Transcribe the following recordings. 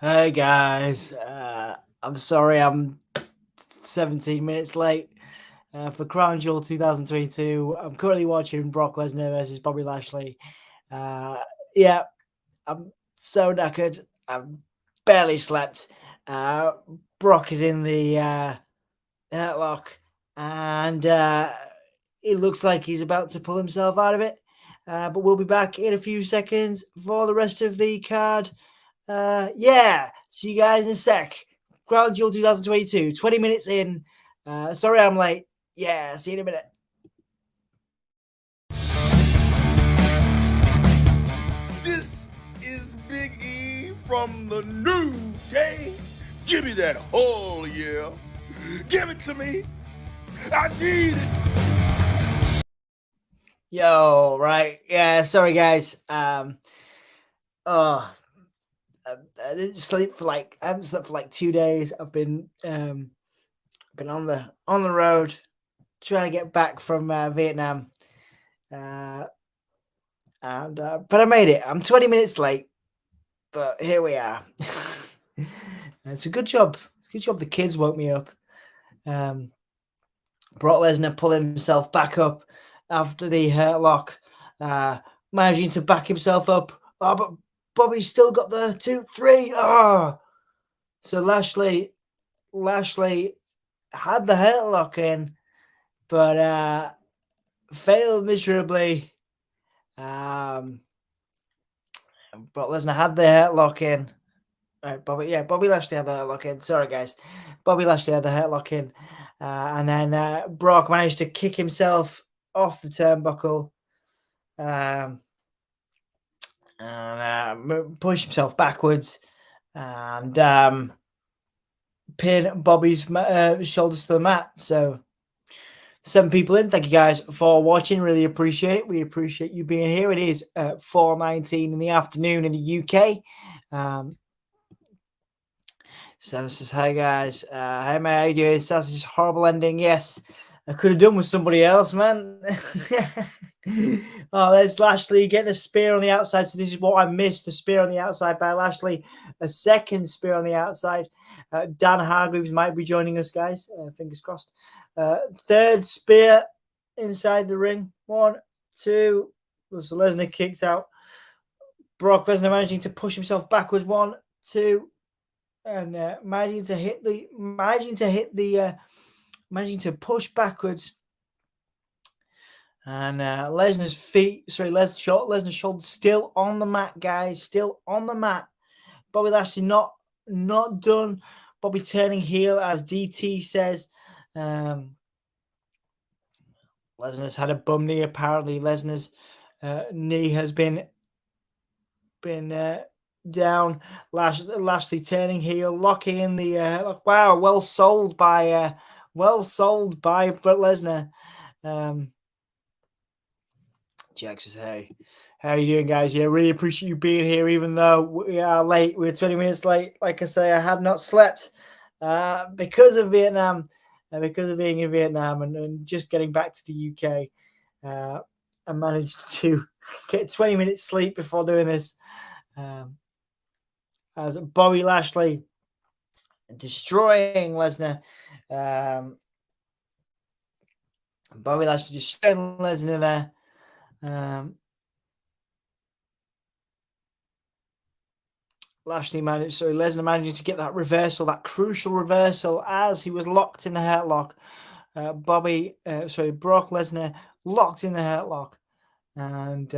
Hey guys, I'm sorry I'm 17 minutes late for Crown Jewel 2022. I'm currently watching Brock Lesnar versus Bobby Lashley. Uh, yeah, I'm so knackered. I've barely slept. Uh, Brock is in the headlock, and it looks like he's about to pull himself out of it. But we'll be back in a few seconds for the rest of the card. Yeah, see you guys in a sec. Crown Jewel 2022, 20 minutes in. Sorry I'm late. Yeah, see you in a minute. This is Big E from the New Day. Give me that whole yeah. Give it to me. I need it. Yo, right. Yeah, sorry guys. Oh, I didn't sleep for I haven't slept for 2 days. I've been on the road trying to get back from Vietnam. But I made it. I'm 20 minutes late, but here we are. It's a good job. It's a good job the kids woke me up. Brock Lesnar pulling himself back up after the hurt lock, managing to back himself up. Oh, but Bobby's still got the 2-3. Oh, so Lashley had the hurt lock in, but failed miserably. Brock Lesnar had the hurt lock in. Right, Bobby Lashley had the hurt lock in. Sorry, guys. Bobby Lashley had the hurt lock in. And then Brock managed to kick himself off the turnbuckle and push himself backwards and pin Bobby's shoulders to the mat. So 7 people in. Thank you guys for watching. Really appreciate it. We appreciate you being here. It is 4:19 in the afternoon in the UK. So says, hi guys. Hey mate, how you doing? That's just a horrible ending. Yes, I could have done with somebody else, man. Oh, there's Lashley getting a spear on the outside. So this is what I missed: the spear on the outside by Lashley. A second spear on the outside. Dan Hargreaves might be joining us, guys. Fingers crossed. Third spear inside the ring. 1, 2. So Lesnar kicked out. Brock Lesnar managing to push himself backwards. 1, 2. And managing to push backwards, and Lesnar's shoulders still on the mat, guys, still on the mat. Bobby Lashley not done. Bobby turning heel, as DT says. Lesnar's had a bum knee. Apparently, Lesnar's knee has been down. Lashley turning heel, locking in the wow, well sold by Brock Lesnar. Jack says, hey, how are you doing, guys? Yeah, really appreciate you being here, even though we are late. We're 20 minutes late. Like I say, I have not slept because of Vietnam, because of being in Vietnam and just getting back to the UK. I managed to get 20 minutes sleep before doing this. As Bobby Lashley destroying Lesnar. Bobby Lashley destroying Lesnar there. Lesnar managing to get that reversal, that crucial reversal, as he was locked in the hurtlock. Brock Lesnar locked in the hurtlock. And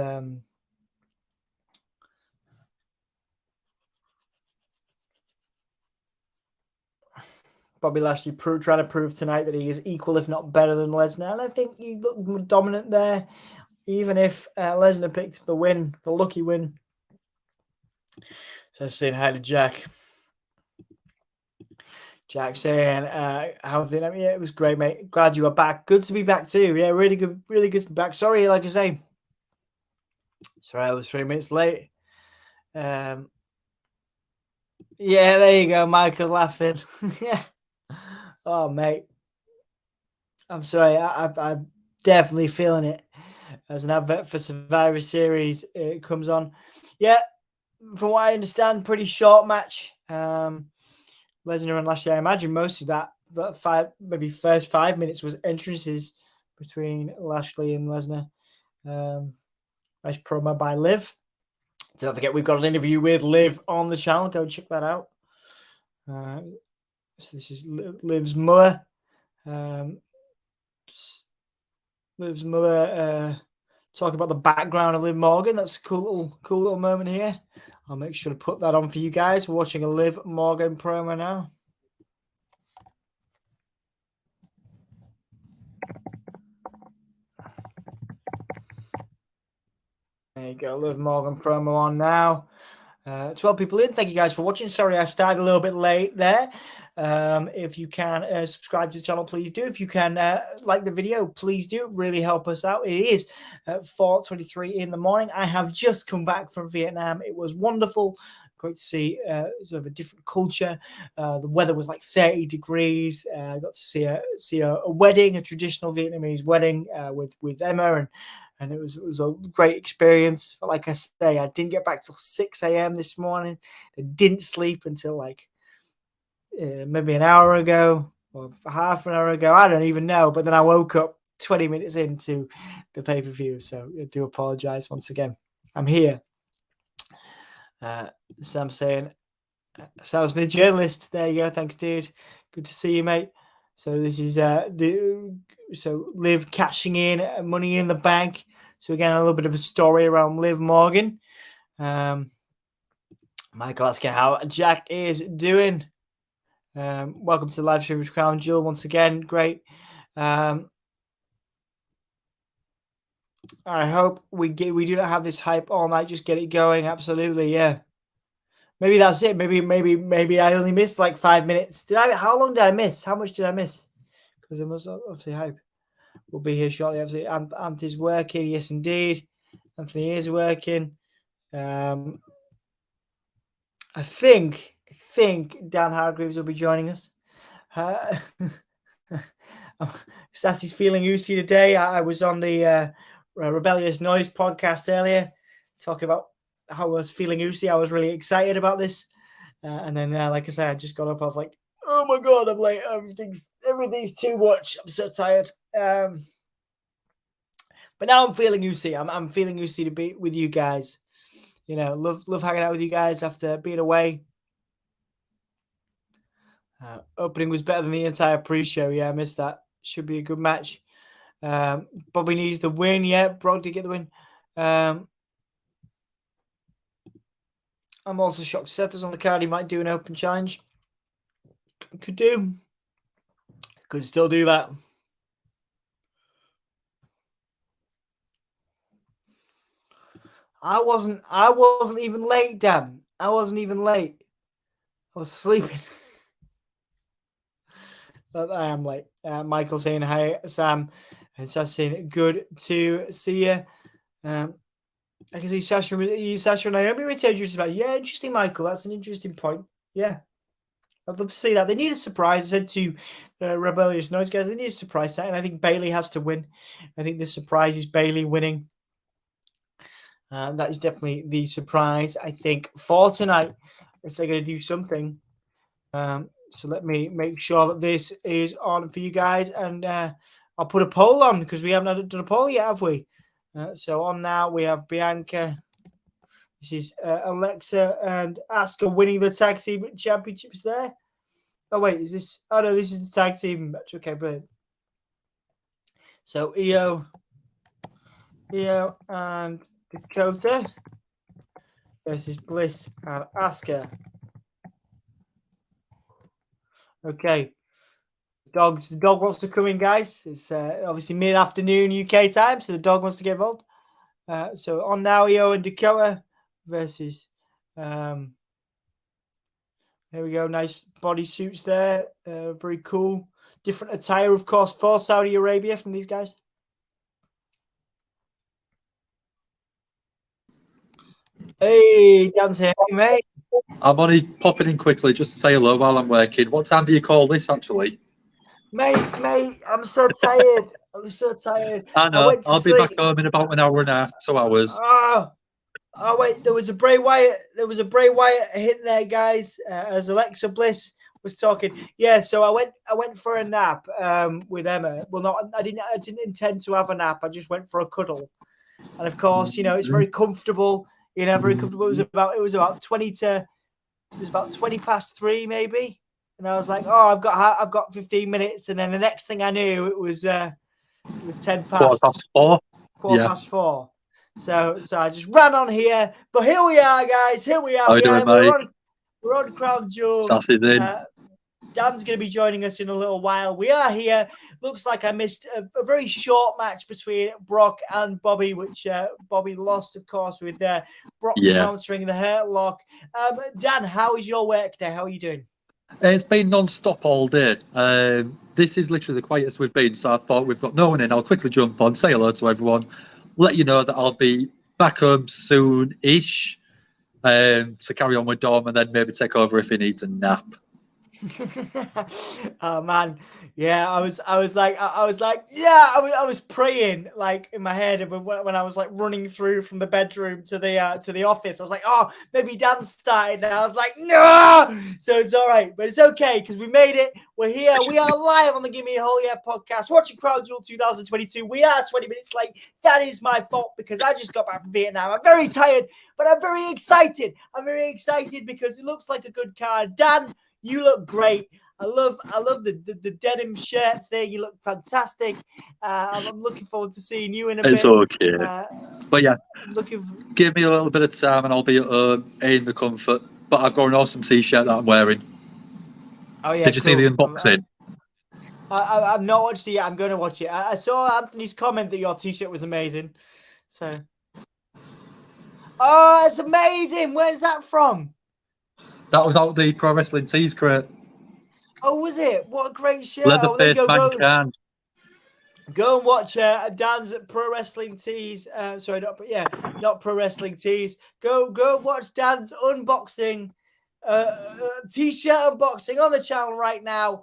Bobby Lashley trying to prove tonight that he is equal, if not better than Lesnar. And I think he looked more dominant there, even if Lesnar picked up the win, the lucky win. So saying hi to Jack. Jack saying, how have you been? Yeah, it was great, mate. Glad you are back. Good to be back too. Yeah, really good to be back. Sorry, like I say. Sorry, I was 3 minutes late. Yeah, there you go, Michael laughing. Yeah. Oh, mate. I'm sorry. I'm definitely feeling it. As an advert for Survivor Series, it comes on. Yeah, from what I understand, pretty short match. Lesnar and Lashley. I imagine most of that first 5 minutes was entrances between Lashley and Lesnar. Nice promo by Liv. Don't forget, we've got an interview with Liv on the channel. Go check that out. So this is Liv's mother. Liv's mother talking about the background of Liv Morgan. That's a cool little moment here. I'll make sure to put that on for you guys. We're watching a Liv Morgan promo now. There you go, Liv Morgan promo on now. 12 people in. Thank you guys for watching. Sorry, I started a little bit late there. If you can subscribe to the channel, please do. If you can like the video, please do. Really help us out. It is 4:23 in the morning. I have just come back from Vietnam. It was wonderful. Great to see sort of a different culture. The weather was like 30 degrees. I got to see a wedding, a traditional Vietnamese wedding with Emma, and it was a great experience. But like I say, I didn't get back till 6 a.m. this morning. I didn't sleep until like maybe an hour ago or half an hour ago. I don't even know. But then I woke up 20 minutes into the pay-per-view. So I do apologize once again. I'm here. Sam saying, Sam Smith, journalist. There you go. Thanks, dude. Good to see you, mate. So this is Liv cashing in Money in the Bank. So again, a little bit of a story around Liv Morgan. Michael asking how Jack is doing. Welcome to the live stream with Crown Jewel once again. Great. I hope we do not have this hype all night. Just get it going. Absolutely, yeah. Maybe that's it. Maybe I only missed like 5 minutes. How long did I miss? How much did I miss? Because it was obviously hype. We'll be here shortly. Obviously, Anthony's working. Yes, indeed. Anthony is working. I think Dan Hargreaves will be joining us. Sassy's feeling oozy today. I was on the Rebellious Noise podcast earlier, talking about how I was feeling oozy. I was really excited about this, and then, like I said, I just got up. I was like, "Oh my god, I'm like everything's too much. I'm so tired." But now I'm feeling oozy. I'm feeling oozy to be with you guys. You know, love hanging out with you guys after being away. Opening was better than the entire pre-show. Yeah, I missed that. Should be a good match. Bobby needs the win. Yeah, Brock did get the win. I'm also shocked Seth is on the card. He might do an open challenge. Could still do that. I wasn't even late, Dan. I wasn't even late. I was sleeping. But I am late. Michael saying hi, Sam. And Sasha saying good to see you. I can see Sasha and Naomi retained just about. Yeah, interesting, Michael. That's an interesting point. Yeah. I'd love to see that. They need a surprise. I said to Rebellious Noise guys, they need a surprise set, and I think Bayley has to win. I think the surprise is Bayley winning. That is definitely the surprise, I think, for tonight, if they're going to do something. So let me make sure that this is on for you guys, and I'll put a poll on because we haven't done a poll yet, have we? So on now we have Bianca. This is Alexa and Asuka winning the tag team championships there. Oh wait, is this? Oh no, this is the tag team match. Okay, brilliant. So Io and Dakota versus Bliss and Asuka. Okay. The dog wants to come in, guys. It's obviously mid-afternoon UK time, so the dog wants to get involved. So on now, Io and Dakota versus. There we go. Nice body suits there. Very cool. Different attire, of course, for Saudi Arabia from these guys. Hey, Dan's here, mate. I'm only popping in quickly just to say hello while I'm working. What time do you call this, actually? Mate, I'm so tired. I'm so tired. I know. I'll be back home in about an hour and a half, 2 hours. Oh, Oh wait, there was a Bray Wyatt. There was a Bray Wyatt hit there, guys. As Alexa Bliss was talking. Yeah, so I went for a nap with Emma. Well, not I didn't intend to have a nap. I just went for a cuddle. And of course, it's very comfortable. Very comfortable. It was about 20 past 3 maybe. And I was like, oh, I've got 15 minutes. And then the next thing I knew, it was 10 past. Quarter past 4. So I just ran on here. But here we are, guys. Here we are. How you doing, mate? We're on Crown Jewel. Sassy's in. Dan's going to be joining us in a little while. We are here. Looks like I missed a very short match between Brock and Bobby, which Bobby lost, of course, with Brock countering the hurt lock. Dan, how is your work day? How are you doing? It's been non-stop all day. This is literally the quietest we've been, so I thought we've got no one in. I'll quickly jump on, say hello to everyone, let you know that I'll be back home soon-ish to carry on with Dom and then maybe take over if he needs a nap. Oh man, yeah, I was praying like in my head when I was like running through from the bedroom to the office. I was like, oh, maybe Dan started, and I was like, no. So it's all right, but it's okay because we made it. We're here. We are live on the Give Me a Whole Year podcast, watching Crown Jewel 2022. We are 20 minutes late. That is my fault because I just got back from Vietnam. I'm very tired, but I'm very excited. I'm very excited because it looks like a good card. Dan, you look great. I love the denim shirt thing. You look fantastic. I'm looking forward to seeing you in a bit. It's okay. But yeah, give me a little bit of time and I'll be at home in the comfort. But I've got an awesome t-shirt that I'm wearing. Oh yeah. Did you see the unboxing? I've not watched it yet. I'm going to watch it. I saw Anthony's comment that your t-shirt was amazing. So. Oh, it's amazing. Where's that from? That was out the Pro Wrestling Tees crate. Oh, was it? What a great shirt. Leatherface Mankind. Go and watch Dan's Pro Wrestling Tees. Sorry, not Pro Wrestling Tees. Go watch Dan's unboxing, t-shirt unboxing on the channel right now.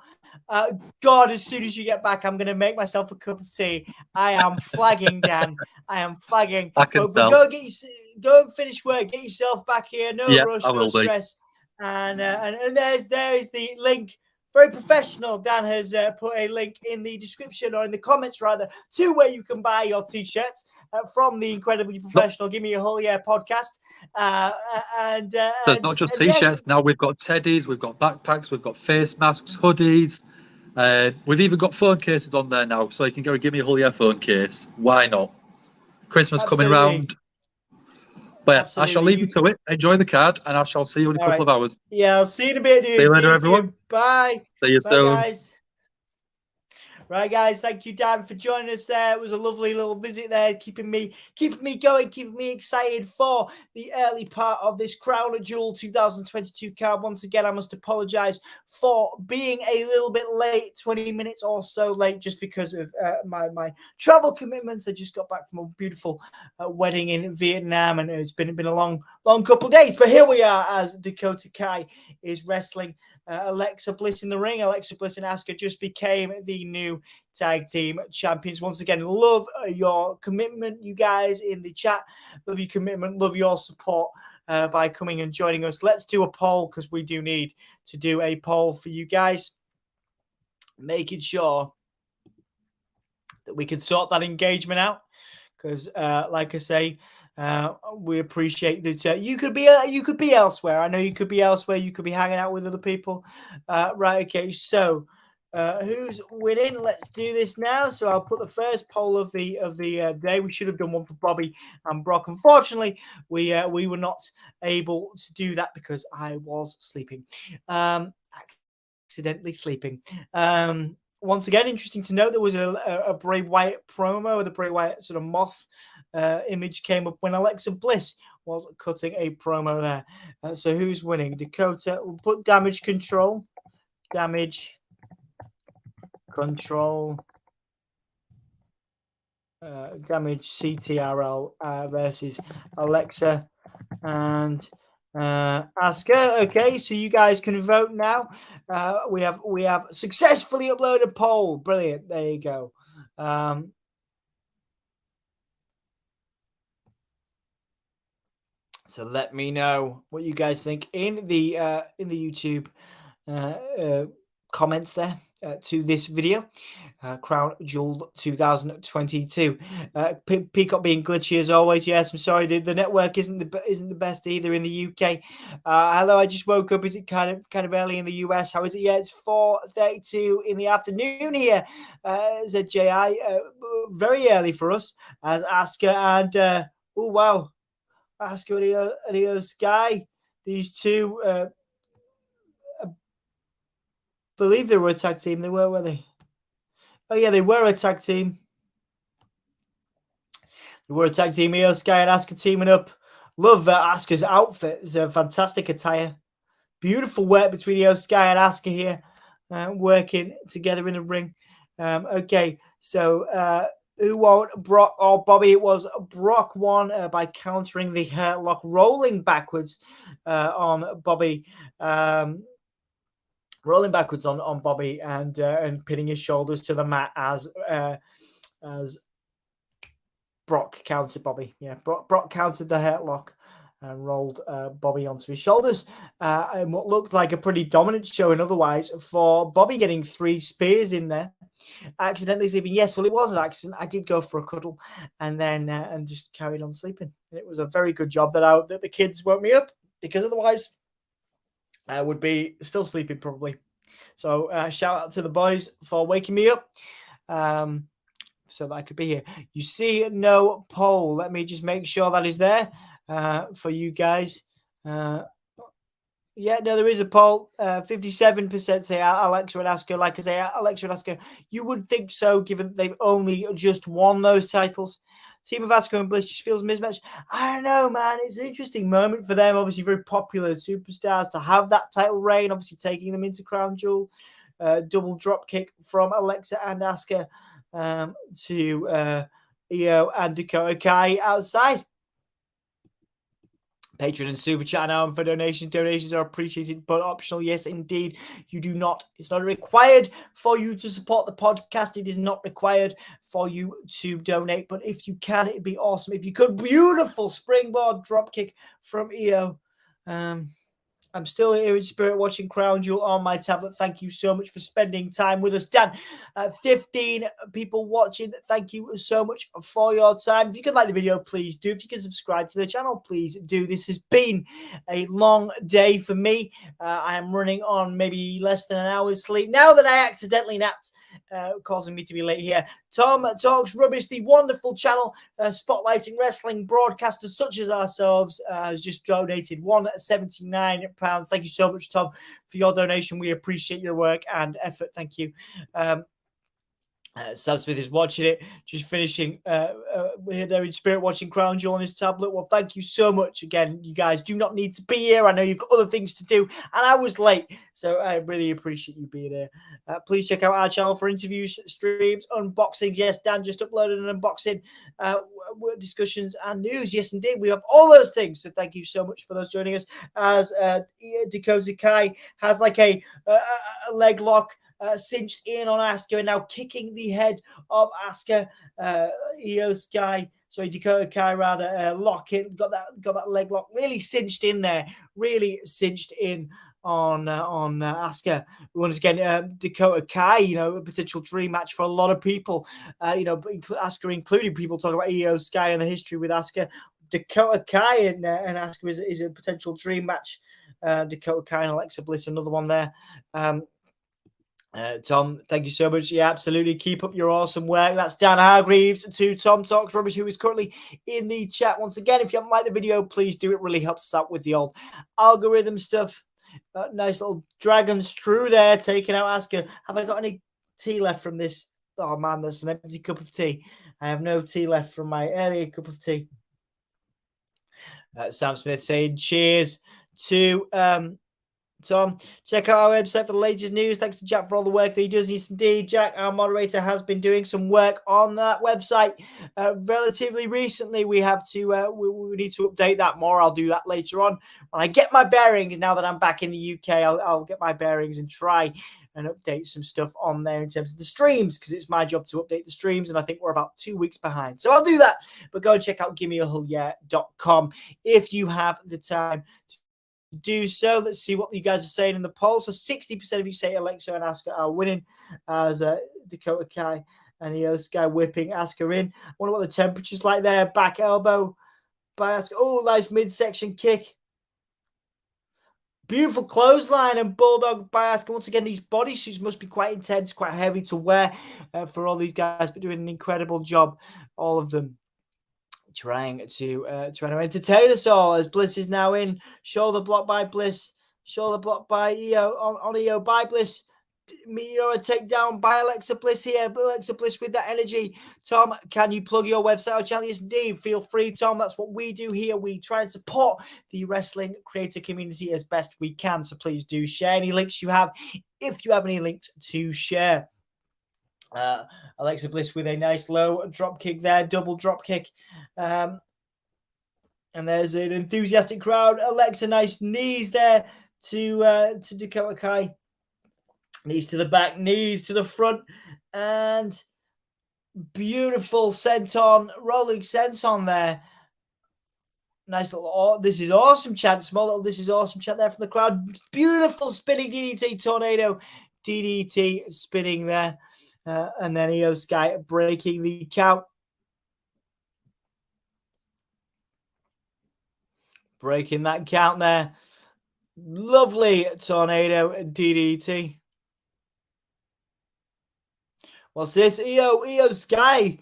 God, as soon as you get back, I'm going to make myself a cup of tea. I am flagging, Dan. I am flagging. I can tell. Go and finish work. Get yourself back here. No rush, no stress. And there's the link. Very professional. Dan has put a link in the description or in the comments rather to where you can buy your t-shirts from the incredibly professional Give Me a Whole Year podcast. There's not just t-shirts. Now we've got teddies, we've got backpacks, we've got face masks, hoodies. We've even got phone cases on there now, so you can go and Give Me a Whole Year phone case. Why not? Christmas coming round. But yeah, I shall leave you to it. Enjoy the card, and I shall see you in a couple of hours. Yeah, I'll see you in a bit, dude. See you later, everyone. Bye. See you soon. Guys. Right, guys. Thank you, Dan, for joining us there. It was a lovely little visit there, keeping me going, keeping me excited for the early part of this Crown Jewel 2022 card. Once again, I must apologize for being a little bit late, 20 minutes or so late, just because of my travel commitments. I just got back from a beautiful wedding in Vietnam, and it's been a long couple of days. But here we are as Dakota Kai is wrestling Alexa Bliss in the ring. Alexa Bliss and Asuka just became the new tag team champions. Once again, love your commitment, you guys in the chat. Love your commitment, love your support by coming and joining us. Let's do a poll because we do need to do a poll for you guys, making sure that we can sort that engagement out. Because, like I say, we appreciate that you could be elsewhere. I know you could be elsewhere. You could be hanging out with other people. Right. Okay. So who's winning? Let's do this now. So I'll put the first poll of the day. We should have done one for Bobby and Brock. Unfortunately, we were not able to do that because I was sleeping, accidentally sleeping. Once again, interesting to note, there was a Bray Wyatt promo. The Bray Wyatt sort of moth image came up when Alexa Bliss was cutting a promo there. So who's winning? Dakota. We'll put damage control. Damage control. Damage CTRL versus Alexa and Asuka. Okay, so you guys can vote now. We have successfully uploaded a poll. Brilliant. There you go. So let me know what you guys think in the YouTube comments there to this video. Crown Jewel 2022. Peacock being glitchy as always. Yes, I'm sorry. The network isn't the best either in the UK. Hello, I just woke up. Is it kind of early in the US? How is it? Yeah, it's 4:32 in the afternoon here. ZJI, very early for us as Asuka and oh wow, Asuka and Io Sky. These two. Believe they were a tag team. They were they? Oh yeah, they were a tag team. They were a tag team. Io Sky and Asuka teaming up. Love Asuka's outfit. It's a fantastic attire. Beautiful work between Io Sky and Asuka here, working together in the ring. Okay, so who won, Brock or Bobby? It was Brock won by countering the hurt lock, rolling backwards on Bobby. Rolling backwards on Bobby and pinning his shoulders to the mat as Brock countered Bobby. Yeah, Brock countered the headlock and rolled Bobby onto his shoulders. And what looked like a pretty dominant showing otherwise for Bobby, getting 3 spears in there. Accidentally sleeping. Yes, well, it was an accident. I did go for a cuddle and then and just carried on sleeping. And it was a very good job that the kids woke me up, because otherwise I would be still sleeping probably. So shout out to the boys for waking me up so that I could be here. You see no poll. Let me just make sure that is there for you guys. Yeah, no, there is a poll. 57% say Alexa and Asuka. Like I say, Alexa and Asuka, you would think so, given that they've only just won those titles. Team of Asuka and Bliss just feels mismatched. I don't know, man. It's an interesting moment for them. Obviously, very popular superstars to have that title reign. Obviously, taking them into Crown Jewel. Double drop kick from Alexa and Asuka to Io and Dakota Kai outside. Patreon and Super Chat now for donations. Donations are appreciated, but optional. Yes, indeed. You do not. It's not required for you to support the podcast. It is not required for you to donate. But if you can, it'd be awesome. If you could, beautiful springboard dropkick from Io. I'm still here in spirit watching Crown Jewel on my tablet. Thank you so much for spending time with us. Dan, 15 people watching. Thank you so much for your time. If you could like the video, please do. If you can subscribe to the channel, please do. This has been a long day for me. I am running on maybe less than an hour's sleep now that I accidentally napped, causing me to be late here. Tom Talks Rubbish, the wonderful channel spotlighting wrestling broadcasters such as ourselves, has just donated £179. Thank you so much, Tom, for your donation. We appreciate your work and effort. Thank you. Sam Smith is watching it, just finishing. We're there in spirit watching Crown Jewel on his tablet. Well, thank you so much again. You guys do not need to be here. I know you've got other things to do, and I was late, so I really appreciate you being here. Please check out our channel for interviews, streams, unboxings. Yes, Dan just uploaded an unboxing, discussions, and news. Yes, indeed, we have all those things. So thank you so much for those joining us. As Dakota Kai has like a leg lock. Cinched in on Asuka and now kicking the head of Asuka. Io Sky, sorry, Dakota Kai rather, lock it. Got that leg lock really cinched in there. Really cinched in on Asuka. Once again, Dakota Kai, a potential dream match for a lot of people. Asuka included. People talk about Io Sky and the history with Asuka. Dakota Kai and Asuka is a potential dream match. Dakota Kai and Alexa Bliss, another one there. Tom, thank you so much. Yeah, absolutely. Keep up your awesome work. That's Dan Hargreaves to Tom Talks Rubbish, who is currently in the chat. Once again, if you haven't liked the video, please do. It really helps us out with the old algorithm stuff. Nice little dragon screw there, taking out Asuka. Have I got any tea left from this? Oh, man, that's an empty cup of tea. I have no tea left from my earlier cup of tea. Sam Smith saying cheers to Tom, check out our website for the latest news. Thanks to Jack for all the work that he does. Yes, indeed, Jack, our moderator, has been doing some work on that website relatively recently. We have to, we need to update that more. I'll do that later on when I get my bearings. Now that I'm back in the UK, I'll get my bearings and try and update some stuff on there in terms of the streams, because it's my job to update the streams, and I think we're about 2 weeks behind. So I'll do that. But go and check out givemeahullyeah.com if you have the time to do so. Let's see what you guys are saying in the poll. So 60% of you say Alexa and Asuka are winning, as Dakota Kai and Io Sky whipping Asuka in. I wonder what the temperature's like there. Back elbow by Asuka. Oh, nice midsection kick. Beautiful clothesline and bulldog by Asuka. Once again, these bodysuits must be quite intense, quite heavy to wear for all these guys, but doing an incredible job, all of them. Trying to entertain us all, as Bliss is now in. Shoulder block by Bliss. Shoulder block by Io on Io by Bliss. Meteor takedown by Alexa Bliss here. Alexa Bliss with that energy. Tom, can you plug your website or channel? Yes, indeed. Feel free, Tom. That's what we do here. We try and support the wrestling creator community as best we can. So please do share any links you have, if you have any links to share. Alexa Bliss with a nice low drop kick there, double drop kick. And there's an enthusiastic crowd. Alexa, nice knees there to Dakota Kai. Knees to the back, knees to the front, and beautiful senton, rolling senton there. Nice little, this is awesome chant, small little, this is awesome chant there from the crowd. Beautiful spinning DDT tornado, DDT spinning there. And then Io Sky breaking the count. Breaking that count there. Lovely tornado DDT. What's this? Io Sky.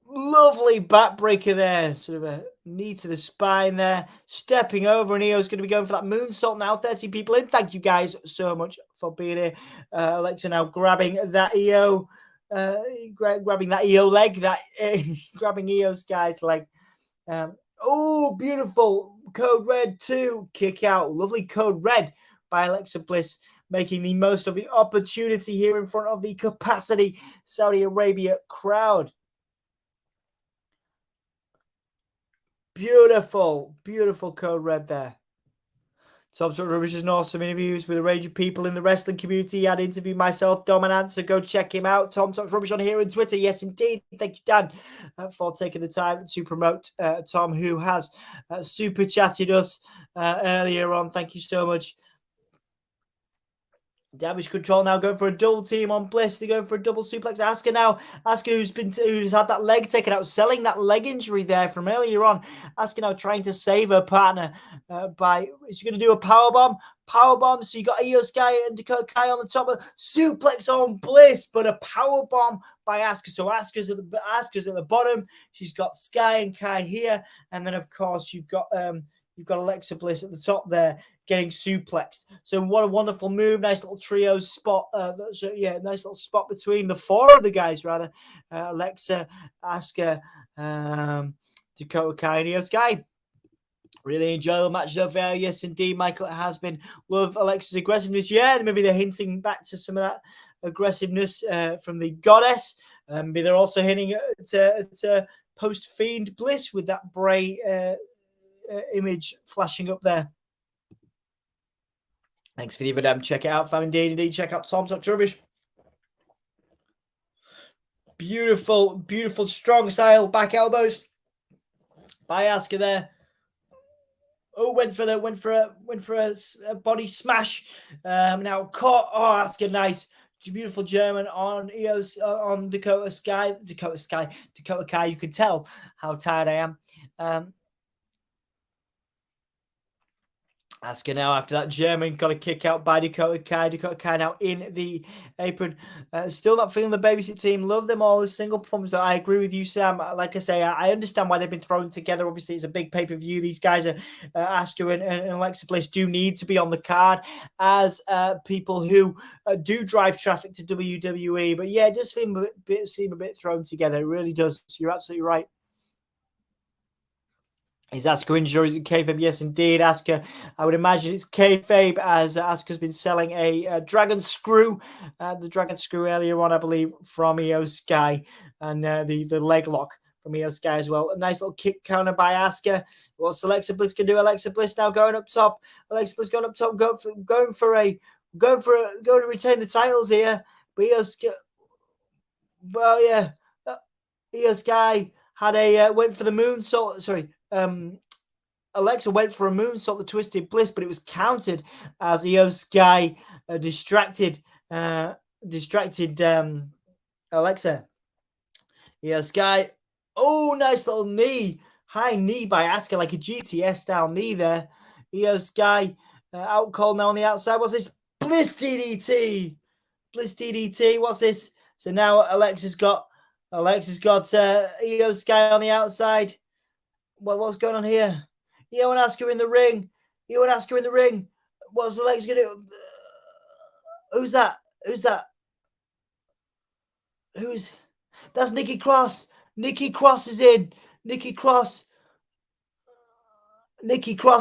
Lovely backbreaker there. Sort of a knee to the spine there. Stepping over, and Io's going to be going for that moonsault now. 30 people in. Thank you guys so much for being here. Alexa now grabbing that Io. Grabbing that Io leg. Grabbing Io Sky's leg. Oh, beautiful. Code Red 2. Kick out. Lovely Code Red by Alexa Bliss, making the most of the opportunity here in front of the capacity Saudi Arabia crowd. Beautiful, beautiful Code Red there. Tom Talks Rubbish is an awesome interviews with a range of people in the wrestling community. I'd interview myself, Dom and Answer. Go check him out. Tom Talks Rubbish on here on Twitter. Yes, indeed. Thank you, Dan, for taking the time to promote Tom, who has super chatted us earlier on. Thank you so much. Damage control now going for a double team on Bliss. They're going for a double suplex. Asuka now. Asuka who's had that leg taken out, selling that leg injury there from earlier on. Asuka now trying to save her partner by, is she going to do a powerbomb? Powerbomb. So you got Io Sky and Dakota Kai on the top of suplex on Bliss, but a powerbomb by Asuka. So Asuka's at the bottom. She's got Sky and Kai here, and then of course you've got Alexa Bliss at the top there, getting suplexed. So what a wonderful move. Nice little trio spot. Nice little spot between the four of the guys, rather. Alexa, Asuka, Dakota Kai, and Io Sky. Really enjoyable match so far. Yes, indeed, Michael, it has been. Love Alexa's aggressiveness. Yeah, maybe they're hinting back to some of that aggressiveness from the goddess. Maybe they're also hinting to post-Fiend Bliss with that Bray image flashing up there. Thanks for the video. Check it out, fam. Indeed. Check out Tom Talks Rubbish. Beautiful, beautiful, strong style back elbows by Asuka there. Oh, went for a body smash. Now caught. Oh, Asuka, nice. Beautiful German on on Dakota Kai. You can tell how tired I am. Asuka now, after that German, got a kick out by Dakota Kai. Dakota Kai now in the apron. Still not feeling the babysit team. Love them all. A single performance, though. I agree with you, Sam. Like I say, I understand why they've been thrown together. Obviously, it's a big pay-per-view. These guys are Asuka and Alexa Bliss do need to be on the card as people who do drive traffic to WWE. But yeah, it does seem a bit thrown together. It really does. You're absolutely right. Is Asuka injured or is it kayfabe? Yes, indeed, Asuka. I would imagine it's kayfabe as Asuka's been selling a dragon screw, the dragon screw earlier on, I believe, from Io Sky, and the leg lock from Io Sky as well. A nice little kick counter by Asuka. What's Alexa Bliss can do? Alexa Bliss now going up top. Alexa Bliss going up top, going to retain the titles here. But Io Sky, well, yeah, Io Sky had a went for the moonsault. Sorry. Alexa went for a moonsault, the twisted bliss, but it was countered as Io Sky distracted Alexa. Io Sky, oh, nice little knee, high knee by Asuka, like a GTS style knee there. Io Sky out cold now on the outside. What's this? Bliss DDT. Bliss DDT. What's this? So now Alexa's got Io Sky on the outside. Well, what's going on here? Io and Asuka in the ring. What's Alexa going to do? Who's that? That's Nikki Cross. Nikki Cross is in. Nikki Cross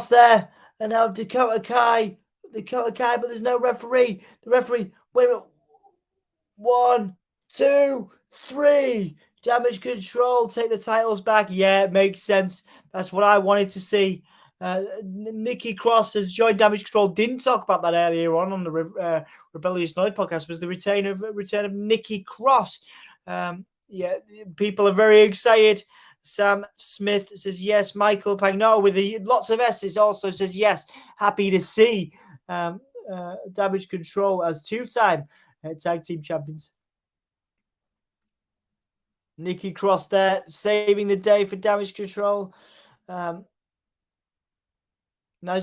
there. And now Dakota Kai, but there's no referee. The referee, wait a minute. 1, 2, 3. Damage Control, take the titles back. Yeah, it makes sense. That's what I wanted to see. Nikki Cross has joined Damage Control. Didn't talk about that earlier on the Rebellious Noise podcast. Was the return of Nikki Cross. Yeah, people are very excited. Sam Smith says yes. Michael Pagnot with lots of S's also says yes. Happy to see Damage Control as 2-time tag team champions. Nikki Cross there, saving the day for Damage Control. Nice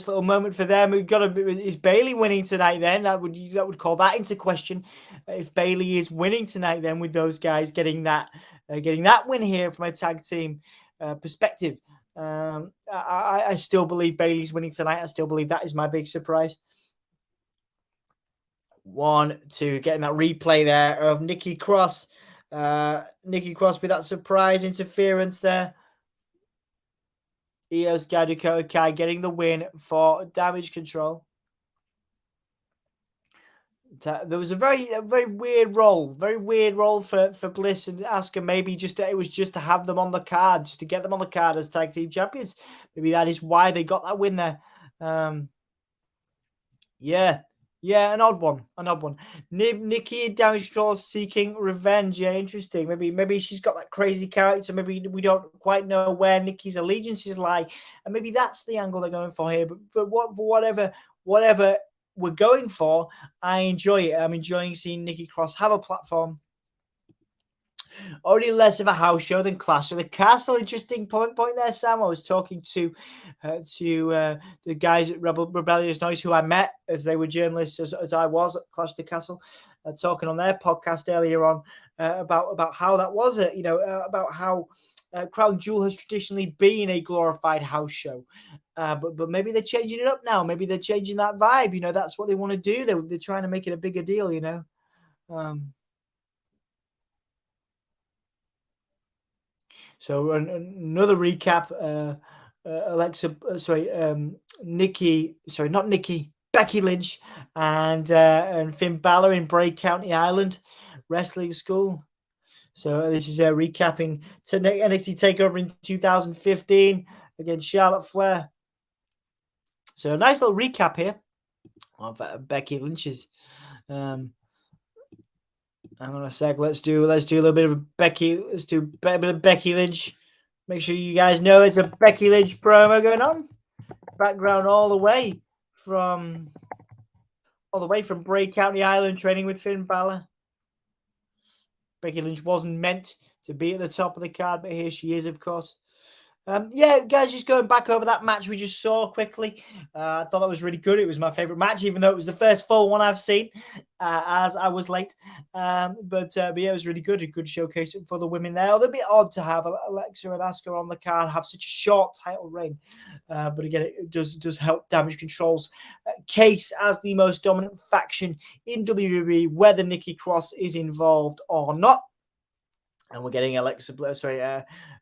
little moment for them. Is Bayley winning tonight? Then that would call that into question. If Bayley is winning tonight, then with those guys getting that win here from a tag team perspective, I still believe Bayley's winning tonight. I still believe that is my big surprise. 1, 2, getting that replay there of Nikki Cross. Nikki Cross with that surprise interference there. Io Sky, Dakota Kai getting the win for Damage Control. There was a very weird role for Bliss and Asuka. Maybe it was just to have them on the card, just to get them on the card as tag team champions. Maybe that is why they got that win there. Yeah, an odd one. Nikki and Damage Control seeking revenge. Yeah, interesting. Maybe she's got that crazy character. Maybe we don't quite know where Nikki's allegiances lie, and maybe that's the angle they're going for here. But whatever we're going for, I enjoy it. I'm enjoying seeing Nikki Cross have a platform. Already less of a house show than Clash of the Castle. Interesting point there, Sam. I was talking to the guys at Rebellious Noise who I met as they were journalists as I was at Clash of the Castle, talking on their podcast earlier on about how that was, about how Crown Jewel has traditionally been a glorified house show. But maybe they're changing it up now. Maybe they're changing that vibe. That's what they want to do. They're trying to make it a bigger deal, So another recap. Becky Lynch and Finn Balor in Bray County Island Wrestling School. So this is recapping to NXT TakeOver in 2015 against Charlotte Flair. So a nice little recap here of Becky Lynch's. Hang on a sec. Let's do a little bit of Becky. Let's do a bit of Becky Lynch. Make sure you guys know it's a Becky Lynch promo going on. Background all the way from Bray County Island, training with Finn Balor. Becky Lynch wasn't meant to be at the top of the card, but here she is, of course. Guys, just going back over that match we just saw quickly. I thought that was really good. It was my favorite match, even though it was the first full one I've seen, as I was late. But yeah, it was really good. A good showcase for the women there. Although a bit odd to have Alexa and Asuka on the card, have such a short title reign. But again, it does help Damage Control's case as the most dominant faction in WWE, whether Nikki Cross is involved or not. And we're getting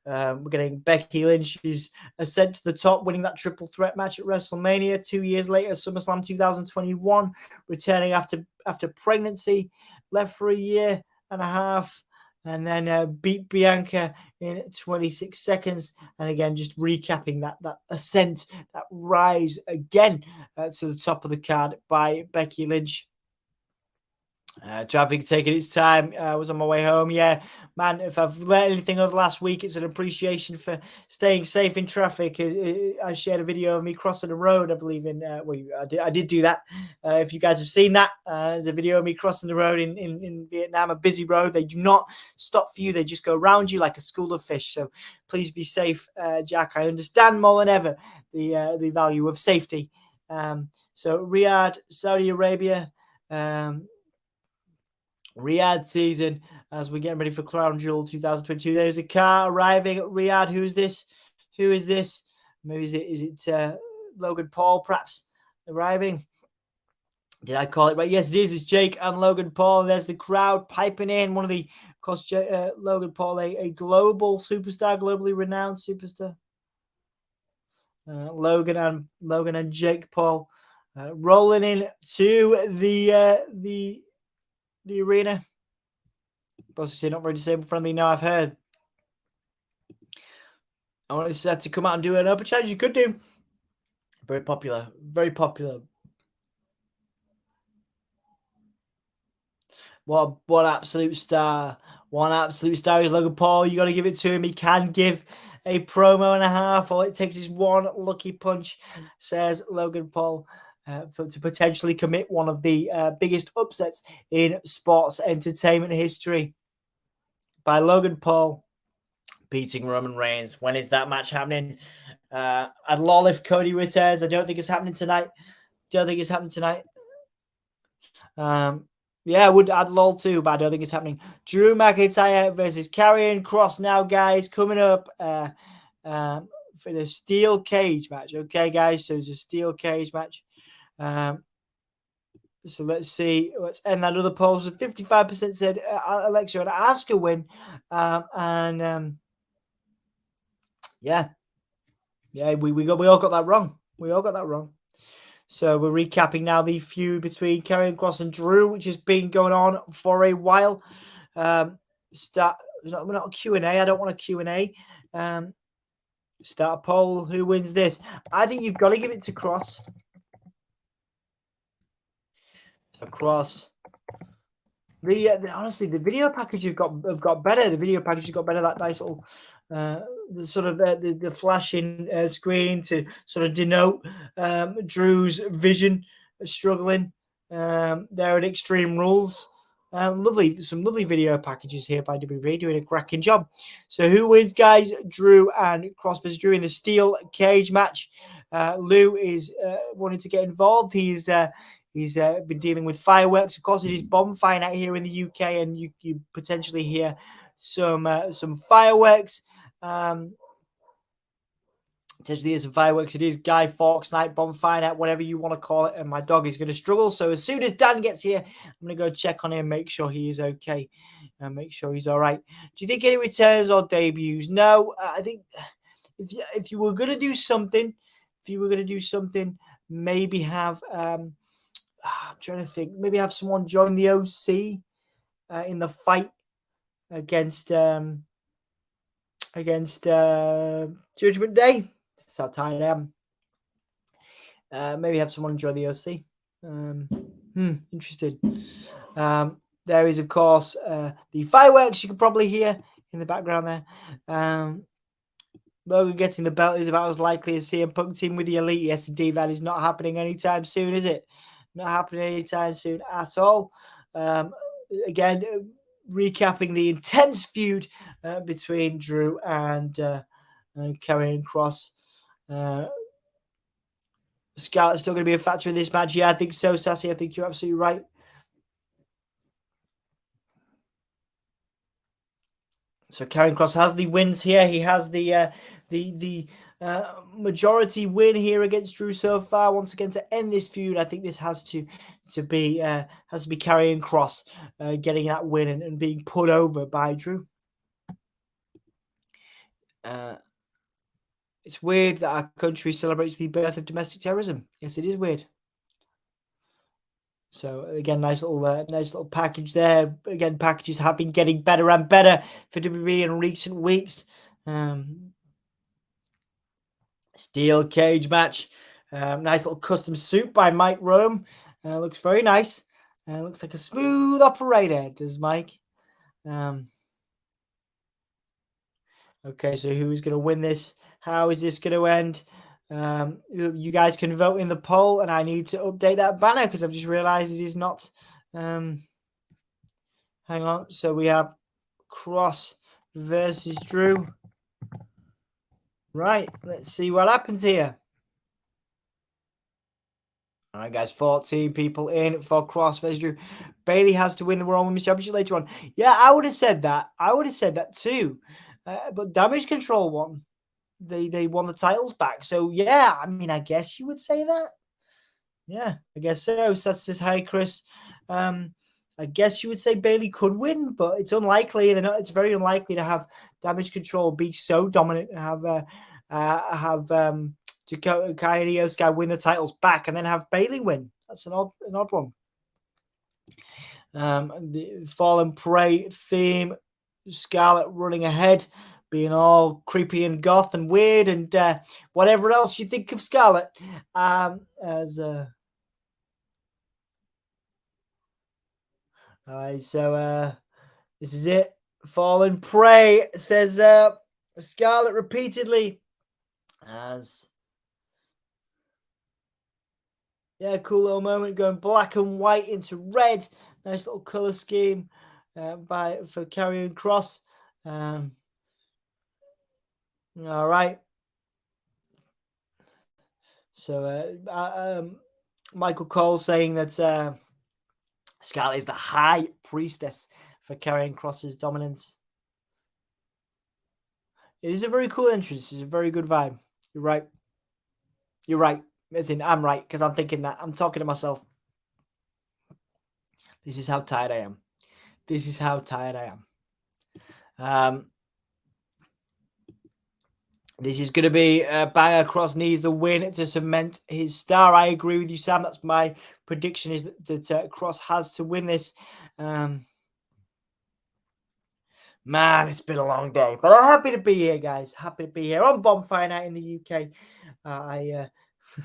We're getting Becky Lynch, who's ascent to the top, winning that triple threat match at WrestleMania. 2 years later, SummerSlam 2021, returning after pregnancy, left for a year and a half, and then beat Bianca in 26 seconds. And again, just recapping that ascent, that rise again to the top of the card by Becky Lynch. Traffic taking its time. I was on my way home. Yeah, man, if I've learned anything over the last week, it's an appreciation for staying safe in traffic. I shared a video of me crossing the road, I believe in. I did do that. If you guys have seen that, there's a video of me crossing the road in Vietnam, a busy road. They do not stop for you. They just go around you like a school of fish. So please be safe, Jack. I understand more than ever the value of safety. So Riyadh, Saudi Arabia, Riyadh season as we're getting ready for Crown Jewel 2022. There's a car arriving at Riyadh. Who is this? Who is this? Maybe is it Logan Paul perhaps arriving? Did I call it right? Yes, it is. It's Jake and Logan Paul. And there's the crowd piping in. One of the, of course, Logan Paul, a global superstar, globally renowned superstar. Logan and Jake Paul rolling in to the arena. Supposed to say not very disabled friendly. No, I've heard. I want this to come out and do an open challenge. You could do. Very popular. Very popular. What absolute star. One absolute star is Logan Paul. You got to give it to him. He can give a promo and a half. All it takes is one lucky punch, says Logan Paul. To potentially commit one of the biggest upsets in sports entertainment history by Logan Paul beating Roman Reigns. When is that match happening? I'd lol if Cody returns. I don't think it's happening tonight. Yeah, I'd lol too, but I don't think it's happening. Drew McIntyre versus Karrion Kross now, guys, coming up for the steel cage match. Okay, guys, so it's a steel cage match. So let's see. Let's end that other poll. So 55% said Alexa and Asuka win. Yeah, we all got that wrong. So we're recapping now the feud between Karrion Kross and Drew, which has been going on for a while. We're not a Q&A. I don't want a Q&A. Start a poll. Who wins this? I think you've got to give it to Kross. Across honestly, the video package have got better. The video package has got better. That nice little the sort of the flashing screen to sort of denote Drew's vision struggling there at Extreme Rules. Some lovely video packages here by WWE, doing a cracking job. So who wins, guys? Drew and Kross versus Drew in the steel cage match. Lou is wanting to get involved. He's been dealing with fireworks. Of course, it is bonfire night here in the UK, and you potentially hear some fireworks. Potentially hear some fireworks. It is Guy Fawkes night, bonfire night, whatever you want to call it. And my dog is going to struggle. So as soon as Dan gets here, I'm going to go check on him, make sure he is okay, and make sure he's all right. Do you think any returns or debuts? No, I think if you were going to do something, maybe have. I'm trying to think. Maybe have someone join the OC in the fight against Judgement Day. That's how tired I am. Maybe have someone join the OC. Interested. There is, of course, the fireworks you can probably hear in the background there. Logan getting the belt is about as likely as CM Punk team with the Elite. Yes, indeed, that is not happening anytime soon, is it? Not happening anytime soon at all. Again, recapping the intense feud between Drew and Karrion Kross. Scarlett's still going to be a factor in this match. Yeah, I think so, Sassy. I think you're absolutely right. So Karrion Kross has the wins here. He has the majority win here against Drew so far. Once again, to end this feud, I think this has to be Karrion Kross getting that win and being put over by Drew. It's weird that our country celebrates the birth of domestic terrorism. Yes, it is weird. So again, nice little package there. Again, packages have been getting better and better for WWE in recent weeks. Steel cage match. Nice little custom suit by Mike Rome. Looks very nice. Looks like a smooth operator, does Mike. Okay, so who's going to win this? How is this going to end? You guys can vote in the poll, and I need to update that banner because I've just realized it is not. Hang on. So we have Kross versus Drew. Right, let's see what happens here. All right, guys, 14 people in for Kross versus Drew. Bayley has to win the Raw Women's Championship later on. Yeah, I would have said that. I would have said that too. But Damage Control won. They won the titles back. So, yeah, I mean, I guess you would say that. Yeah, I guess so. Seth says, hi, Chris. I guess you would say Bayley could win, but it's unlikely. It's very unlikely to have Damage Control be so dominant and have Dakota Kai and Io Sky win the titles back and then have Bayley win. That's an odd one. The Fall and Pray theme, Scarlett running ahead, being all creepy and goth and weird and whatever else you think of Scarlett. All right, so this is it. Fall and Pray, says Scarlett repeatedly. Cool little moment going black and white into red. Nice little color scheme for Karrion Kross. All right. So Michael Cole saying that Scarlett is the high priestess for Karrion Kross's dominance. It is a very cool entrance. It's a very good vibe. You're right. As in, I'm right, because I'm thinking that. I'm talking to myself. This is how tired I am. This is going to be Banger. Kross needs the win to cement his star. I agree with you, Sam. That's my prediction, is that Kross has to win this. Man, it's been a long day, but I'm happy to be here, guys. Happy to be here on Bonfire Night in the UK. I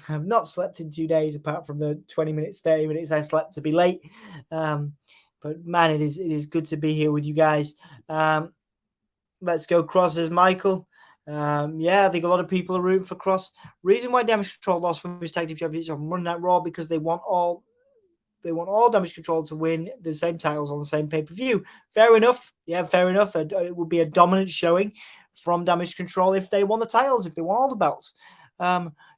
have not slept in 2 days, apart from the 20 minutes, 30 minutes I slept to be late. But man, it is good to be here with you guys. Let's go Kross as Michael. I think a lot of people are rooting for Kross. Reason why Damage Control lost from his tag team championship on Monday Night Raw, because they want all Damage Control to win the same titles on the same pay-per-view. Fair enough. Yeah, fair enough. It would be a dominant showing from Damage Control if they won the titles, if they won all the belts.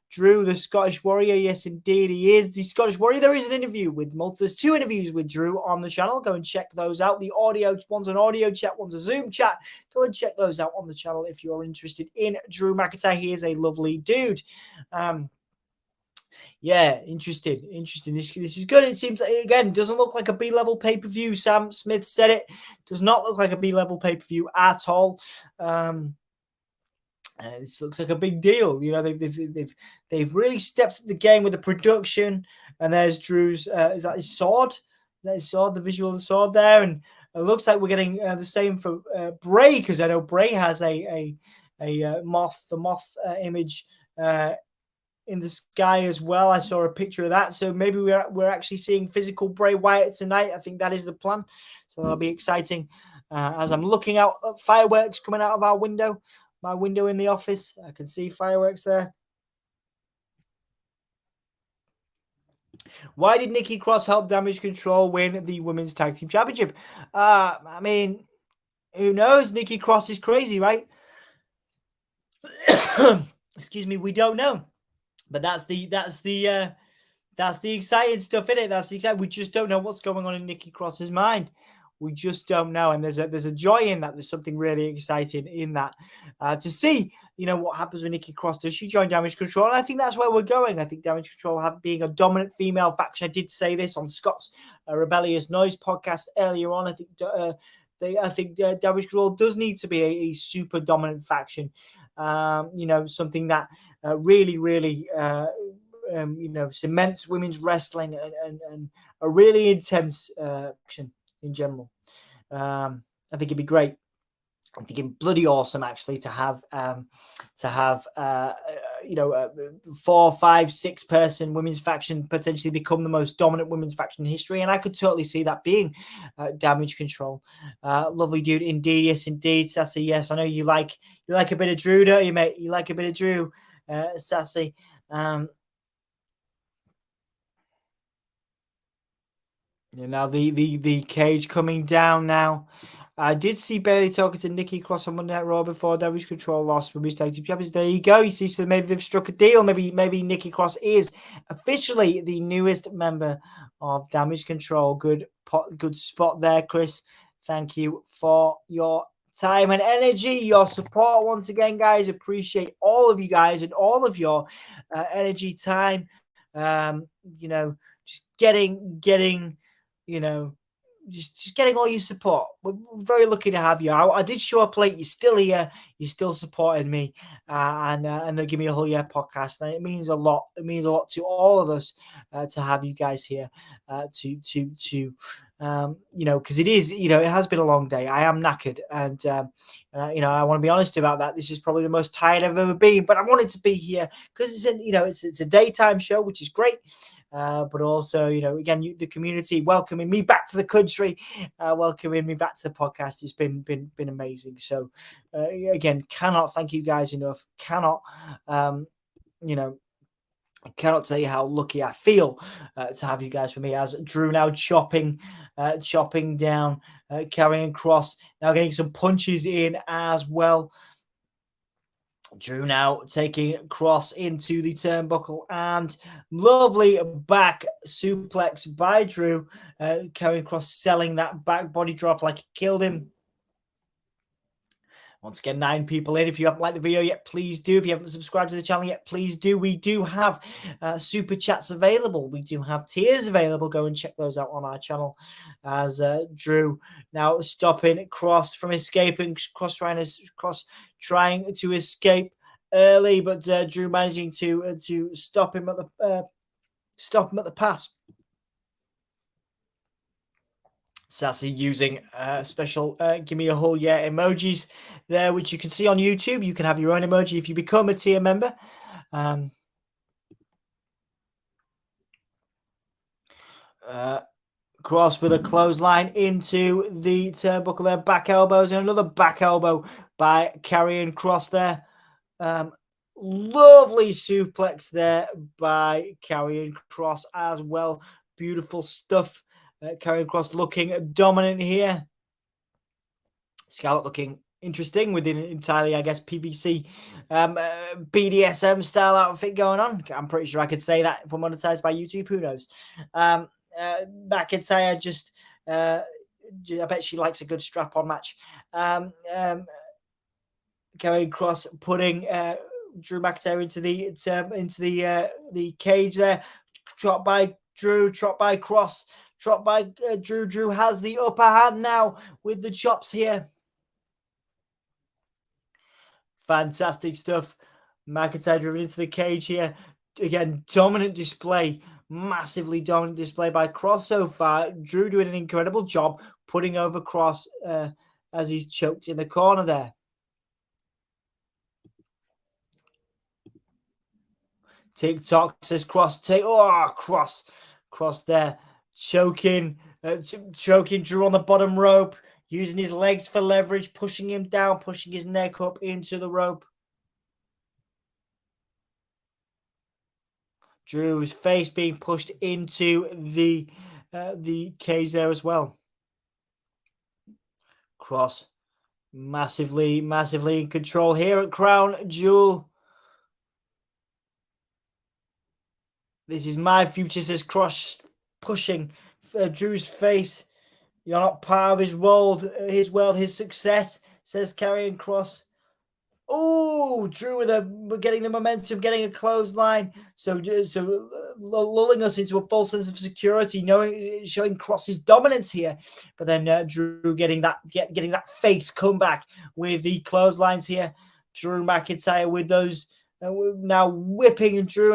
Drew, the Scottish Warrior. Yes, indeed, he is the Scottish Warrior. There is an interview there's 2 interviews with Drew on the channel. Go and check those out. The audio, one's an audio chat, one's a Zoom chat. Go and check those out on the channel if you're interested in Drew McIntyre. He is a lovely dude. Interesting. This is good. It seems, again, doesn't look like a B-level pay-per-view. Sam Smith said it. Does not look like a B-level pay-per-view at all. This looks like a big deal. You know, they've really stepped up the game with the production. And there's Drew's. Is that his sword? The visual of the sword there. And it looks like we're getting the same for Bray, because I know Bray has a moth image in the sky as well. I saw a picture of that. So maybe we're actually seeing physical Bray Wyatt tonight. I think that is the plan. So that'll be exciting. As I'm looking out at fireworks coming out of my window in the office, I can see fireworks there. Why did Nikki Cross help Damage Control win the Women's Tag Team Championship? I mean, who knows? Nikki Cross is crazy, right? Excuse me, we don't know. But that's the exciting stuff in it. That's the exciting. We just don't know what's going on in Nikki Cross's mind. We just don't know, and there's a joy in that. There's something really exciting in that to see, what happens with Nikki Cross. Does she join Damage Control? And I think that's where we're going. I think Damage Control being a dominant female faction. I did say this on Scott's Rebellious Noise podcast earlier on. I think I think Damage Control does need to be a super dominant faction. Something that really cements women's wrestling and a really intense action in general. I think it'd be great. I think it'd be bloody awesome actually to have 4, 5, 6 person women's faction potentially become the most dominant women's faction in history, and I could totally see that being Damage Control. Lovely dude, indeed, yes, indeed, Sassy. Yes, I know you like a bit of Drew, don't you, mate? You like a bit of Drew, Sassy. Now the cage coming down now. I did see Bayley talking to Nikki Cross on Monday Night Raw before Damage Control lost from his tag team champions. There you go. You see, so maybe they've struck a deal. Maybe Nikki Cross is officially the newest member of Damage Control. Good spot there, Chris. Thank you for your time and energy, your support once again, guys. Appreciate all of you guys and all of your energy, time. Just getting. Just getting all your support. We're very lucky to have you. I did show up late. You're still here. You're still supporting me, and they give me a whole year podcast. And it means a lot. It means a lot to all of us to have you guys here. Because it is, it has been a long day. I am knackered, and I want to be honest about that. This is probably the most tired I've ever been, but I wanted to be here because it's a daytime show, which is great. But also, again, the community welcoming me back to the country, welcoming me back to the podcast. It's been amazing. So, again, cannot thank you guys enough. Cannot tell you how lucky I feel to have you guys for me. As Drew now chopping down, Karrion Kross now getting some punches in as well. Drew now taking Kross into the turnbuckle, and lovely back suplex by Drew. Karrion Kross selling that back body drop like it killed him. Once again, 9 people in. If you haven't liked the video yet, please do. If you haven't subscribed to the channel yet, please do. We do have super chats available. We do have tiers available. Go and check those out on our channel. As Drew now stopping Kross from escaping. Kross trying to escape early, but Drew managing to stop him at the pass. Sassy using special give me a whole yeah emojis there, which you can see on YouTube. You can have your own emoji if you become a tier member. Kross with a clothesline into the turnbuckle there. Back elbows and another back elbow by Karrion Kross there. Lovely suplex there by Karrion Kross as well. Beautiful stuff. Karrion Kross looking dominant here. Scarlett looking interesting with an entirely, I guess, PVC BDSM style outfit going on. I'm pretty sure I could say that if we're monetized by YouTube. Who knows? McIntyre just, I bet she likes a good strap-on match. Karrion Kross putting Drew McIntyre into the cage there. Trot by Drew, trot by Kross. Drop by Drew. Drew has the upper hand now with the chops here. Fantastic stuff. McIntyre driven into the cage here. Again, dominant display. Massively dominant display by Kross so far. Drew doing an incredible job putting over Kross as he's choked in the corner there. TikTok says Kross. Kross there. Choking Drew on the bottom rope, using his legs for leverage, pushing him down, pushing his neck up into the rope. Drew's face being pushed into the cage there as well. Kross massively in control here at Crown Jewel. This is my future, says Kross, pushing Drew's face. You're not part of his world, his success, says Karrion Kross. Oh, Drew with getting the momentum, getting a clothesline, so lulling us into a false sense of security, showing Kross's dominance here. But then Drew getting that face comeback with the clotheslines here. Drew McIntyre with those now whipping Drew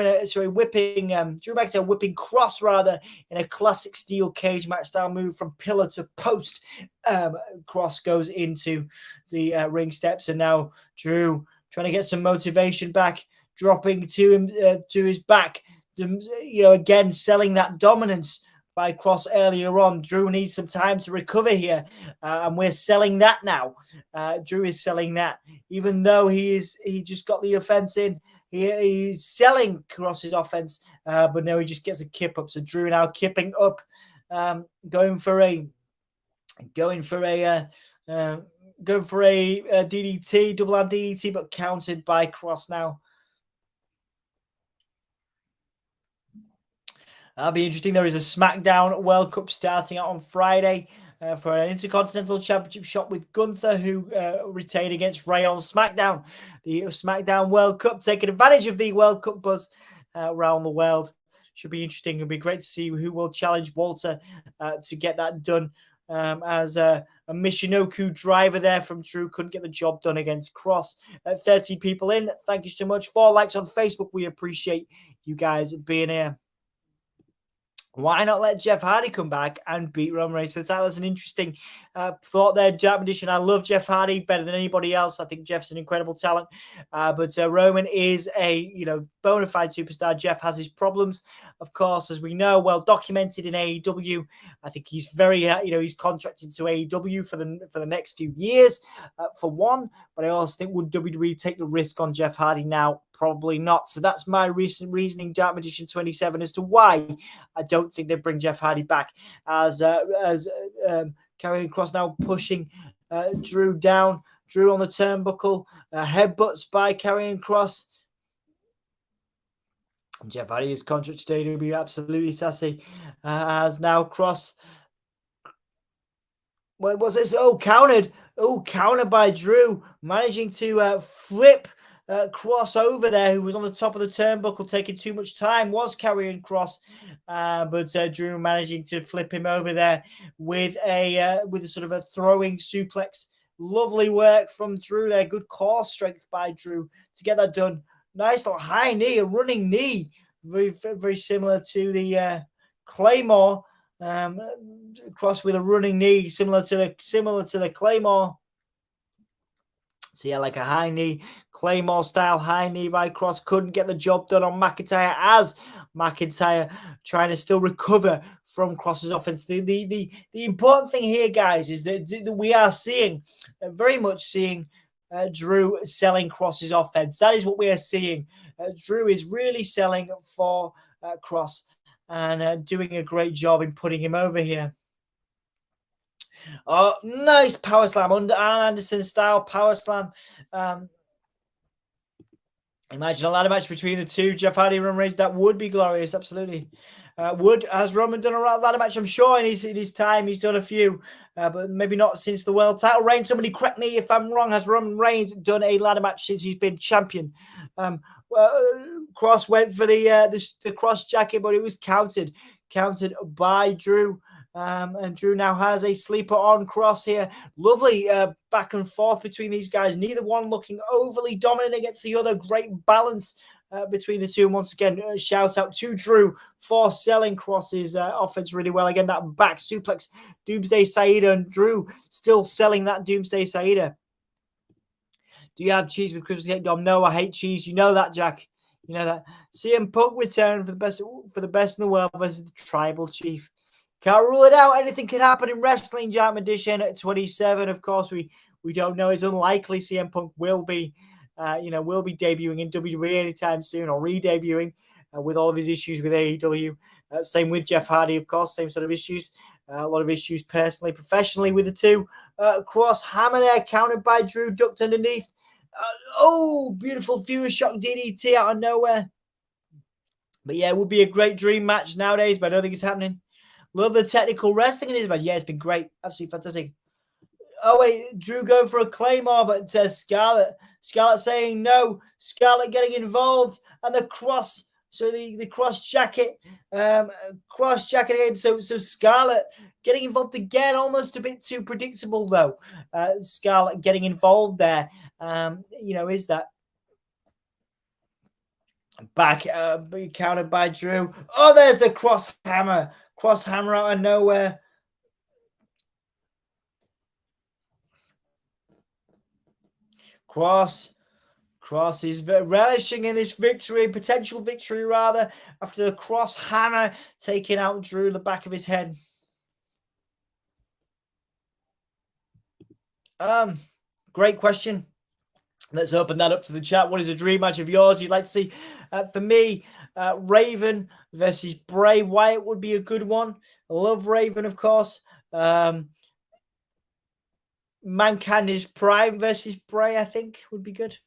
whipping Drew McIntyre whipping Kross rather in a classic steel cage match style move from pillar to post. Kross goes into the ring steps, and now Drew trying to get some motivation back, dropping to him to his back. Again selling that dominance by Kross earlier on. Drew needs some time to recover here, and we're selling that now. Drew is selling that, even though he just got the offense in. He's selling Kross's offense, but now he just gets a kip up. So Drew now kipping up, going for a DDT, double arm DDT, but countered by Kross now. That'll be interesting. There is a SmackDown World Cup starting out on Friday for an Intercontinental Championship shot with Gunther, who retained against Ray on SmackDown. The SmackDown World Cup, taking advantage of the World Cup buzz around the world. Should be interesting. It'll be great to see who will challenge Walter to get that done. As a Michinoku driver there from Drew couldn't get the job done against Kross. 30 people in. Thank you so much. 4 likes on Facebook. We appreciate you guys being here. Why not let Jeff Hardy come back and beat Roman Reigns for the title? That's an interesting thought there, Judgement Edition. I love Jeff Hardy better than anybody else. I think Jeff's an incredible talent. But Roman is a bona fide superstar. Jeff has his problems, of course, as we know, well documented in AEW. I think he's very, he's contracted to AEW for the next few years, for one. But I also think, would WWE take the risk on Jeff Hardy now? Probably not. So that's my recent reasoning, Judgement Edition 27, as to why I don't think they bring Jeff Hardy back, as Karrion Kross now pushing Drew down. Drew on the turnbuckle, headbutts by Karrion Kross. Jeff Hardy is contract to be absolutely sassy, as now Kross. What was this? Countered by Drew, managing to flip Kross over there, who was on the top of the turnbuckle, taking too much time, was Karrion Kross, but Drew managing to flip him over there with a sort of a throwing suplex. Lovely work from Drew there. Good core strength by Drew to get that done. Nice little high knee, a running knee, very very similar to the Claymore. Kross with a running knee, similar to the Claymore. So yeah, like a high knee, Claymore style high knee by Kross. Couldn't get the job done on McIntyre, as McIntyre trying to still recover from Kross's offense. The important thing here, guys, is that we are seeing, very much seeing Drew selling Kross's offense. That is what we are seeing. Drew is really selling for Kross and doing a great job in putting him over here. Oh, nice power slam, under Arn Anderson style power slam. Imagine a ladder match between the two, Jeff Hardy and Roman Reigns. That would be glorious, absolutely. Has Roman done a ladder match? I'm sure in his time he's done a few, but maybe not since the world title reign. Somebody correct me if I'm wrong. Has Roman Reigns done a ladder match since he's been champion? Kross went for the cross jacket, but it was countered by Drew. And Drew now has a sleeper on Kross here. Lovely back and forth between these guys. Neither one looking overly dominant against the other. Great balance between the two. And once again, shout out to Drew for selling Kross's offense really well. Again, that back suplex, Doomsday Saida, and Drew still selling that Doomsday Saida. Do you have cheese with Christmas cake, Dom? No, I hate cheese. You know that, Jack. You know that. CM Punk returned for the best in the world versus the Tribal Chief. Can't rule it out. Anything could happen in wrestling. Judgement Edition at 27. Of course, we don't know. It's unlikely CM Punk will be debuting in WWE anytime soon, or re-debuting with all of his issues with AEW. Same with Jeff Hardy, of course. Same sort of issues. A lot of issues personally, professionally with the two. Kross hammer there, countered by Drew, ducked underneath. Beautiful viewer shock DDT out of nowhere. But yeah, it would be a great dream match nowadays, but I don't think it's happening. Love the technical wrestling in this match. Yeah, it's been great. Absolutely fantastic. Oh wait, Drew going for a Claymore, but Scarlett saying no. Scarlett getting involved, and the Kross. So the Kross jacket, Kross jacket again. So Scarlett getting involved again, almost a bit too predictable though. Scarlett getting involved there. Is that back countered by Drew? Oh, there's the Kross hammer out of nowhere. Kross is relishing in this victory, potential victory rather, after the Kross hammer taking out Drew the back of his head. Great question. Let's open that up to the chat. What is a dream match of yours you'd like to see? For me, Raven versus Bray Wyatt would be a good one. I love Raven, of course. Mankind is Prime versus Bray, I think, would be good.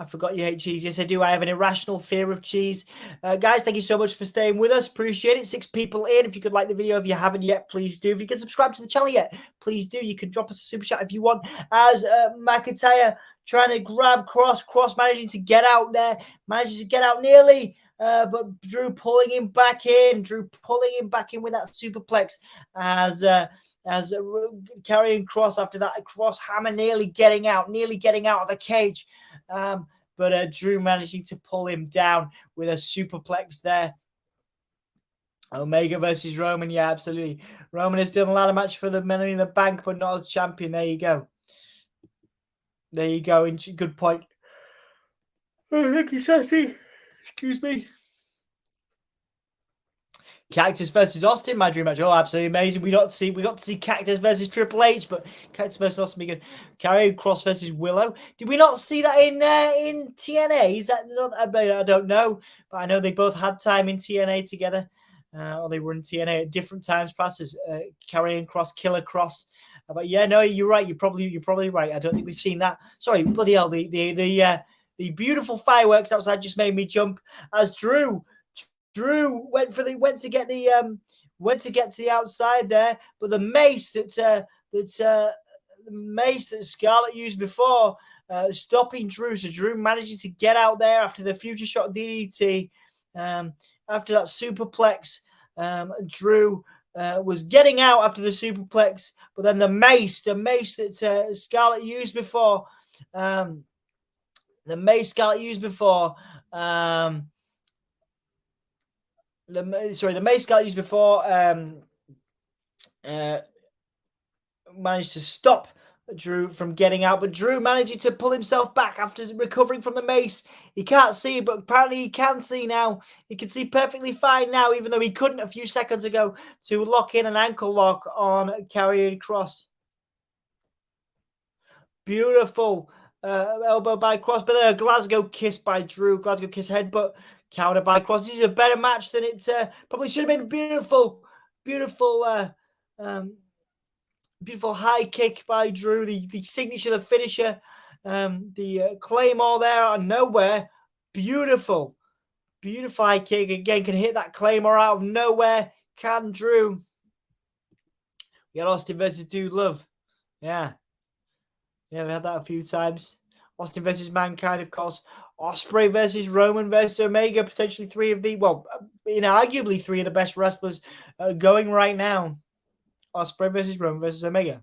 I forgot you hate cheese. Yes, I do. I have an irrational fear of cheese. Guys, thank you so much for staying with us. Appreciate it. 6 people in. If you could like the video, if you haven't yet, please do. If you can subscribe to the channel yet, please do. You can drop us a super chat if you want. As McIntyre trying to grab Kross. Kross managing to get out there. Manages to get out nearly. But Drew pulling him back in. Drew pulling him back in with that superplex as carrying Kross after that. Kross hammer nearly getting out of the cage. But Drew managing to pull him down with a superplex there. Omega versus Roman. Yeah, absolutely. Roman has done a lot of match for the Money in the Bank, but not as champion. There you go. Good point. Oh, thank you, Sassy. Excuse me. Cactus versus Austin, my dream match. Oh, absolutely amazing. We got to see Cactus versus Triple H, but Cactus versus Austin be good. Karrion Kross versus Willow. Did we not see that in TNA? Is that not? I don't know, but I know they both had time in TNA together, or they were in TNA at different times. Passes Karrion Kross, Killer Kross. But yeah, no, you're right. You're probably right. I don't think we've seen that. Sorry, bloody hell. The beautiful fireworks outside just made me jump as Drew went to get the outside there, but the mace that Scarlett used before, stopping Drew. So Drew managing to get out there after the future shot DDT, after that superplex. Drew was getting out after the superplex, but then the mace that Scarlett used before, the mace Scarlett used before. The mace Scarlett used before managed to stop Drew from getting out, but Drew managing to pull himself back after recovering from the mace. He can't see, but apparently he can see now. He can see perfectly fine now, even though he couldn't a few seconds ago, to lock in an ankle lock on Karrion Kross. Beautiful elbow by Kross, but then a Glasgow kiss by Drew. Glasgow kiss headbutt. Counter by Kross. This is a better match than it probably should have been. Beautiful high kick by Drew. The signature, the finisher, the Claymore there out of nowhere. Beautiful high kick again. Can hit that Claymore out of nowhere. Can Drew? We had Austin versus Dude Love. Yeah, we had that a few times. Austin versus Mankind, of course. Ospreay versus Roman versus Omega. Potentially arguably three of the best wrestlers going right now. Ospreay versus Roman versus Omega.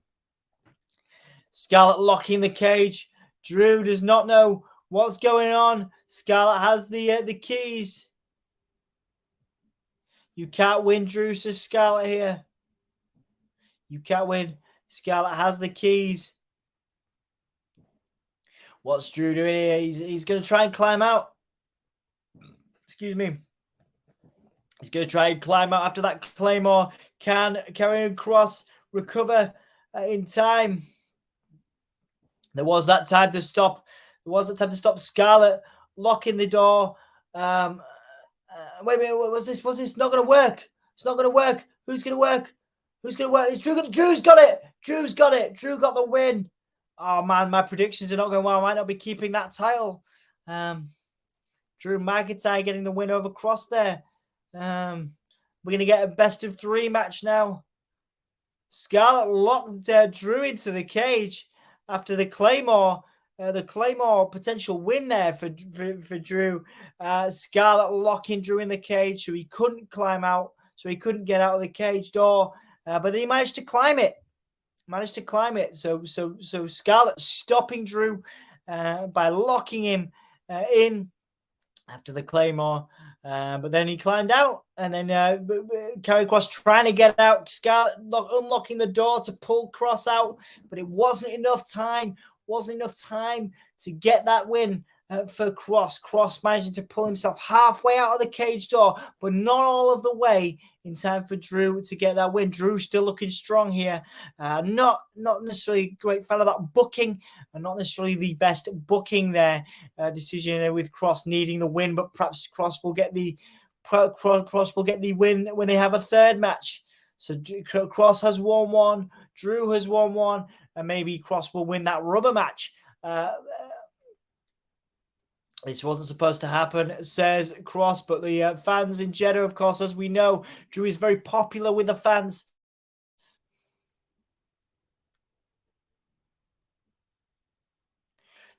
Scarlett locking the cage. Drew does not know what's going on. Scarlett has the keys. You can't win, Drew, says Scarlett here. You can't win. Scarlett has the keys. What's Drew doing here? He's going to try and climb out. Excuse me. He's going to try and climb out after that Claymore. Can Karrion Kross recover in time? There was that time to stop. Scarlett locking the door. Wait a minute. Was this not going to work? It's not going to work. Who's going to work? It's Drew. Drew's got it. Drew got the win. Oh, man, my predictions are not going well. I might not be keeping that title. Drew McIntyre getting the win over Kross there. We're going to get a best of 3 match now. Scarlett locked Drew into the cage after the Claymore potential win there for Drew. Scarlett locking Drew in the cage so he couldn't climb out, so he couldn't get out of the cage door. But he managed to climb it. So Scarlett stopping Drew by locking him in after the Claymore. But then he climbed out, and then Karrion Kross trying to get out. Scarlett unlocking the door to pull Kross out, but it wasn't enough time. To get that win for Kross. Kross managing to pull himself halfway out of the cage door, but not all of the way in time for Drew to get that win. Drew still looking strong here. Not necessarily a great fan of that booking, and not necessarily the best booking there. Decision with Kross needing the win, but perhaps Kross will get the win when they have a third match. So Kross has won one, Drew has won one, and maybe Kross will win that rubber match. This wasn't supposed to happen, says Kross, but the fans in Jeddah, of course, as we know, Drew is very popular with the fans.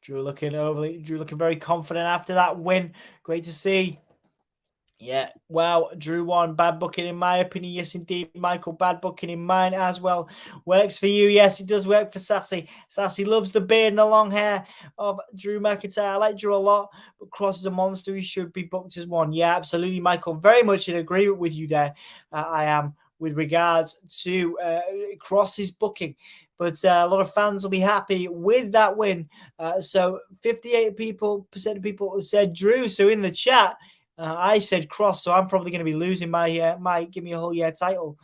Drew looking very confident after that win. Great to see. Yeah, wow, Drew won. Bad booking in my opinion. Yes, indeed, Michael. Bad booking in mine as well. Works for you. Yes, it does work for Sassy. Sassy loves the beard and the long hair of Drew McIntyre. I like Drew a lot, but Kross is a monster. He should be booked as one. Yeah, absolutely, Michael. Very much in agreement with you there. I am with regards to Kross's booking. But a lot of fans will be happy with that win. So 58% of people said Drew. So in the chat, I said Kross, so I'm probably going to be losing my Give Me a Whole Year title.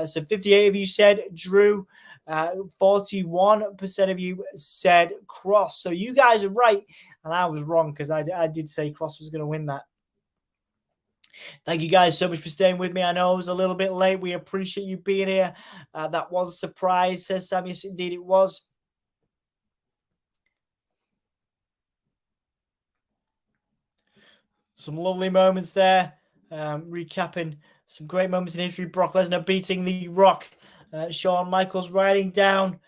So 58 of you said Drew. 41% of you said Kross. So you guys are right, and I was wrong because I did say Kross was going to win that. Thank you guys so much for staying with me. I know it was a little bit late. We appreciate you being here. That was a surprise, says Sam. Yes, indeed it was. Some lovely moments there. Recapping some great moments in history. Brock Lesnar beating The Rock. Shawn Michaels riding down.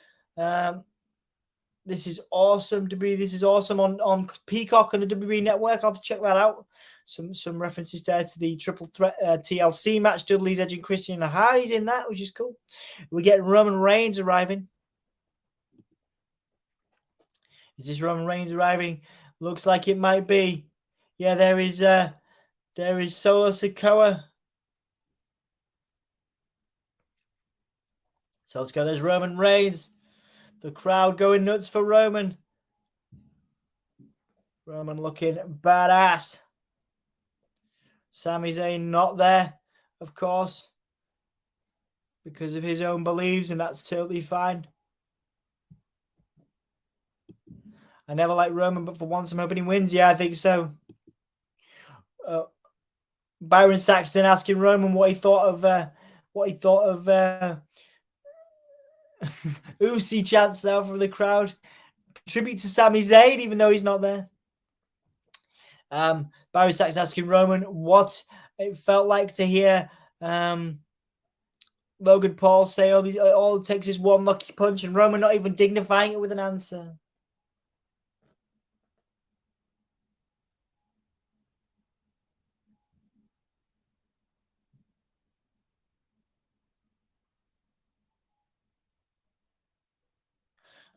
This is awesome to be. This is awesome on Peacock and the WWE Network. I'll have to check that out. Some references there to the triple threat TLC match. Dudley's Edge and Christian Hardy's in that, which is cool. We're getting Roman Reigns arriving. Is this Roman Reigns arriving? Looks like it might be. Yeah, there is Solo Sikoa. So let's go. There's Roman Reigns. The crowd going nuts for Roman. Roman looking badass. Sami Zayn not there, of course, because of his own beliefs, and that's totally fine. I never liked Roman, but for once I'm hoping he wins. Yeah, I think so. Byron Saxton asking Roman what he thought of Usi chants now from the crowd. Tribute to Sami Zayn, even though he's not there. Byron Saxton asking Roman what it felt like to hear Logan Paul say all it takes is one lucky punch, and Roman not even dignifying it with an answer.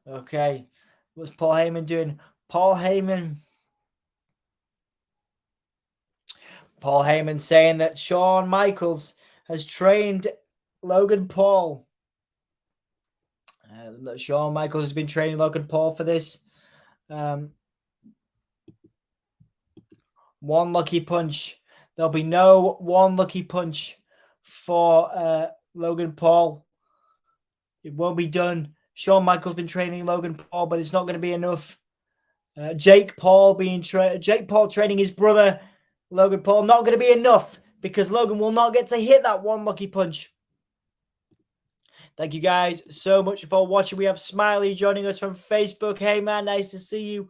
Okay, what's Paul Heyman doing? Paul Heyman saying that Shawn Michaels has trained Logan Paul. That Shawn Michaels has been training Logan Paul for this. One lucky punch. There'll be no one lucky punch for Logan Paul. It won't be done. Shawn Michaels been training Logan Paul, but it's not going to be enough. Jake Paul training his brother Logan Paul, not going to be enough because Logan will not get to hit that one lucky punch. Thank you guys so much for watching. We have Smiley joining us from Facebook. Hey man, nice to see you.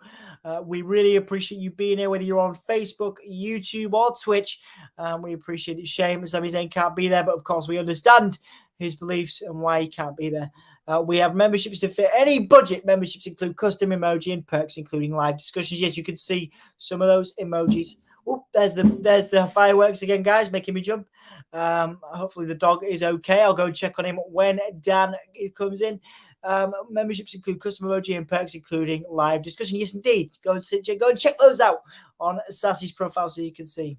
We really appreciate you being here, whether you're on Facebook, YouTube, or Twitch. We appreciate it. Shame Sami Zayn can't be there, but of course we understand his beliefs and why he can't be there. We have memberships to fit any budget. Memberships include custom emoji and perks, including live discussions. Yes, you can see some of those emojis. Oh, there's the fireworks again, guys, making me jump. Hopefully the dog is okay. I'll go and check on him when Dan comes in. Memberships include custom emoji and perks, including live discussion. Yes, indeed. Go and check those out on Sassy's profile so you can see.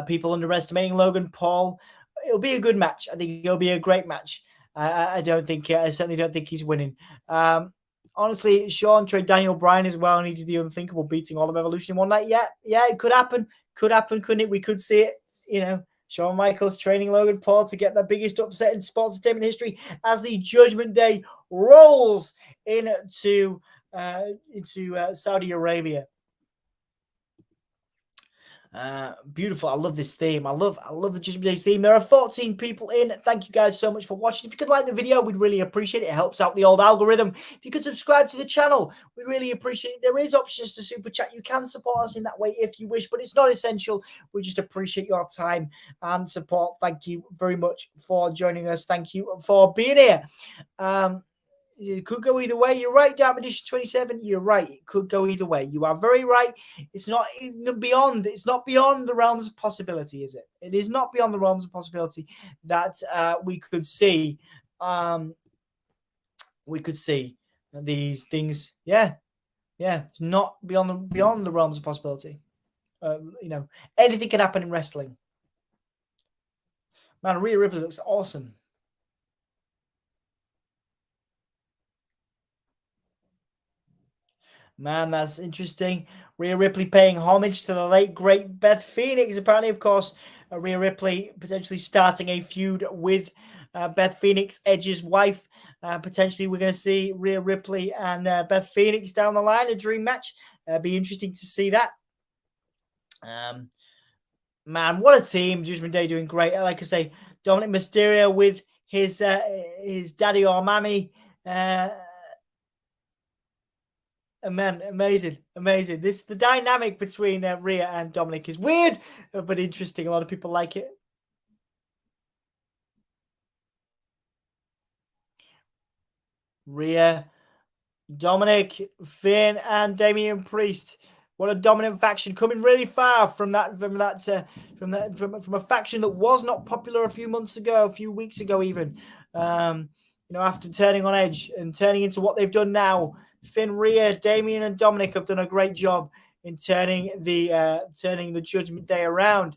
People underestimating Logan Paul. It'll be a good match. I think it'll be a great match. I certainly don't think he's winning. Honestly, Sean trade Daniel Bryan as well, and he did the unthinkable, beating all of Evolution in one night. Yeah, it could happen. Could happen, couldn't it? We could see it. You know, Shawn Michaels training Logan Paul to get the biggest upset in sports entertainment history as the Judgment Day rolls into Saudi Arabia. Beautiful. I love this theme. I love the Judgment Day's theme. There are 14 people in. Thank you guys so much for watching. If you could like the video, we'd really appreciate it. It helps out the old algorithm. If you could subscribe to the channel, we'd really appreciate it. There is options to super chat. You can support us in that way if you wish, but it's not essential. We just appreciate your time and support. Thank you very much for joining us. Thank you for being here. It could go either way. You're right, Damn Edition 27. You're right. It could go either way. You are very right. It's not beyond the realms of possibility, is it? It is not beyond the realms of possibility that we could see these things. Yeah. It's not beyond the realms of possibility. Anything can happen in wrestling. Man, Rhea Ripley looks awesome. Man, that's interesting. Rhea Ripley paying homage to the late, great Beth Phoenix. Apparently, of course, Rhea Ripley potentially starting a feud with Beth Phoenix, Edge's wife. Potentially, we're going to see Rhea Ripley and Beth Phoenix down the line, a dream match. Be interesting to see that. Man, what a team. Judgment Day doing great. Like I say, Dominic Mysterio with his daddy or mammy. Man, amazing. The dynamic between Rhea and Dominic is weird, but interesting. A lot of people like it. Rhea, Dominic, Finn, and Damian Priest. What a dominant faction, coming really far from a faction that was not popular a few weeks ago, even. After turning on Edge and turning into what they've done now. Finn, Rhea, Damian, and Dominic have done a great job in turning the Judgment Day around.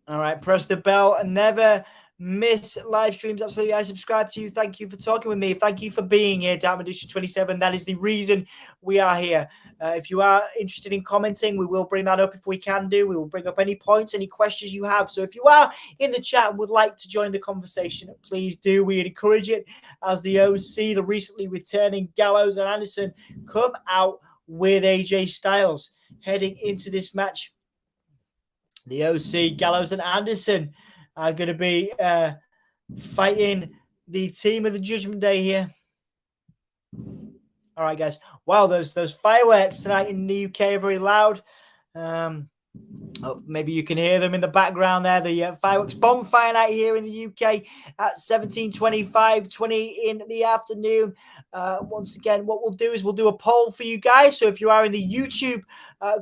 All right, press the bell and never miss live streams. Absolutely, I subscribe to you. Thank you for talking with me. Thank you for being here, Damn Edition 27. That is the reason we are here. If you are interested in commenting, we will bring that up if we can do. We will bring up any points, any questions you have. So if you are in the chat and would like to join the conversation, please do. We encourage it as the OC, the recently returning Gallows and Anderson, come out with AJ Styles heading into this match. The OC, Gallows and Anderson are going to be fighting the team of the Judgment Day here. All right, guys. Wow, those fireworks tonight in the UK are very loud. Maybe you can hear them in the background there. The fireworks bonfire night here in the UK at 17:25, 20 in the afternoon. Once again, what we'll do is we'll do a poll for you guys. So if you are in the YouTube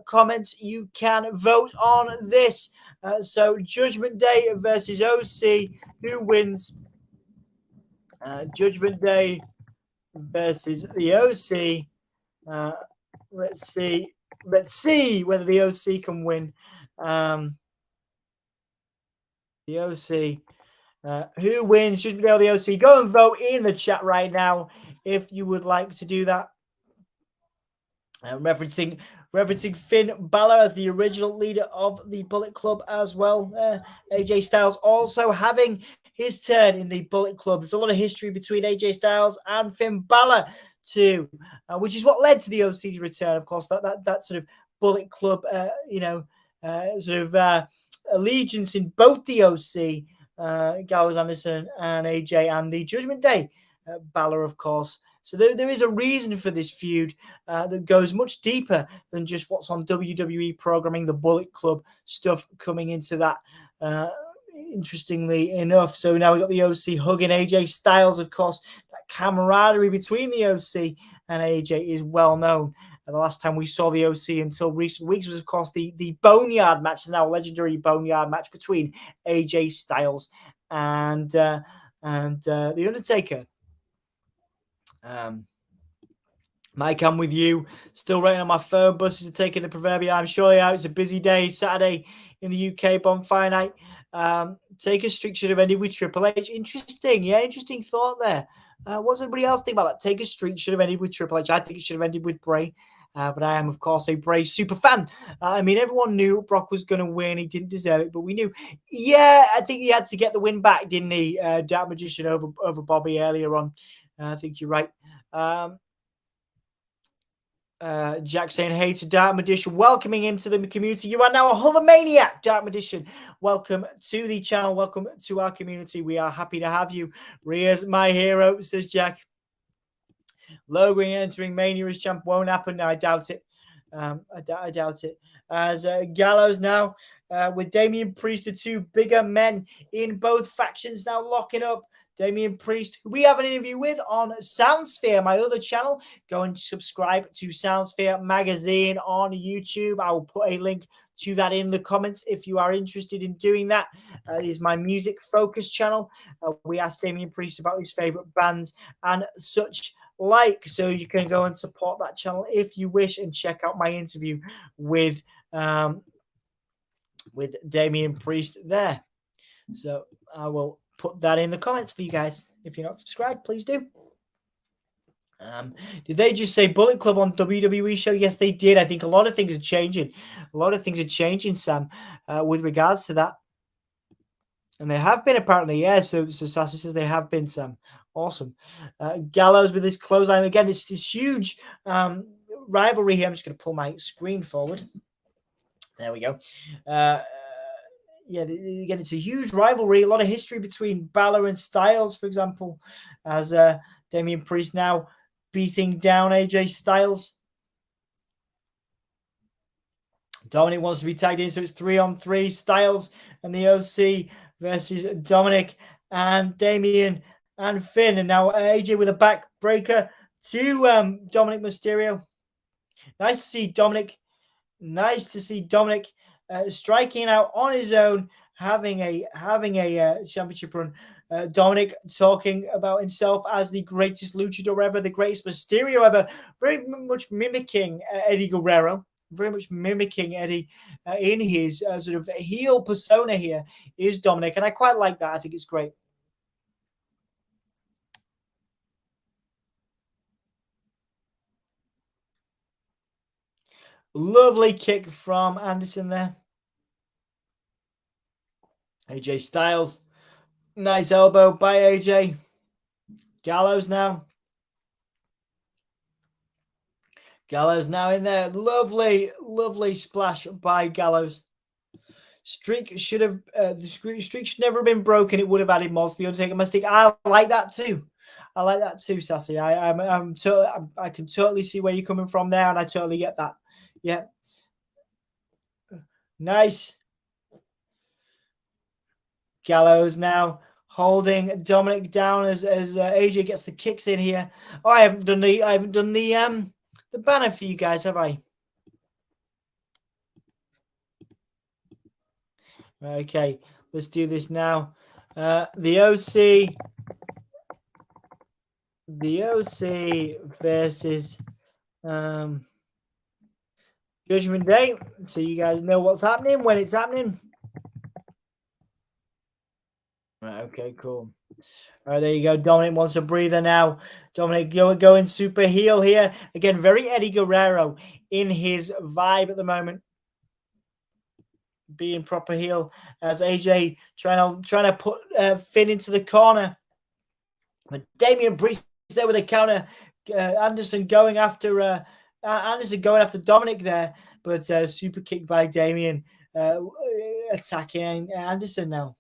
comments, you can vote on this. So Judgment Day versus OC, who wins? Judgment Day versus the OC. Let's see whether the OC can win. The OC. Who wins? Judgment Day or the OC? Go and vote in the chat right now if you would like to do that. Referencing Finn Balor as the original leader of the Bullet Club as well. AJ Styles also having his turn in the Bullet Club. There's a lot of history between AJ Styles and Finn Balor too, which is what led to the OC's return. Of course, that sort of Bullet Club, allegiance in both the OC, Gallows Anderson and AJ, and the Judgment Day, Balor, of course. So there is a reason for this feud that goes much deeper than just what's on WWE programming, the Bullet Club stuff coming into that Interestingly enough. So now we got the OC hugging AJ Styles, of course. That camaraderie between the OC and AJ is well known. And the last time we saw the OC until recent weeks was, of course, the Boneyard match, the now legendary Boneyard match between AJ Styles and The Undertaker. Mike, I'm with you. Still waiting on my phone. Buses are taking the proverbial I'm surely out. It's a busy day, Saturday in the UK, bonfire night. Take a streak should have ended with Triple H. Interesting. Yeah, interesting thought there. What does everybody else think about that? Take a streak should have ended with Triple H. I think it should have ended with Bray. But I am, of course, a Bray super fan. I mean, everyone knew Brock was going to win. He didn't deserve it, but we knew. Yeah, I think he had to get the win back, didn't he? Dark Magician over Bobby earlier on. I think you're right. Jack saying, hey to Dark Magician, welcoming him to the community. You are now a Hulkamaniac, Dark Magician. Welcome to the channel. Welcome to our community. We are happy to have you. Rhea's my hero, says Jack. Logan entering Mania as champ won't happen. No, I doubt it. I doubt it. As Gallows now with Damian Priest, the two bigger men in both factions now locking up. Damian Priest, who we have an interview with on Soundsphere, my other channel. Go and subscribe to Soundsphere Magazine on YouTube. I will put a link to that in the comments if you are interested in doing that. It is my music focus channel. We asked Damian Priest about his favorite bands and such like, so you can go and support that channel if you wish and check out my interview with Damian Priest there. So I will put that in the comments for you guys. If you're not subscribed, please do. Did they just say Bullet Club on WWE show? Yes, they did. I think a lot of things are changing. A lot of things are changing, Sam, with regards to that. And they have been apparently, yeah. So Sassy says they have been, Sam. Awesome. Gallows with his clothesline. Again, it's this huge rivalry here. I'm just going to pull my screen forward. There we go. Yeah, again, it's a huge rivalry. A lot of history between Balor and Styles, for example, as Damian Priest now beating down AJ Styles. Dominic wants to be tagged in, so it's 3-on-3. Styles and the OC versus Dominic and Damian and Finn. And now AJ with a backbreaker to Dominic Mysterio. Nice to see Dominic. Nice to see Dominic striking out on his own, having a championship run. Dominic talking about himself as the greatest luchador ever, the greatest Mysterio ever, very much mimicking Eddie Guerrero, very much mimicking Eddie in his sort of heel persona here is Dominic, and I quite like that. I think it's great. Lovely kick from Anderson there. AJ Styles. Nice elbow by AJ. Gallows now. Gallows now in there. Lovely, lovely splash by Gallows. Streak should have the streak should never have been broken. It would have added more to the Undertaker mistake. I like that too. I like that too, Sassy. I can totally see where you're coming from there, and I totally get that. Yeah. Nice. Gallows now holding Dominic down as AJ gets the kicks in here. Oh, I haven't done the banner for you guys, have I? Okay, let's do this now. The OC versus Judgement Day. So you guys know what's happening when it's happening. Right, okay, cool. All right, there you go. Dominic wants a breather now. Dominic going super heel here. Again, very Eddie Guerrero in his vibe at the moment. Being proper heel as AJ trying to put Finn into the corner. But Damian Priest there with a counter. Anderson going after Dominic there. But super kick by Damian attacking Anderson now.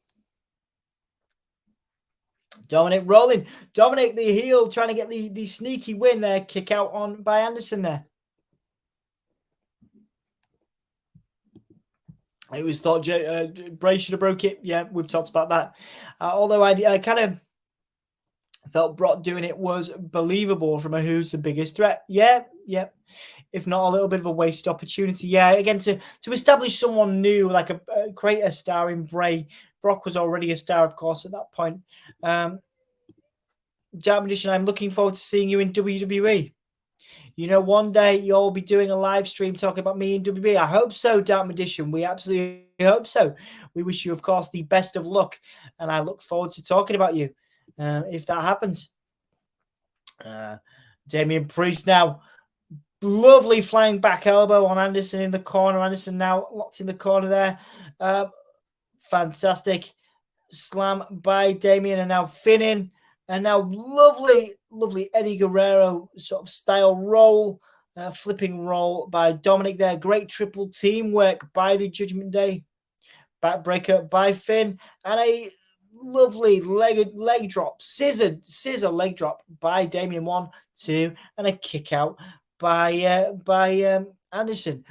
Dominic rolling. Dominic the heel trying to get the sneaky win there. Kick out on by Anderson there. It was thought Bray should have broke it. Yeah, we've talked about that. Although I kind of felt Brock doing it was believable from a who's the biggest threat. Yeah. If not a little bit of a wasted opportunity. Yeah, again, to establish someone new, like create a star in Bray. Brock was already a star, of course, at that point. Jam Edition, I'm looking forward to seeing you in WWE. You know, one day you'll be doing a live stream talking about me in WWE. I hope so, Dark Edition. We absolutely hope so. We wish you, of course, the best of luck, and I look forward to talking about you if that happens. Damian Priest now. Lovely flying back elbow on Anderson in the corner. Anderson now locked in the corner there. Fantastic slam by Damian, and now Finn. And now lovely Eddie Guerrero sort of style roll, flipping roll by Dominic there. Great triple teamwork by the Judgment Day. Backbreaker by Finn, and a lovely leg drop, scissor leg drop by Damian. 1, 2, and a kick out by Anderson.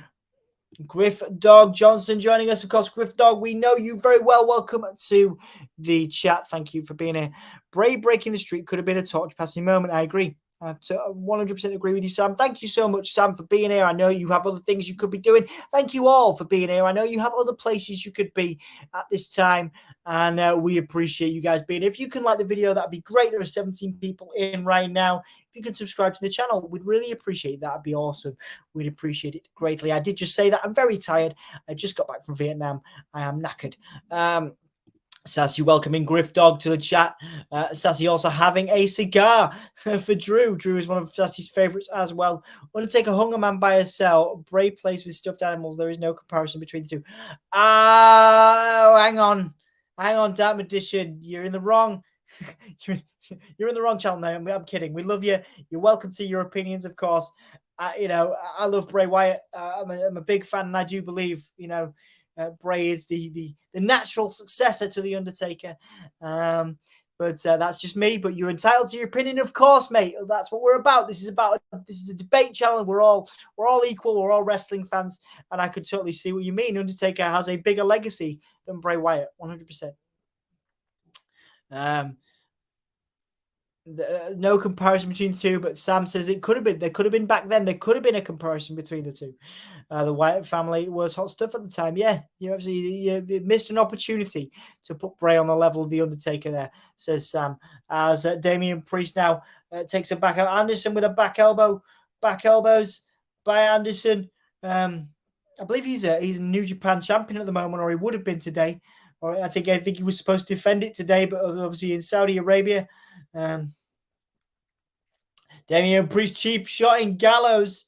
Griff Dog Johnson joining us. Of course, Griff Dog, we know you very well. Welcome to the chat. Thank you for being here. Bray breaking the streak could have been a torch passing moment. I agree. I have to 100% agree with you, Sam. Thank you so much, Sam, for being here. I know you have other things you could be doing. Thank you all for being here. I know you have other places you could be at this time, and we appreciate you guys being here. If you can like the video, that'd be great. There are 17 people in right now. If you can subscribe to the channel, we'd really appreciate that. That'd be awesome. We'd appreciate it greatly. I did just say that. I'm very tired. I just got back from Vietnam. I am knackered. Sassy welcoming Griff Dog to the chat. Sassy also having a cigar for Drew. Drew is one of Sassy's favorites as well. Undertaker hung a man by a cell. Bray plays with stuffed animals. There is no comparison between the two. Oh, hang on, Dark Edition. You're in the wrong. You're in the wrong channel now. I'm kidding. We love you. You're welcome to your opinions, of course. I love Bray Wyatt. I'm a big fan, and I do believe, Bray is the natural successor to the Undertaker. But that's just me. But you're entitled to your opinion, of course, mate. That's what we're about. This is a debate channel. We're all equal. We're all wrestling fans, and I could totally see what you mean. Undertaker has a bigger legacy than Bray Wyatt, 100%. No comparison between the two, but Sam says it could have been. There could have been back then. There could have been a comparison between the two. The Wyatt family was hot stuff at the time. Yeah, you missed an opportunity to put Bray on the level of the Undertaker. There, says Sam. As Damian Priest now takes a back out. Anderson with a back elbows by Anderson. I believe he's a New Japan champion at the moment, or he would have been today. Or I think he was supposed to defend it today, but obviously in Saudi Arabia. Damian Priest cheap shot in Gallows.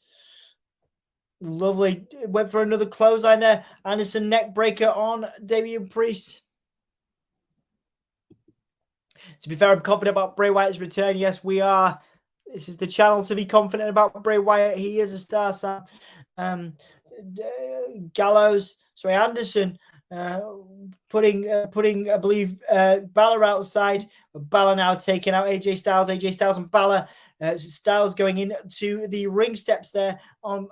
Lovely. Went for another clothesline there. Anderson neck breaker on Damian Priest. To be fair, I'm confident about Bray Wyatt's return. Yes, we are. This is the channel to be confident about Bray Wyatt. He is a star, Sam. Anderson putting I believe Balor outside. Balor now taking out AJ Styles. AJ Styles and Balor. Styles going into the ring steps there on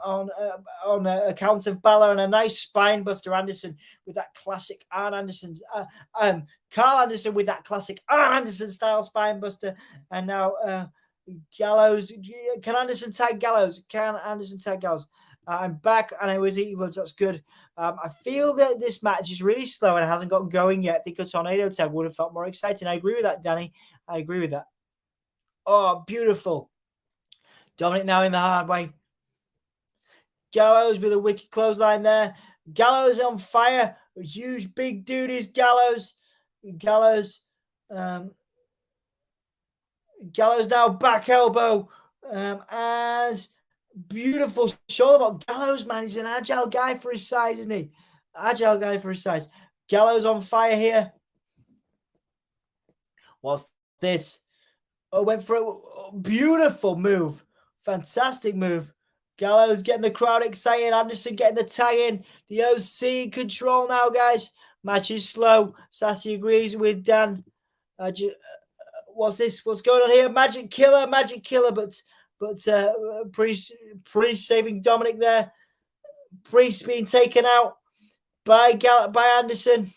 account of Balor, and a nice spine buster. Anderson with that classic Arn Anderson. Carl Anderson with that classic Arn Anderson style spine buster, and now Gallows. Can Anderson tag Gallows? I'm back, and I was eating loads. That's good. I feel that this match is really slow and hasn't got going yet. I think a tornado tag would have felt more exciting. I agree with that, Danny. I agree with that. Oh, beautiful. Dominic now in the hard way. Gallows with a wicked clothesline there. Gallows on fire. A huge, big dude is Gallows. Gallows now back elbow. And beautiful shoulder block. Gallows, man, he's an agile guy for his size, isn't he? Agile guy for his size. Gallows on fire here. What's this? Oh, went for a beautiful move. Fantastic move. Gallows getting the crowd excited. Anderson getting the tag in. The OC in control now, guys. Match is slow. Sassy agrees with Dan. What's this? What's going on here? Magic killer. But Priest saving Dominic there. Priest being taken out. by Anderson.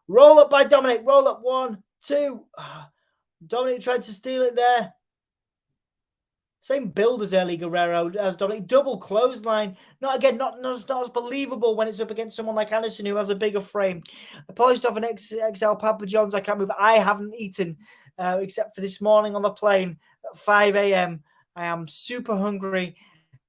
Roll up by Dominic. Roll up 1, 2. Dominic tried to steal it there. Same build as early Guerrero as Dominic. Double clothesline. Not as believable when it's up against someone like Anderson who has a bigger frame. I polished off an XL Papa John's. I can't move. I haven't eaten except for this morning on the plane at 5 a.m. I am super hungry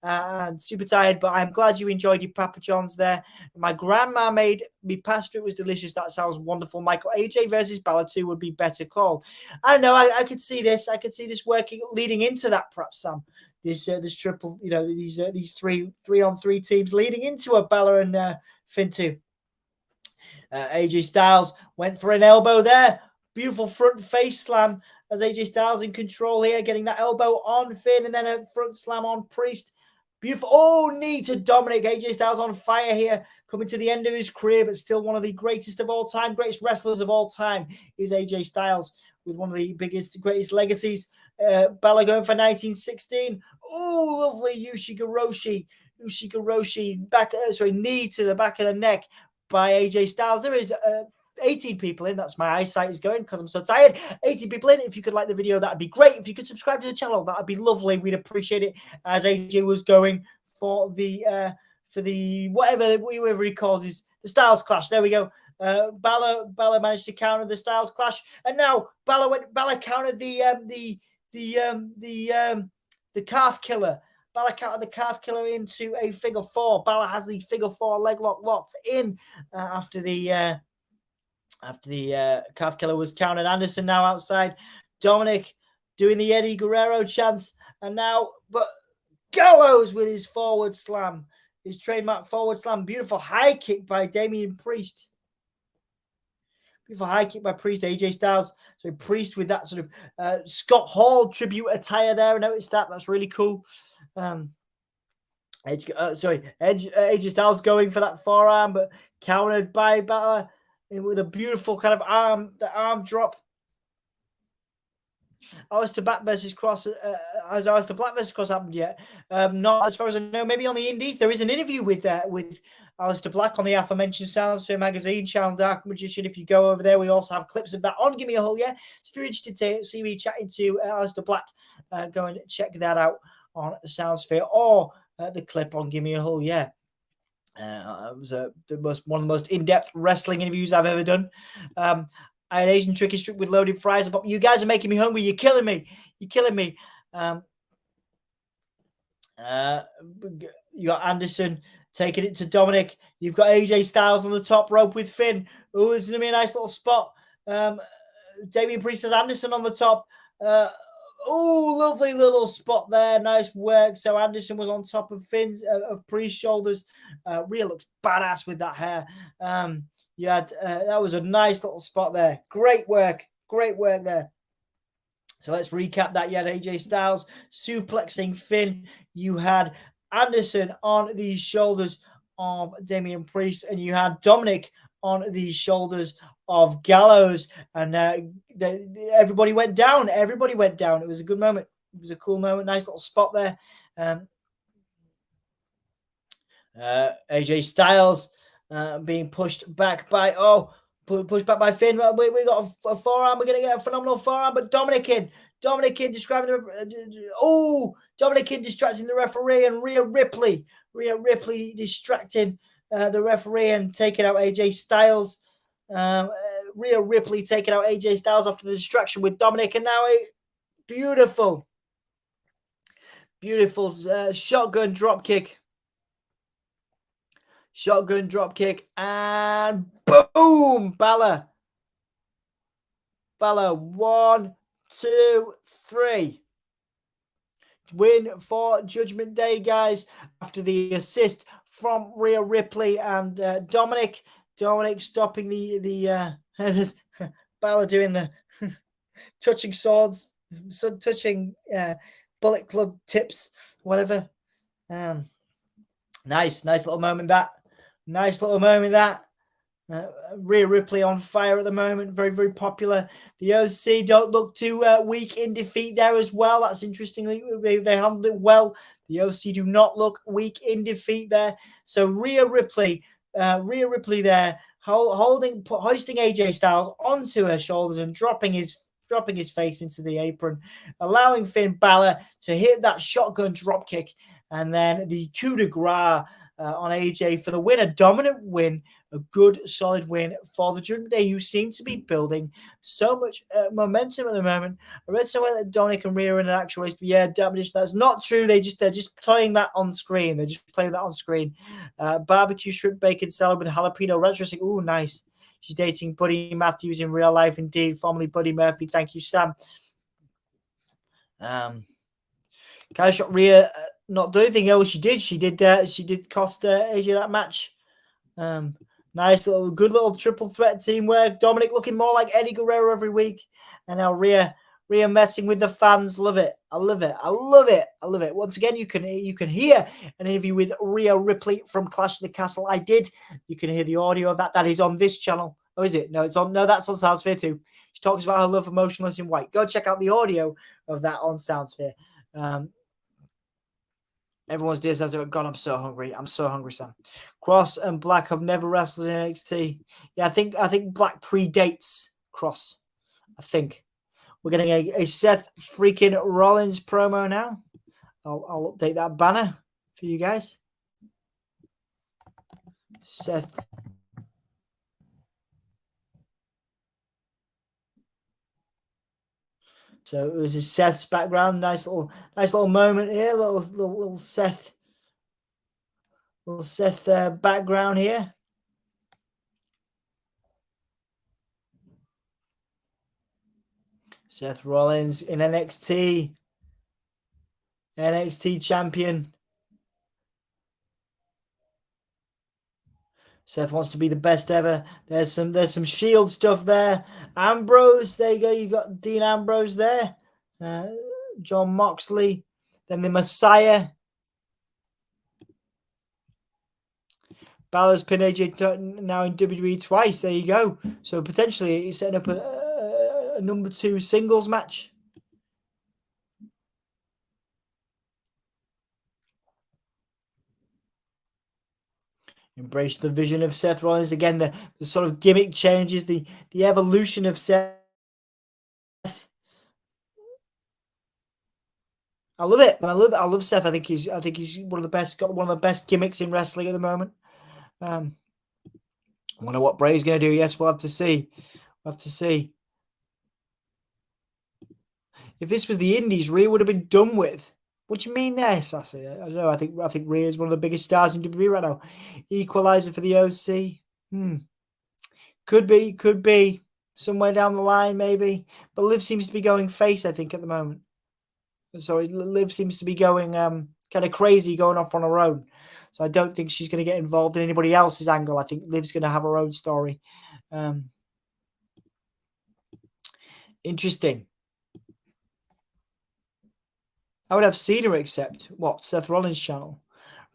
and super tired, but I'm glad you enjoyed your Papa John's there. My grandma made me pasta. It was delicious. That sounds wonderful. Michael, AJ versus Balor 2 would be better call. I don't know. I could see this. I could see this working, leading into that, perhaps, Sam. This triple, these 3-on-3 teams leading into a Balor and Finn 2. AJ Styles went for an elbow there. Beautiful front face slam as AJ Styles in control here, getting that elbow on Finn and then a front slam on Priest. Beautiful. Oh, knee to Dominic. AJ Styles on fire here, coming to the end of his career, but still one of the greatest of all time, greatest wrestlers of all time is AJ Styles with one of the greatest legacies. Balor going for 1916. Oh, lovely Ushigoroshi. Knee to the back of the neck by AJ Styles. There is 18 people in. That's my eyesight is going because I'm so tired. 18 people in. If you could like the video, that'd be great. If you could subscribe to the channel, that'd be lovely. We'd appreciate it. As AJ was going for the whatever he calls his the Styles Clash. There we go. Balor managed to counter the Styles Clash, and now Balor countered the calf killer. Balor countered the calf killer into a figure 4. Balor has the figure 4 leg lock locked in after the calf killer was counted. Anderson now outside. Dominic doing the Eddie Guerrero chants. And now, but Gallows with his forward slam. His trademark forward slam. Beautiful high kick by Damian Priest. Beautiful high kick by Priest. AJ Styles. So Priest with that sort of Scott Hall tribute attire there. I noticed that. That's really cool. AJ Styles going for that forearm, but countered by Balor with a beautiful kind of arm drop. Aleister Black versus Kross. Has Aleister Black versus Kross happened yet? Not as far as I know. Maybe on the Indies. There is an interview with Aleister Black on the aforementioned Soundsphere magazine, Channel Dark Magician. If you go over there, we also have clips of that on Give Me a Hole, yeah? So if you're interested to see me chatting to Aleister Black, go and check that out on the Soundsphere or the clip on Give Me a Hole, yeah. It was one of the most in-depth wrestling interviews I've ever done. I had Asian Tricky Strip with loaded fries. But you guys are making me hungry. You're killing me. You got Anderson taking it to Dominic. You've got AJ Styles on the top rope with Finn. Oh, this is going to be a nice little spot. Damian Priest has Anderson on the top. Oh, lovely little spot there. Nice work. So Anderson was on top of of Priest's shoulders. Rhea looks badass with that hair. You had that was a nice little spot there. Great work there. So let's recap that. You had AJ Styles suplexing Finn. You had Anderson on the shoulders of Damian Priest, and you had Dominic on the shoulders of Gallows, and everybody went down. It was a good moment. It was a cool moment. Nice little spot there. AJ Styles being pushed back by Finn. We got a forearm. We're gonna get a phenomenal forearm, but Dominic in describing Dominic in distracting the referee, and Rhea Ripley distracting the referee and taking out AJ Styles. Rhea Ripley taking out AJ Styles after the distraction with Dominic, and now a beautiful shotgun drop kick, and boom, Balor 1, 2, 3. Win for Judgment Day, guys, after the assist from Rhea Ripley and Dominic stopping the Balor doing the touching swords, touching Bullet Club tips, whatever. Nice little moment that. Rhea Ripley on fire at the moment. Very, very popular. The OC don't look too weak in defeat there as well. That's interestingly, they handled it well. The OC do not look weak in defeat there. So Rhea Ripley Rhea Ripley there, hoisting AJ Styles onto her shoulders and dropping his face into the apron, allowing Finn Balor to hit that shotgun drop kick, and then the coup de grace on AJ for the win. A dominant win, a good solid win for the Judgment Day, who seem to be building so much momentum at the moment. I read somewhere that Dominic and Rhea are in an actual race, but yeah, that's not true. They're just playing that on screen. Barbecue shrimp bacon salad with jalapeno ranch dressing. Ooh, nice. She's dating Buddy Matthews in real life, indeed. Formerly Buddy Murphy. Thank you, Sam. Kind of shot Rhea not doing anything else. She did cost AJ that match. Nice good little triple threat teamwork. Dominic looking more like Eddie Guerrero every week, and now Rhea messing with the fans. Love it. I love it. Once again, you can hear an interview with Rhea Ripley from Clash of the Castle. You can hear the audio of that. That is on this channel. Oh, is it? No, it's on. No, that's on Soundsphere too. She talks about her love for Motionless in White. Go check out the audio of that on Soundsphere. Everyone's dear says, God, I'm so hungry. I'm so hungry, Sam. Kross and Black have never wrestled in NXT. Yeah, I think Black predates Kross. I think. We're getting a Seth freaking Rollins promo now. I'll update that banner for you guys. Seth. So it was Seth's background. Nice little moment here. Little Seth. Little Seth background here. Seth Rollins in NXT. NXT champion. Seth wants to be the best ever. There's some Shield stuff there. Ambrose, there you go. You got Dean Ambrose there. John Moxley. Then the Messiah. Balor's pinned AJ now in WWE twice. There you go. So potentially he's setting up a number 2 singles match. Embrace the vision of Seth Rollins. Again, the sort of gimmick changes, the evolution of Seth. I love it. I love Seth. I think he's one of the best. Got one of the best gimmicks in wrestling at the moment. I wonder what Bray's going to do. Yes, we'll have to see. If this was the Indies, Rhea would have been done with. What do you mean there, Sassy? I don't know. I think Rhea is one of the biggest stars in WWE right now. Equalizer for the OC. Could be somewhere down the line, maybe. But Liv seems to be going face, I think, at the moment. Sorry, Liv seems to be going kind of crazy, going off on her own. So I don't think she's going to get involved in anybody else's angle. I think Liv's going to have her own story. Interesting. I would have seen her accept what? Seth Rollins' channel.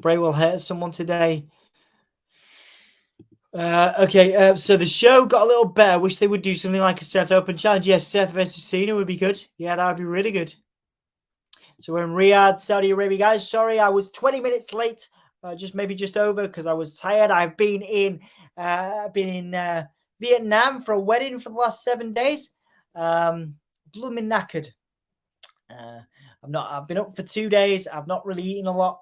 Bray will hurt someone today. Okay, so the show got a little better. Wish they would do something like a Seth Open Challenge. Yes, Seth versus Cena would be good. Yeah, that would be really good. So we're in Riyadh, Saudi Arabia, guys. Sorry, I was 20 minutes late. Just over because I was tired. I've been in Vietnam for a wedding for the last 7 days. Blooming knackered. I've been up for 2 days. I've not really eaten a lot.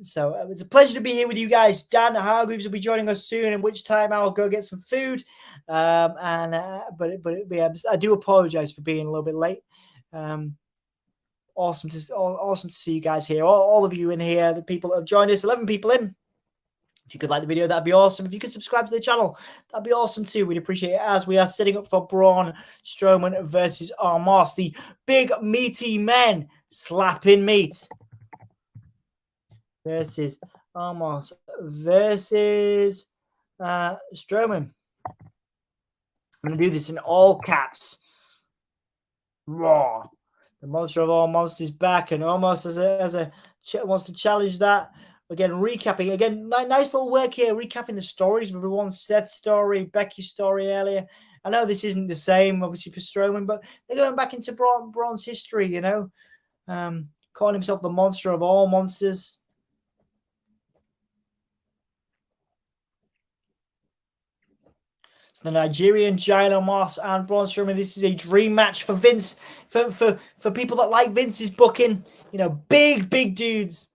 So it's a pleasure to be here with you guys. Dan Hargreaves will be joining us soon, in which time I'll go get some food. But I do apologize for being a little bit late. Awesome to see you guys here. All of you in here, the people that have joined us, 11 people in. If you could like the video, that'd be awesome. If you could subscribe to the channel, that'd be awesome too. We'd appreciate it, as we are setting up for Braun Strowman versus Omos, the big meaty men slapping meat versus Omos versus Strowman. I'm going to do this in all caps. Raw. The monster of all monsters back, and Omos wants to challenge that. Again, recapping. Again, nice little work here, recapping the stories of everyone. Seth's story, Becky's story earlier. I know this isn't the same, obviously, for Strowman, but they're going back into Braun's history, you know. Calling himself the monster of all monsters. the Nigerian giant Omos and Braun Strowman. This is a dream match for Vince, for people that like Vince's booking. You know, big dudes.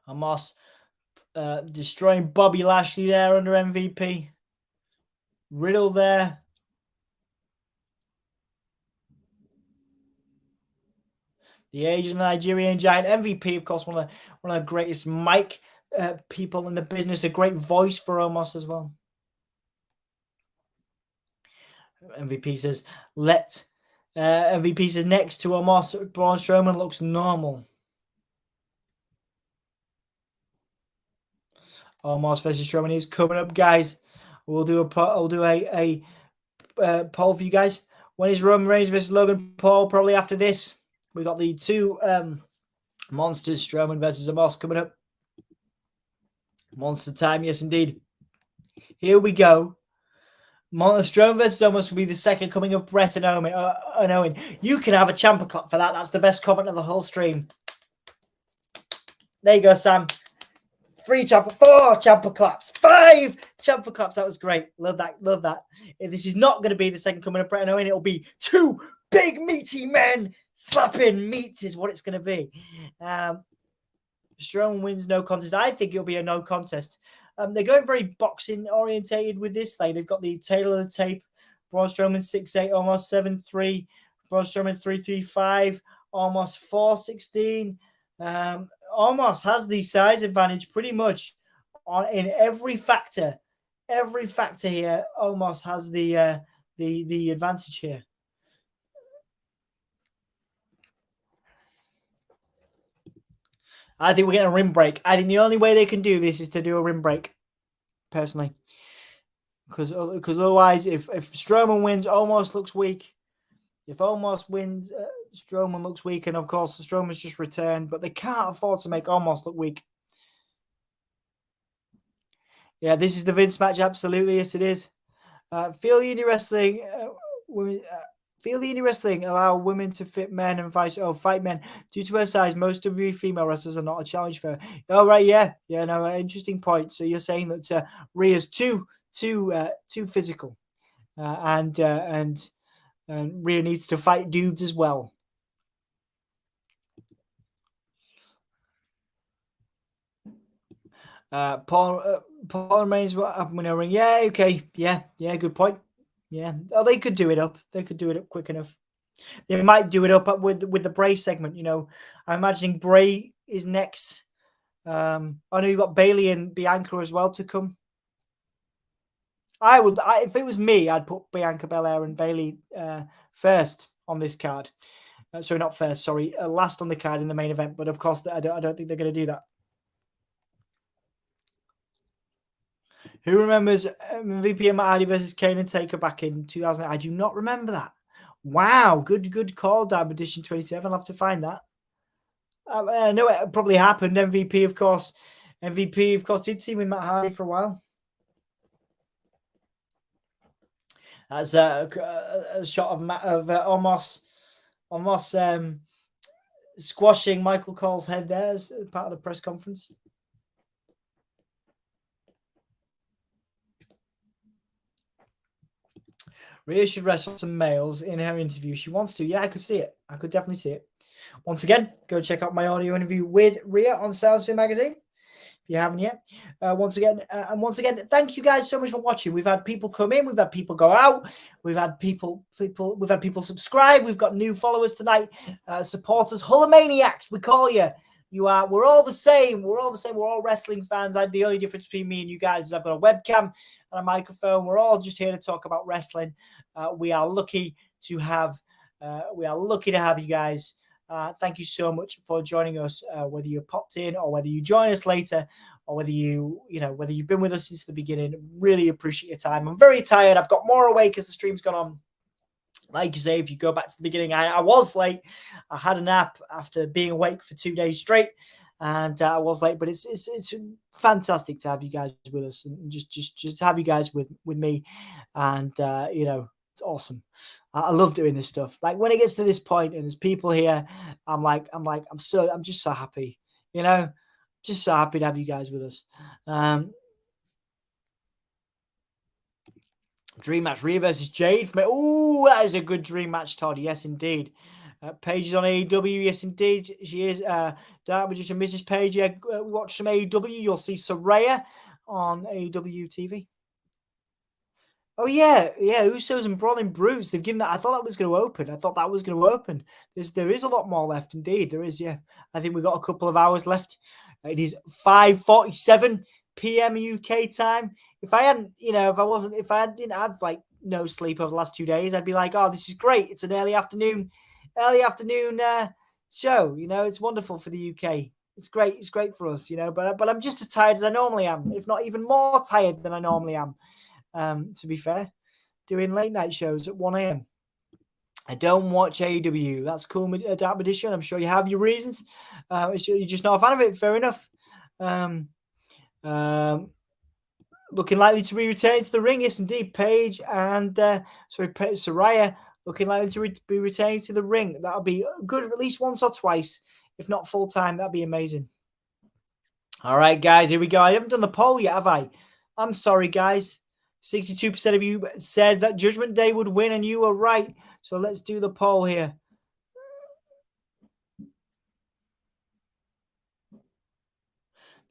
Omos destroying Bobby Lashley there under MVP. Riddle there. The Asian Nigerian giant MVP, of course, one of the greatest mic people in the business. A great voice for Omos as well. MVP says, MVP says next to Omos, Braun Strowman looks normal. Omos versus Strowman is coming up, guys. I'll do a poll for you guys. When is Roman Reigns versus Logan Paul? Probably after this. We got the two monsters, Strowman versus Omos, coming up. Monster time, yes indeed. Here we go. Strowman versus Omos will be the second coming of Brett and Owen. You can have a champer clap for that. That's the best comment of the whole stream. There you go, Sam. 3 champer, 4 champer claps, 5 champer claps. That was great. Love that. Love that. If this is not going to be the second coming of Brett and Owen, it'll be 2 big meaty men slapping meat is what it's going to be. Strowman wins no contest. I think it'll be a no contest. They're going very boxing orientated with this. They've got the tail of the tape. Braun Strowman 6'8", almost 7'3". Braun Strowman 3'5", almost 4'16". Omos has the size advantage pretty much in every factor. Every factor here, Omos has the advantage here. I think we're getting a rim break. I think the only way they can do this is to do a rim break, personally. Because otherwise, if Strowman wins, Omos looks weak. If Omos wins, Strowman looks weak. And, of course, Strowman's just returned. But they can't afford to make Omos look weak. Yeah, this is the Vince match. Absolutely, yes, it is. Feel the indie wrestling... Feel the indie wrestling allow women to fit men and fight men. Due to her size, most WWE female wrestlers are not a challenge for her. Oh, right, yeah. Yeah, no, interesting point. So you're saying that Rhea's too physical. And Rhea needs to fight dudes as well. Paul remains what happened when I ring. Yeah, okay. Yeah, good point. Yeah. Oh, they could do it up. They could do it up quick enough. They might do it up with the Bray segment, you know. I'm imagining Bray is next. I know you've got Bayley and Bianca as well to come. If it was me, I'd put Bianca Belair and Bayley first on this card. Sorry, not first. Sorry, last on the card in the main event. But of course, I don't think they're going to do that. Who remembers MVP and Matt Hardy versus Kane and Taker back in 2000? I do not remember that. Wow, good call, Dab Edition 27. I'll have to find that. I know it probably happened. MVP, of course, did team with Matt Hardy for a while. That's a shot of Omos squashing Michael Cole's head there as part of the press conference. Rhea should wrestle some males in her interview. She wants to. Yeah, I could see it. I could definitely see it. Once again, go check out my audio interview with Rhea on Salesforce Magazine. If you haven't yet. Once again, thank you guys so much for watching. We've had people come in. We've had people go out. We've had people subscribe. We've got new followers tonight. Supporters, Hullamaniacs, we call you. We're all the same. We're all wrestling fans. The only difference between me and you guys is I've got a webcam and a microphone. We're all just here to talk about wrestling. We are lucky to have you guys. Thank you so much for joining us. Whether you popped in or whether you join us later, or whether whether you've been with us since the beginning, really appreciate your time. I'm very tired. I've got more awake as the stream's gone on. Like you say, if you go back to the beginning, I was late. I had a nap after being awake for 2 days straight, and I was late. But it's fantastic to have you guys with us, and just have you guys with me, and it's awesome. I love doing this stuff. Like when it gets to this point and there's people here, I'm just so happy, just so happy to have you guys with us. Dream match, Rhea versus Jade. Oh, that is a good dream match, Todd. Yes, indeed. Paige is on AEW. Yes, indeed. She is. Dark Magician Mrs. Paige. Yeah, watch some AEW. You'll see Saraya on AEW TV. Oh, yeah. Yeah, Usos and Brawling Brutes. They've given that. I thought that was going to open. There is a lot more left, indeed. There is, yeah. I think we've got a couple of hours left. It is 5:47 p.m. UK time. If I didn't have like no sleep over the last 2 days, I'd be like, oh, this is great. It's an early afternoon show. It's wonderful for the UK. It's great. It's great for us, but I'm just as tired as I normally am, if not even more tired than I normally am. To be fair, doing late night shows at 1 a.m. I don't watch AEW. That's cool, Dark Magician. I'm sure you have your reasons. You're just not a fan of it. Fair enough. Looking likely to be returning to the ring. Yes, indeed. Paige and Saraya looking likely to be returning to the ring. That'll be good at least once or twice, if not full time. That'd be amazing. All right, guys, here we go. I haven't done the poll yet, have I? I'm sorry, guys. 62% of you said that Judgment Day would win, and you were right. So let's do the poll here.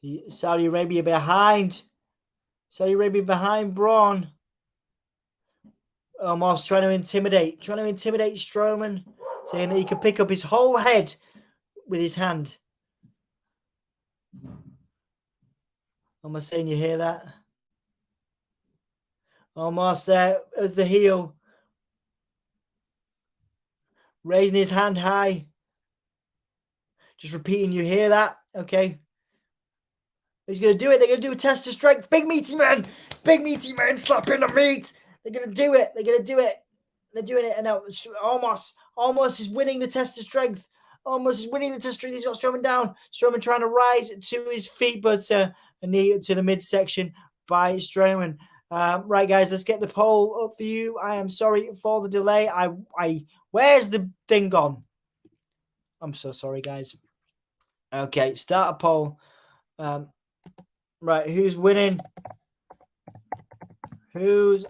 The Saudi Arabia behind Braun. Omos trying to intimidate Strowman, saying that he could pick up his whole head with his hand. Omos saying, you hear that? Omos there as the heel, raising his hand high. Just repeating, you hear that? Okay. He's going to do it. They're going to do a test of strength. Big meaty man slapping the meat. They're going to do it. They're doing it. And now Omos is winning the test of strength. He's got Strowman down. Strowman trying to rise to his feet, but a knee to the midsection by Strowman. Right, guys, let's get the poll up for you. I am sorry for the delay. Where's the thing gone? I'm so sorry, guys. Okay, start a poll. Right, who's winning? Let's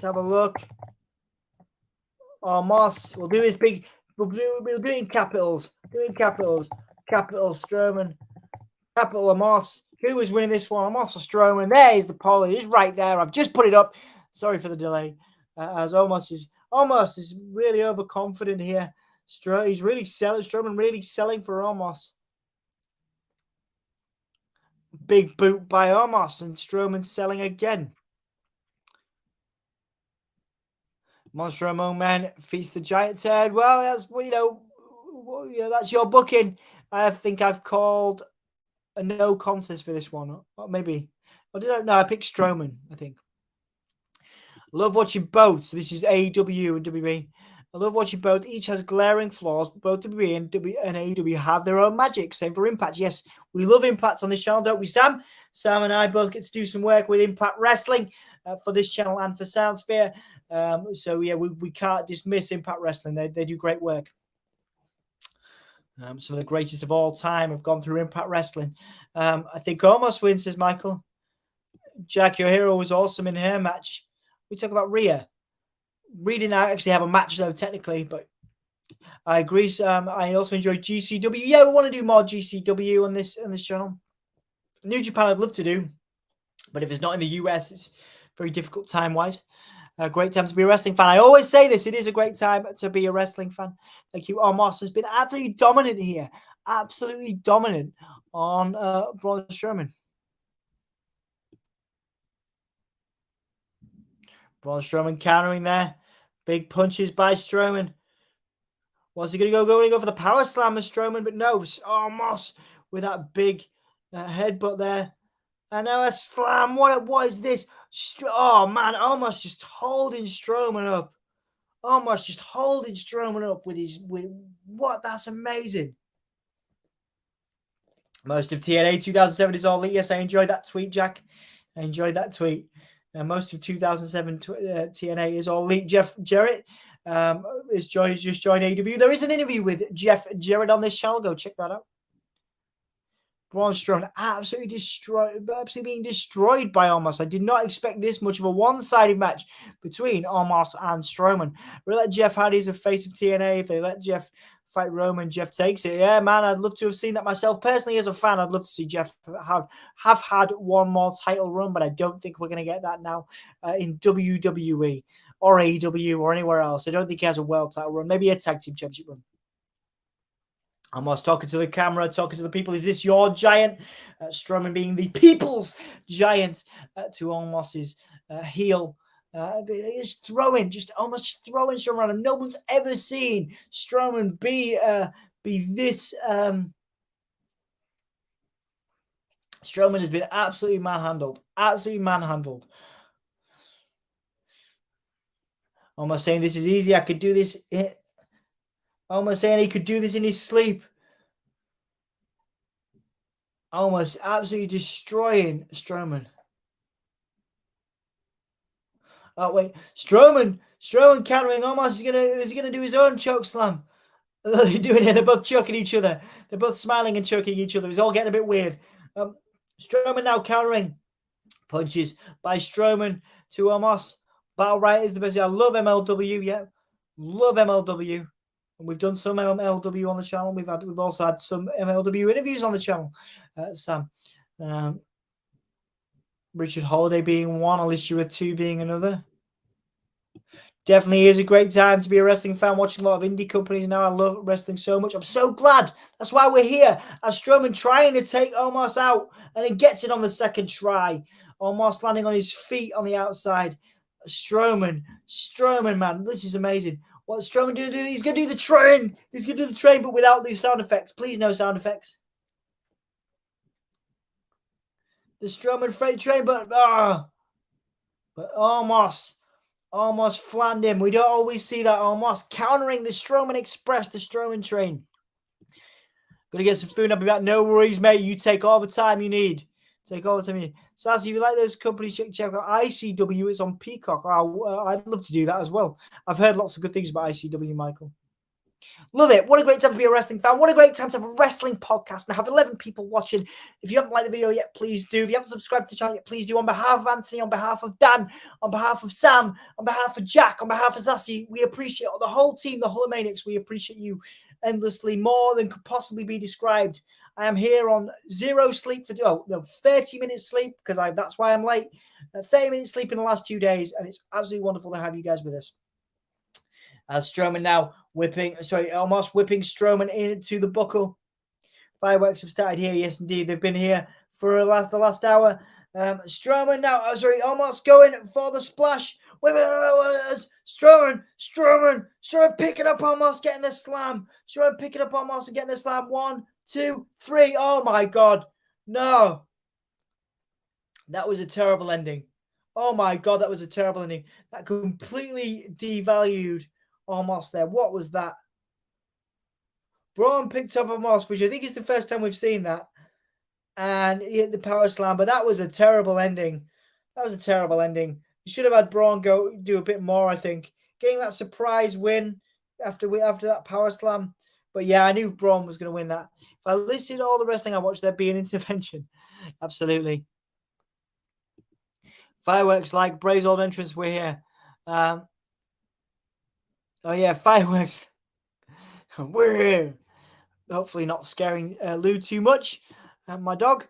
have a look. Moss. We'll do his big. We'll do it in capitals. Capital Strowman. Capital Moss. Who is winning this one? Omos or Strowman? There is the poll. It is right there. I've just put it up. Sorry for the delay. As Omos is really overconfident here. He's really selling. Strowman really selling for Omos. Big boot by Omos, and Strowman selling again. Monster Among Men feats the Giant Turd. Well, that's that's your booking. I think I've called a no contest for this one, or maybe. Or did I? No, I picked Strowman. I think. Love watching both. So this is AEW and WWE. I love watching both. Each has glaring flaws. Both WWE and AEW have their own magic. Same for Impact. Yes, we love Impact on this channel, don't we, Sam? Sam and I both get to do some work with Impact Wrestling for this channel and for Soundsphere. So, yeah, we can't dismiss Impact Wrestling. They do great work. Some of the greatest of all time have gone through Impact Wrestling. I think Omos wins, says Michael. Jack, your hero was awesome in her match. We talk about Rhea. Rhea didn't actually have a match, though, technically, but I agree. I also enjoy GCW. Yeah, we want to do more GCW on this channel. New Japan I'd love to do, but if it's not in the US, it's very difficult time-wise. A great time to be a wrestling fan. I always say this. It is a great time to be a wrestling fan. Thank you. Omos has been absolutely dominant here. Absolutely dominant on Braun Strowman. Braun Strowman countering there. Big punches by Strowman. Was he going to go for the power slam of Strowman? But no. Omos with that big headbutt there. And now a slam. What is this? Oh, man. Omos just holding Strowman up. Omos just holding Strowman up with what? That's amazing. Most of TNA 2007 is all elite. Yes, I enjoyed that tweet, Jack. I enjoyed that tweet. Most of 2007 TNA is all elite. Jeff Jarrett just joined AEW. There is an interview with Jeff Jarrett on this channel. Go check that out. Braun Strowman absolutely being destroyed by Omos. I did not expect this much of a one-sided match between Omos and Strowman. We let Jeff Hardy as a face of TNA. If they let Jeff fight Roman, Jeff takes it. Yeah, man, I'd love to have seen that myself. Personally, as a fan, I'd love to see Jeff have had one more title run, but I don't think we're going to get that now in WWE or AEW or anywhere else. I don't think he has a world title run. Maybe a tag team championship run. Omos talking to the camera, talking to the people. Is this your giant? Strowman being the people's giant to Omos's heel. He's almost throwing Strowman around. No one's ever seen Strowman be this. Strowman has been absolutely manhandled. Absolutely manhandled. Omos saying this is easy. I could do this. Almost saying he could do this in his sleep. Almost absolutely destroying Strowman. Oh wait, Strowman countering. Omos is gonna do his own choke slam. They're doing it. They're both choking each other. They're both smiling and choking each other. It's all getting a bit weird. Strowman now countering punches by Strowman to Omos. Battle Riot is the best. I love MLW. Yeah, love MLW. And we've done some MLW on the channel. We've also had some MLW interviews on the channel. Sam, Richard Holiday being one, Alicia 2 being another. Definitely is a great time to be a wrestling fan. Watching a lot of indie companies now. I love wrestling so much. I'm so glad. That's why we're here. As Strowman trying to take Omos out, and he gets it on the second try. Omos landing on his feet on the outside. Strowman, man, this is amazing. What's Strowman going to do? He's going to do the train. He's going to do the train, but without these sound effects. Please, no sound effects. The Strowman freight train, but Omos flanned him. We don't always see that. Omos countering the Strowman Express, the Strowman train. Gonna get some food. I'll be back. No worries, mate. You take all the time you need. Take all the time you need. Sassy, if you like those companies, check out ICW. It's on Peacock. I'd love to do that as well. I've heard lots of good things about ICW, Michael. Love it. What a great time to be a wrestling fan. What a great time to have a wrestling podcast and have 11 people watching. If you haven't liked the video yet, please do. If you haven't subscribed to the channel yet, please do. On behalf of Anthony, on behalf of Dan, on behalf of Sam, on behalf of Jack, on behalf of Sassy, we appreciate the whole team, the Hulomaniacs. We appreciate you endlessly, more than could possibly be described. I am here on 0 sleep for 30 minutes sleep because that's why I'm late. 30 minutes sleep in the last 2 days, and it's absolutely wonderful to have you guys with us. As Strowman now Omos whipping Strowman into the buckle. Fireworks have started here. Yes, indeed. They've been here for the last hour. Strowman now, Omos going for the splash. Strowman picking up Omos, getting the slam. Strowman picking up Omos and getting the slam. 1, 2, 3. Oh my God. No. That was a terrible ending. Oh my God, that was a terrible ending. That completely devalued Omos there. What was that? Braun picked up Omos, which I think is the first time we've seen that. And he hit the power slam, but that was a terrible ending. That was a terrible ending. You should have had Braun do a bit more, I think. Getting that surprise win after that power slam. But yeah, I knew Braun was going to win that. If I listed all the wrestling I watched, there'd be an intervention. Absolutely. Fireworks like Bray's old entrance. We're here. Oh yeah, fireworks. We're here. Hopefully not scaring Lou too much. My dog.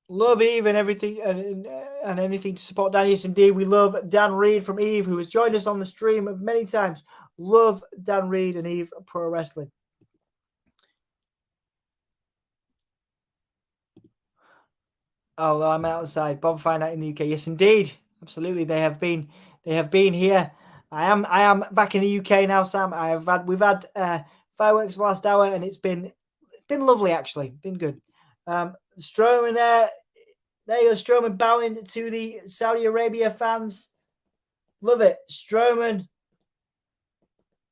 Love Eve and everything and anything to support Dan. Yes, indeed. We love Dan Reed from Eve, who has joined us on the stream many times. Love Dan Reed and Eve Pro Wrestling. Oh, I'm outside. Bob Fine out in the UK. Yes, indeed. Absolutely. They have been here. I am back in the UK now, Sam. We've had fireworks last hour, and it's been lovely, actually. Been good. Strowman there you go. Strowman bowing to the Saudi Arabia fans. Love it. Strowman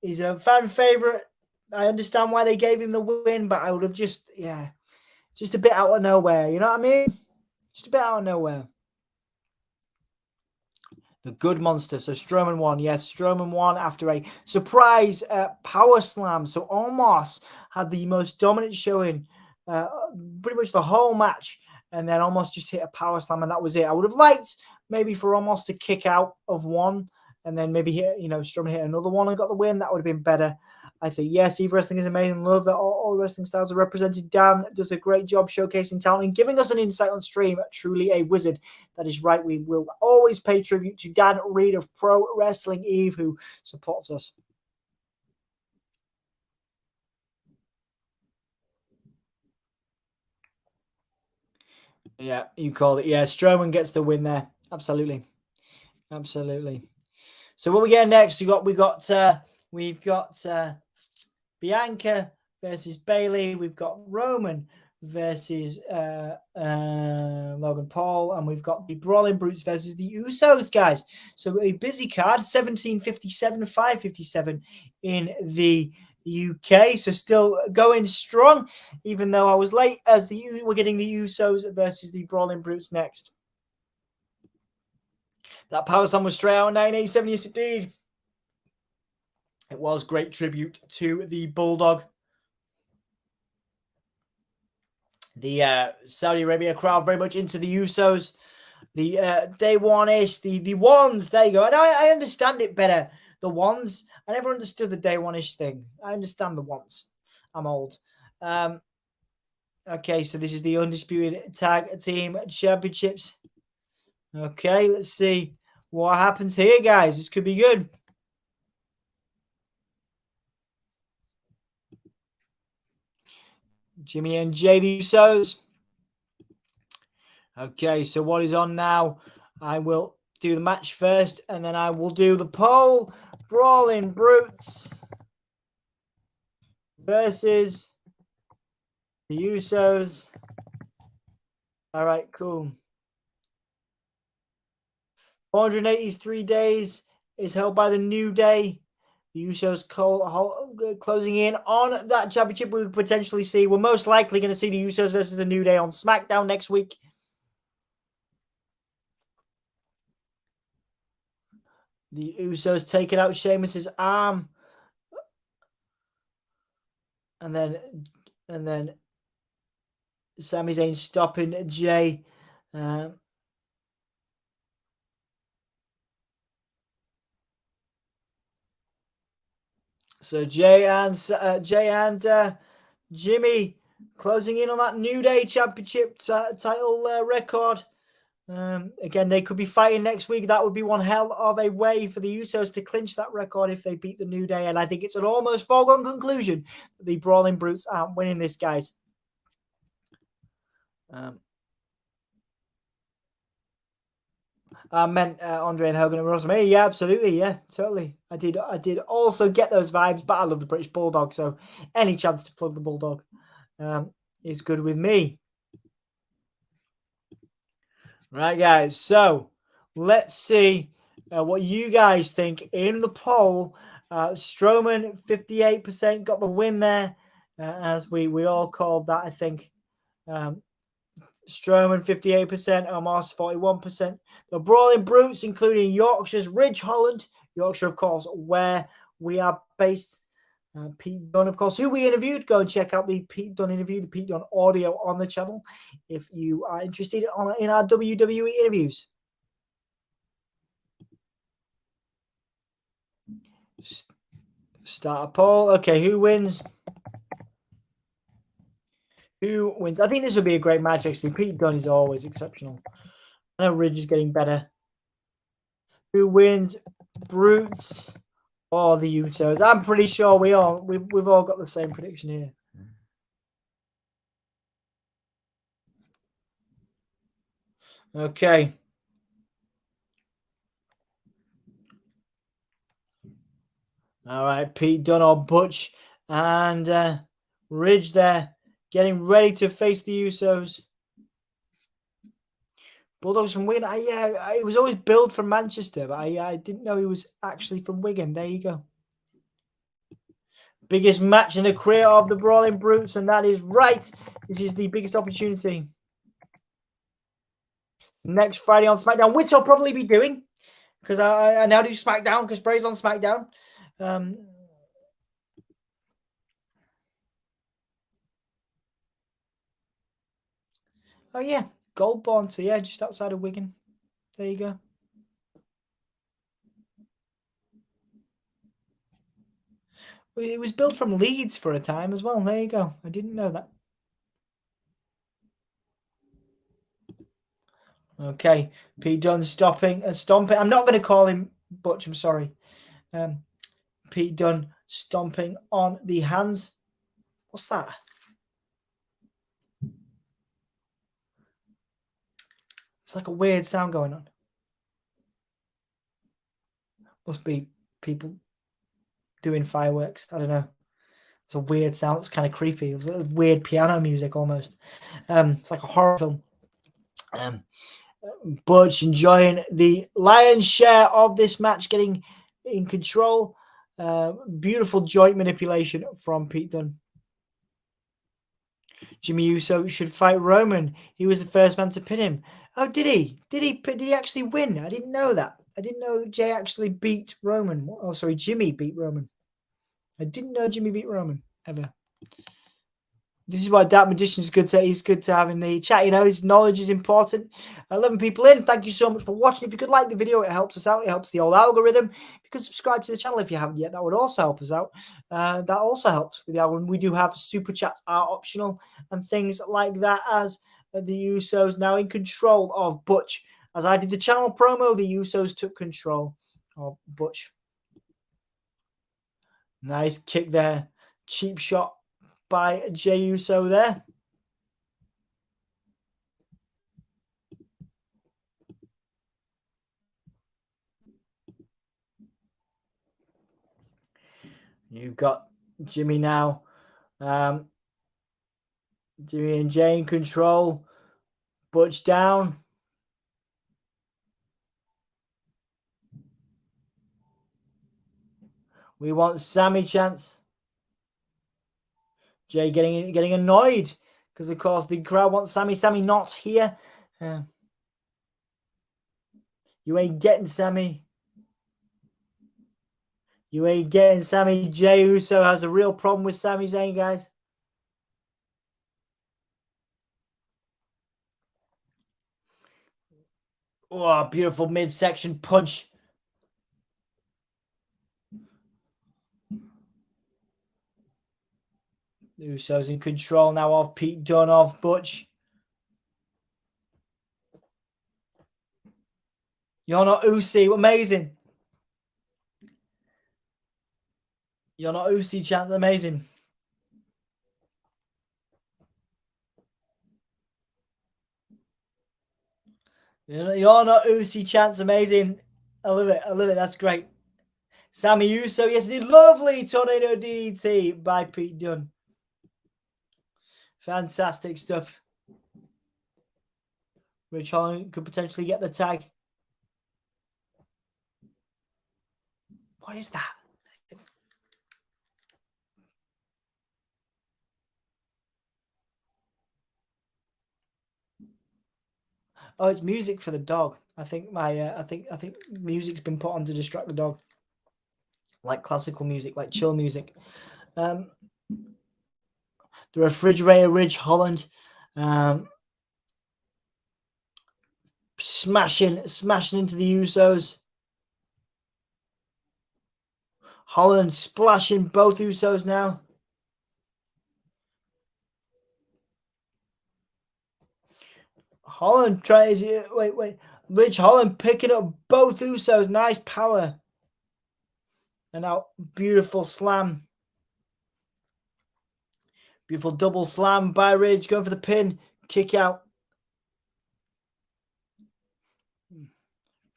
is a fan favorite. I understand why they gave him the win, but I would have just a bit out of nowhere. You know what I mean? Just a bit out of nowhere. The good monster. So Strowman won. Yes, Strowman won after a surprise power slam. So Omos had the most dominant showing pretty much the whole match, and then Omos just hit a power slam, and that was it. I would have liked maybe for Omos to kick out of one, and then maybe hit, Strowman hit another one and got the win. That would have been better. I think, yes, Eve Wrestling is amazing. Love that all wrestling styles are represented. Dan does a great job showcasing talent and giving us an insight on stream. Truly a wizard. That is right. We will always pay tribute to Dan Reed of Pro Wrestling Eve, who supports us. Yeah, you called it. Yeah, Strowman gets the win there. Absolutely. Absolutely. So what we get next, we've got Bianca versus Bayley. We've got Roman versus Logan Paul, and we've got the Brawling Brutes versus the Usos, guys. So a busy card, 17:57, 5:57 in the UK. So still going strong, even though I was late, as we're getting the Usos versus the Brawling Brutes next. That power slam was straight out 987. Yes, indeed. It was great tribute to the Bulldog. The Saudi Arabia crowd very much into the Usos. The day one-ish, the ones, there you go. And I understand it better. The ones. I never understood the day one-ish thing. I understand the ones. I'm old. Okay, so this is the Undisputed Tag Team Championships. Okay, let's see what happens here, guys. This could be good. Jimmy and Jay, the Usos. Okay, so what is on now? I will do the match first, and then I will do the poll. Brawling Brutes versus the Usos. All right, cool. 483 days is held by the New Day. The Usos closing in on that championship. We could potentially see. We're most likely going to see the Usos versus the New Day on SmackDown next week. The Usos taking out Sheamus's arm. And then Sami Zayn stopping Jay. So Jay and Jimmy closing in on that New Day Championship title record. Again, they could be fighting next week. That would be one hell of a way for the Usos to clinch that record if they beat the New Day. And I think it's an almost foregone conclusion that the Brawling Brutes aren't winning this, guys. I meant Andre and Hogan and WrestleMania. Yeah, absolutely. Yeah, totally. I did also get those vibes, but I love the British Bulldog, so any chance to plug the Bulldog is good with me. Right, guys. So let's see what you guys think in the poll. Strowman 58% got the win there, as we all called that, I think. Strowman 58%, Omos 41%. The Brawling Brutes, including Yorkshire's Ridge Holland. Yorkshire, of course, where we are based. Pete Dunne, of course, who we interviewed. Go and check out the Pete Dunne interview, the Pete Dunne audio on the channel if you are interested in our WWE interviews. Start a poll. Okay, who wins? Who wins? I think this will be a great match, actually. Pete Dunne is always exceptional. I know Ridge is getting better. Who wins? Brutes or the Usos? I'm pretty sure we've all got the same prediction here. Okay. All right, Pete Dunne or Butch and Ridge there, getting ready to face the Usos. Bulldogs from Wigan. It was always billed from Manchester, but I didn't know he was actually from Wigan. There you go. Biggest match in the career of the Brawling Brutes, and that is right. This is the biggest opportunity. Next Friday on SmackDown, which I'll probably be doing, because I now do SmackDown, because Bray's on SmackDown. Oh, yeah. Goldborn. So, yeah, just outside of Wigan. There you go. It was built from Leeds for a time as well. There you go. I didn't know that. Okay. Pete Dunne stomping. I'm not going to call him Butch. I'm sorry. Pete Dunne stomping on the hands. What's that? It's like a weird sound going on. Must be people doing fireworks. I don't know. It's a weird sound. It's kind of creepy. It's like weird piano music almost. It's like a horror film. Butch enjoying the lion's share of this match, getting in control. Beautiful joint manipulation from Pete Dunne. Jimmy Uso should fight Roman. He was the first man to pin him. Oh, did he? Did he actually win? I didn't know that. I didn't know Jay actually beat Roman. Oh, sorry, Jimmy beat Roman. I didn't know Jimmy beat Roman ever. This is why Dark Magician is good to. He's good to have in the chat. You know, his knowledge is important. 11 people in. Thank you so much for watching. If you could like the video, it helps us out. It helps the old algorithm. If you could subscribe to the channel if you haven't yet, that would also help us out. That also helps with the algorithm. We do have super chats are optional and things like that. As the Usos now in control of Butch. As I did the channel promo, the Usos took control of Butch. Nice kick there. Cheap shot by Jey Uso there. You've got Jimmy now. Jimmy and Jey in control. Butch down. We want Sammy chance. Jey getting annoyed because, of course, the crowd wants Sammy. Sammy not here. You ain't getting Sammy. You ain't getting Sammy. Jey Uso has a real problem with Sami Zayn, guys. Oh, beautiful midsection punch. Uso's in control now of Pete Dunne, of Butch. You're not Usi. Amazing. You're not Usi, chant. Amazing. You're not Usi, chance. Amazing. I love it. I love it. That's great. Sammy Uso. Yes, the lovely tornado DDT by Pete Dunne. Fantastic stuff. Rich Holland could potentially get the tag. What is that? Oh, it's music for the dog. I think I think music's been put on to distract the dog, like classical music, like chill music. The refrigerator, Ridge Holland, smashing into the Usos. Holland splashing both Usos now. Holland tries. Wait. Ridge Holland picking up both Usos. Nice power. And now beautiful slam. Beautiful double slam by Ridge. Going for the pin. Kick out.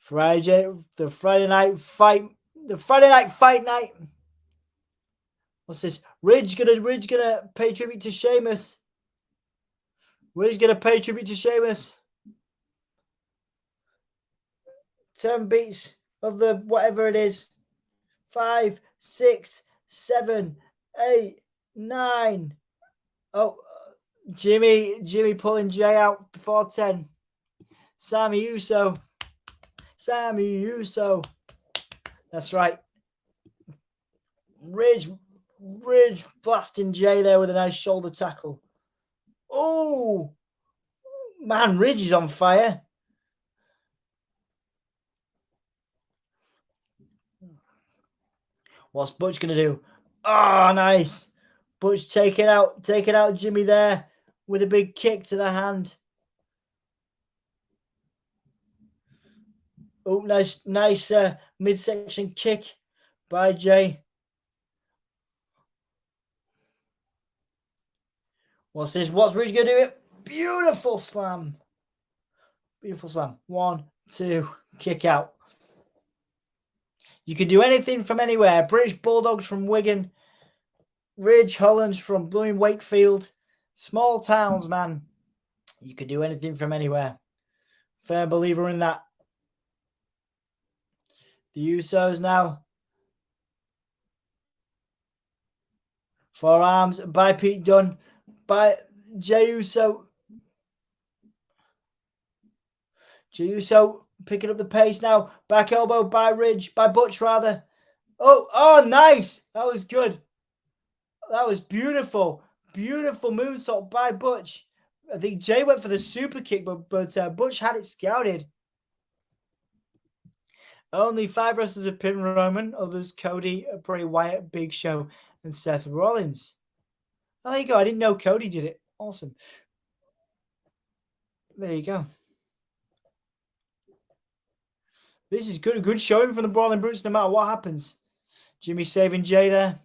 The Friday night fight. The Friday night fight night. What's this? Ridge gonna pay tribute to Sheamus. Ridge gonna pay tribute to Sheamus. 10 beats of the whatever it is. 5, 6, 7, 8, 9. Oh, Jimmy pulling Jey out before 10. Sammy Uso. That's right. Ridge blasting Jey there with a nice shoulder tackle. Oh, Man, Ridge is on fire. What's Butch going to do? Oh, nice. Butch taking out Jimmy there with a big kick to the hand. Oh, nice midsection kick by Jay. What's this? What's Ridge going to do? It? Beautiful slam. Beautiful slam. 1, 2, kick out. You can do anything from anywhere. British Bulldogs from Wigan. Ridge Hollands from Blooming Wakefield. Small towns, man. You can do anything from anywhere. Fair believer in that. The Usos now. Forearms by Pete Dunne. By Jey Uso. Jey Uso picking up the pace now. Back elbow by Ridge. By Butch, rather. Oh, nice. That was good. That was beautiful. Beautiful moonsault by Butch. I think Jay went for the super kick, but Butch had it scouted. Only 5 wrestlers have pinned Roman. Others, Cody, Bray Wyatt, Big Show, and Seth Rollins. Oh, there you go. I didn't know Cody did it. Awesome. There you go. This is good. A good showing from the Brawling Brutes no matter what happens. Jimmy saving Jay there.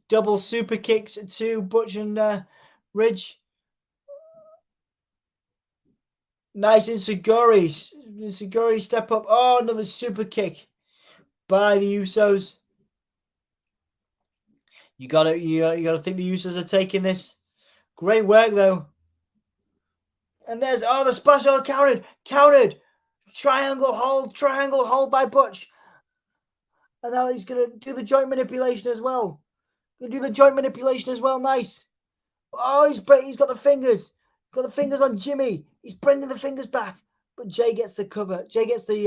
Double super kicks to Butch and Ridge. Nice Inseguri. Inseguri step up. Oh, another super kick by the Usos. You gotta think the Usos are taking this. Great work though. And there's the splash. Oh, countered. Triangle hold by Butch. And now he's gonna do the joint manipulation as well. Nice. Oh, he's got the fingers. Got the fingers on Jimmy. He's bringing the fingers back, but Jay gets the cover. Jay gets the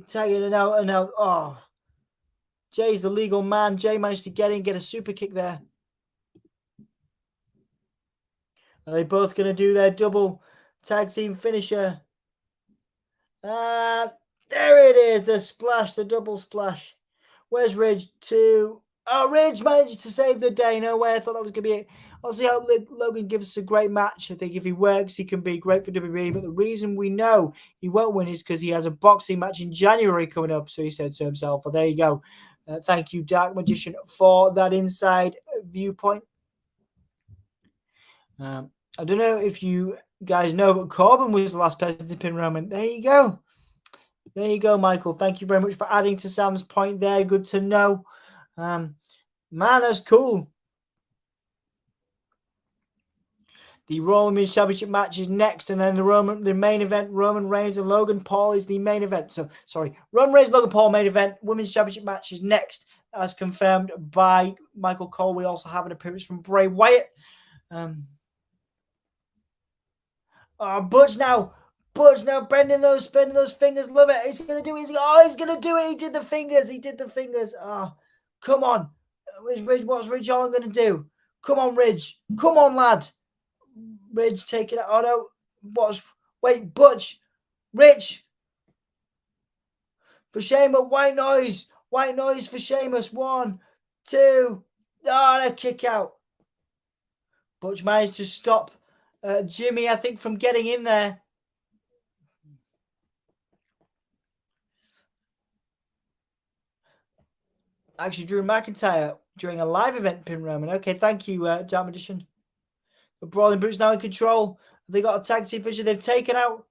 tag in and now. Oh, Jay's the legal man. Jay managed to get a super kick there. Are they both going to do their double tag team finisher? There it is, the splash, the double splash. Where's Ridge? Ridge managed to save the day. No way. I thought that was going to be it. Obviously, I hope Logan gives us a great match. I think if he works, he can be great for WWE. But the reason we know he won't win is because he has a boxing match in January coming up. So he said to himself, well, there you go. Thank you, Dark Magician, for that inside viewpoint. I don't know if you guys know, but Corbin was the last person to pin Roman. There you go. There you go, Michael. Thank you very much for adding to Sam's point there. Good to know. Man, that's cool. The Raw Women's Championship match is next, and then the main event, Roman Reigns and Logan Paul, is the main event. So, sorry, Roman Reigns, Logan Paul main event, Women's Championship match is next, as confirmed by Michael Cole. We also have an appearance from Bray Wyatt. Butch now bending those fingers. Love it. He's gonna do it. He's gonna do it. He did the fingers. Come on. What's Ridge Holland gonna do? Come on, Ridge. Come on, lad. Ridge taking it. Oh no. Butch. Rich. For Sheamus. White noise for Sheamus. 1, 2. A kick out. Butch managed to stop Jimmy, I think, from getting in there. Actually, Drew McIntyre during a live event pin Roman. Okay, thank you, Dark Magician. The Brawling Brutes now in control. They got a tag team finish they've taken out.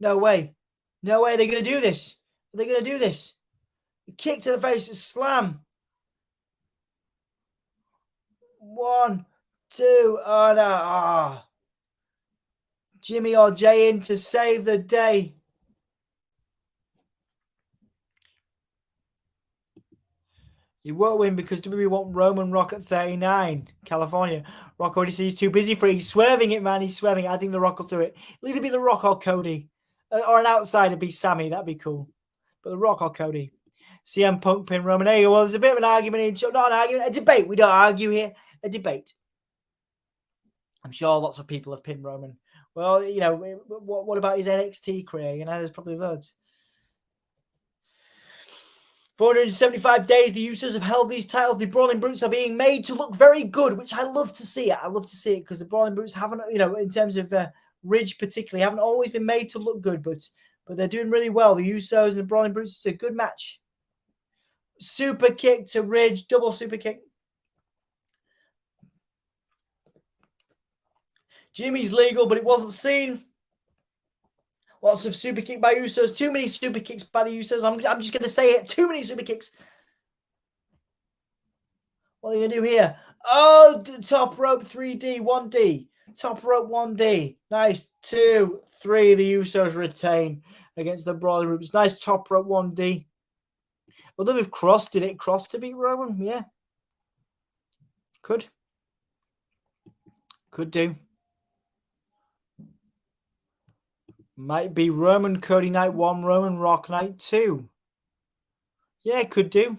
No way. They're going to do this. Kick to the face, slam. 1, 2. Oh no. Jimmy or Jay in to save the day. He won't win because WWE want Roman Rock at 39, California. Rock already says he's too busy for it. He's swerving it, man. He's swerving it. I think The Rock will do it. It'll either be The Rock or Cody. Or an outsider be Sammy. That'd be cool. But The Rock or Cody. CM Punk pin Roman. Hey, well, there's a bit of an argument. Not an argument. A debate. We don't argue here. A debate. I'm sure lots of people have pinned Roman. Well, you know, what about his NXT career? You know, there's probably loads. 475 days, the Usos have held these titles. The Brawling Brutes are being made to look very good, which I love to see it. I love to see it because the Brawling Brutes haven't, you know, in terms of Ridge particularly, haven't always been made to look good, but they're doing really well. The Usos and the Brawling Brutes, it's a good match. Super kick to Ridge, double super kick. Jimmy's legal, but it wasn't seen. Lots of super kick by Usos. Too many super kicks by the Usos. I'm just going to say it. Too many super kicks. What are you going to do here? Oh, top rope 3D, 1D. Top rope 1D. Nice. 2, 3. The Usos retain against the Brawling Brutes. Nice top rope 1D. I wonder if Kross did it. Kross to beat Roman? Yeah. Could do. Might be Roman Cody night 1, Roman Rock night 2. Yeah, could do.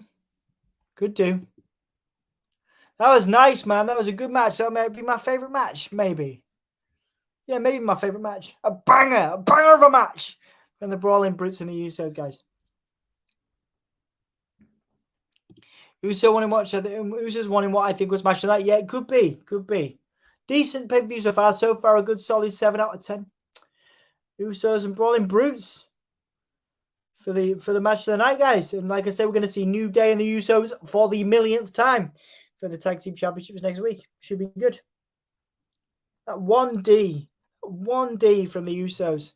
Could do. That was nice, man. That was a good match. That might be my favorite match, maybe. Yeah, maybe my favorite match. A banger of a match from the Brawling Brutes and the Usos, guys. Usos wanting what I think was match of that. Yeah, it could be. Decent pay-per-view so far. So far, a good solid 7 out of 10. Usos and Brawling Brutes for the match of the night, guys. And like I said, we're going to see New Day and the Usos for the millionth time for the Tag Team Championships next week. Should be good. That 1D from the Usos.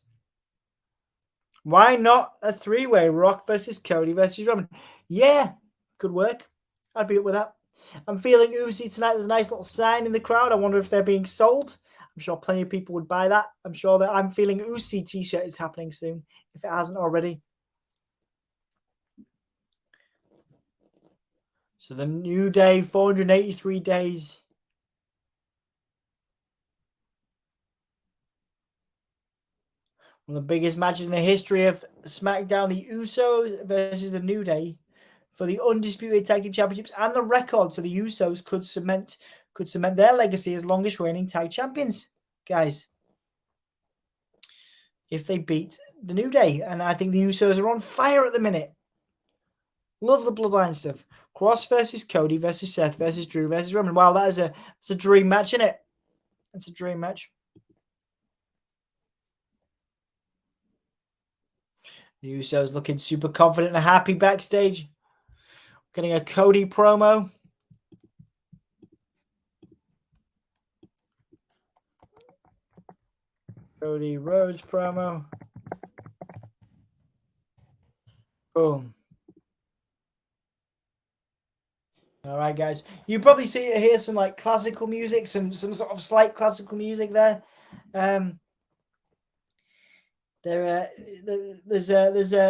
Why not a 3-way? Rock versus Cody versus Roman? Yeah, could work. I'd be up with that. I'm feeling Uzi tonight. There's a nice little sign in the crowd. I wonder if they're being sold. I'm sure plenty of people would buy that. I'm sure that I'm feeling Uzi t-shirt is happening soon, if it hasn't already. So the New Day, 483 days. One of the biggest matches in the history of SmackDown, the Usos versus the New Day for the Undisputed Tag Team Championships and the record. So the Usos could cement their legacy as longest reigning tag champions, guys, if they beat the New Day. And I think the Usos are on fire at the minute. Love the Bloodline stuff. Kross versus Cody versus Seth versus Drew versus Roman. Wow, that's a dream match, isn't it? That's a dream match. The Usos looking super confident and happy backstage. Getting a Cody promo. Cody Rhodes promo. Boom. All right, guys. You probably hear some like classical music, some sort of slight classical music there. There's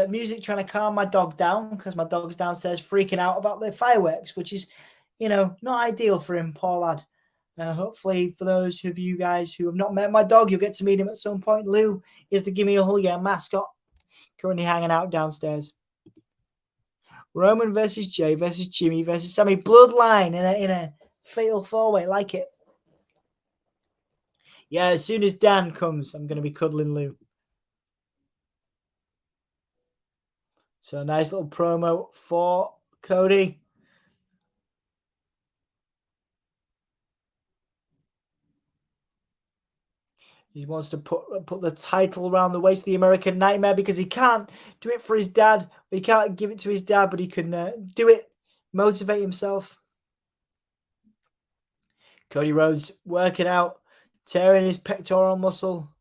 music trying to calm my dog down because my dog's downstairs freaking out about the fireworks, which is, you know, not ideal for him, poor lad. Hopefully, for those of you guys who have not met my dog, you'll get to meet him at some point. Lou is the Gimme a Hug mascot, currently hanging out downstairs. Roman versus Jay versus Jimmy versus Sammy. Bloodline in a fatal 4-way. Like it. Yeah, as soon as Dan comes, I'm going to be cuddling Lou. So a nice little promo for Cody. He wants to put the title around the waist of the American Nightmare because he can't do it for his dad. He can't give it to his dad, but he can do it, motivate himself. Cody Rhodes working out, tearing his pectoral muscle.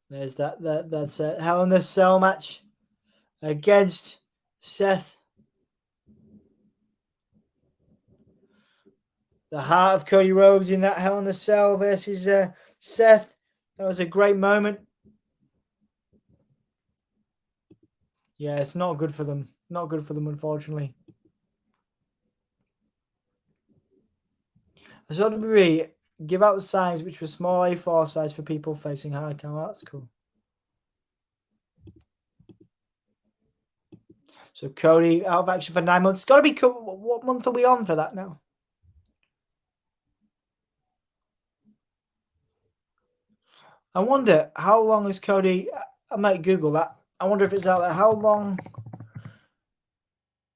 There's that's a Hell in a Cell match against Seth. The heart of Cody Rhodes in that Hell in a Cell versus Seth. That was a great moment. Yeah, it's not good for them. Not good for them, unfortunately. I saw WWE give out signs which were small A4 size for people facing hardcore. That's cool. So Cody out of action for 9 months. It's got to be. What month are we on for that now? I wonder how long is Cody. I might Google that. I wonder if it's out there. How long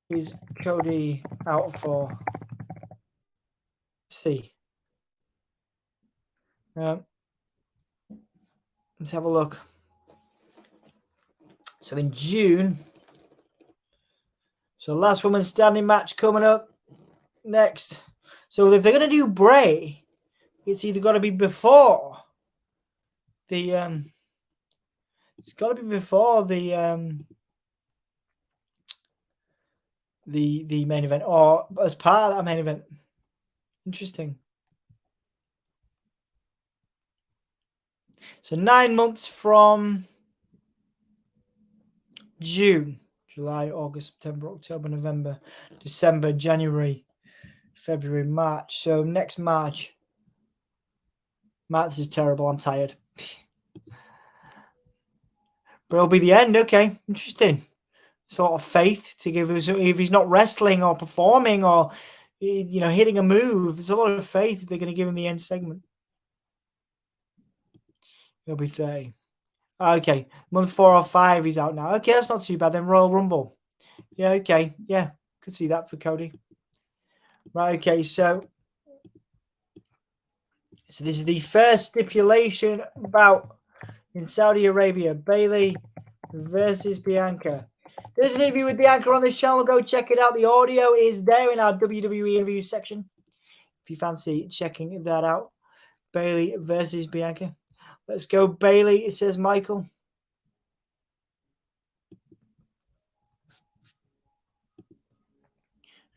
is Cody out for? Let's see. Let's have a look. So in June. So last woman standing match coming up next. So if they're going to do Bray, it's either got to be before the it's got to be before the main event or as part of that main event. Interesting. So 9 months from June, July, August, September, October, November, December, January, February, March. So next March. Maths is terrible. I'm tired. But it'll be the end. Okay, interesting. Sort of faith to give us if he's not wrestling or performing or hitting a move. There's a lot of faith they're going to give him the end segment. It'll be 30. Okay, month 4 or 5 he's out now. Okay, that's not too bad then. Royal Rumble. Yeah, okay. Yeah, could see that for Cody. Right, okay, so this is the first stipulation bout in Saudi Arabia. Bayley versus Bianca. There's an interview with Bianca on this channel. Go check it out. The audio is there in our WWE interview section. If you fancy checking that out. Bayley versus Bianca. Let's go, Bayley. It says Michael.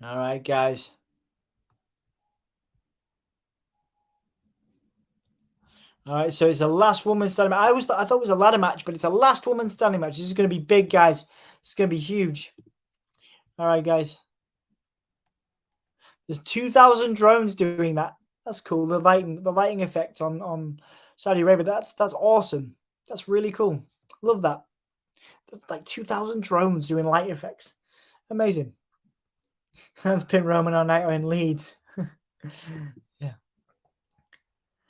All right, guys. All right, so it's a last woman standing match. I thought it was a ladder match, but it's a last woman standing match. This is going to be big, guys. It's going to be huge. All right, guys. There's 2,000 drones doing that. That's cool. The lighting effect on Saudi Arabia. That's awesome. That's really cool. Love that. Like 2,000 drones doing light effects. Amazing. I've pinned Roman on night in Leeds. Yeah.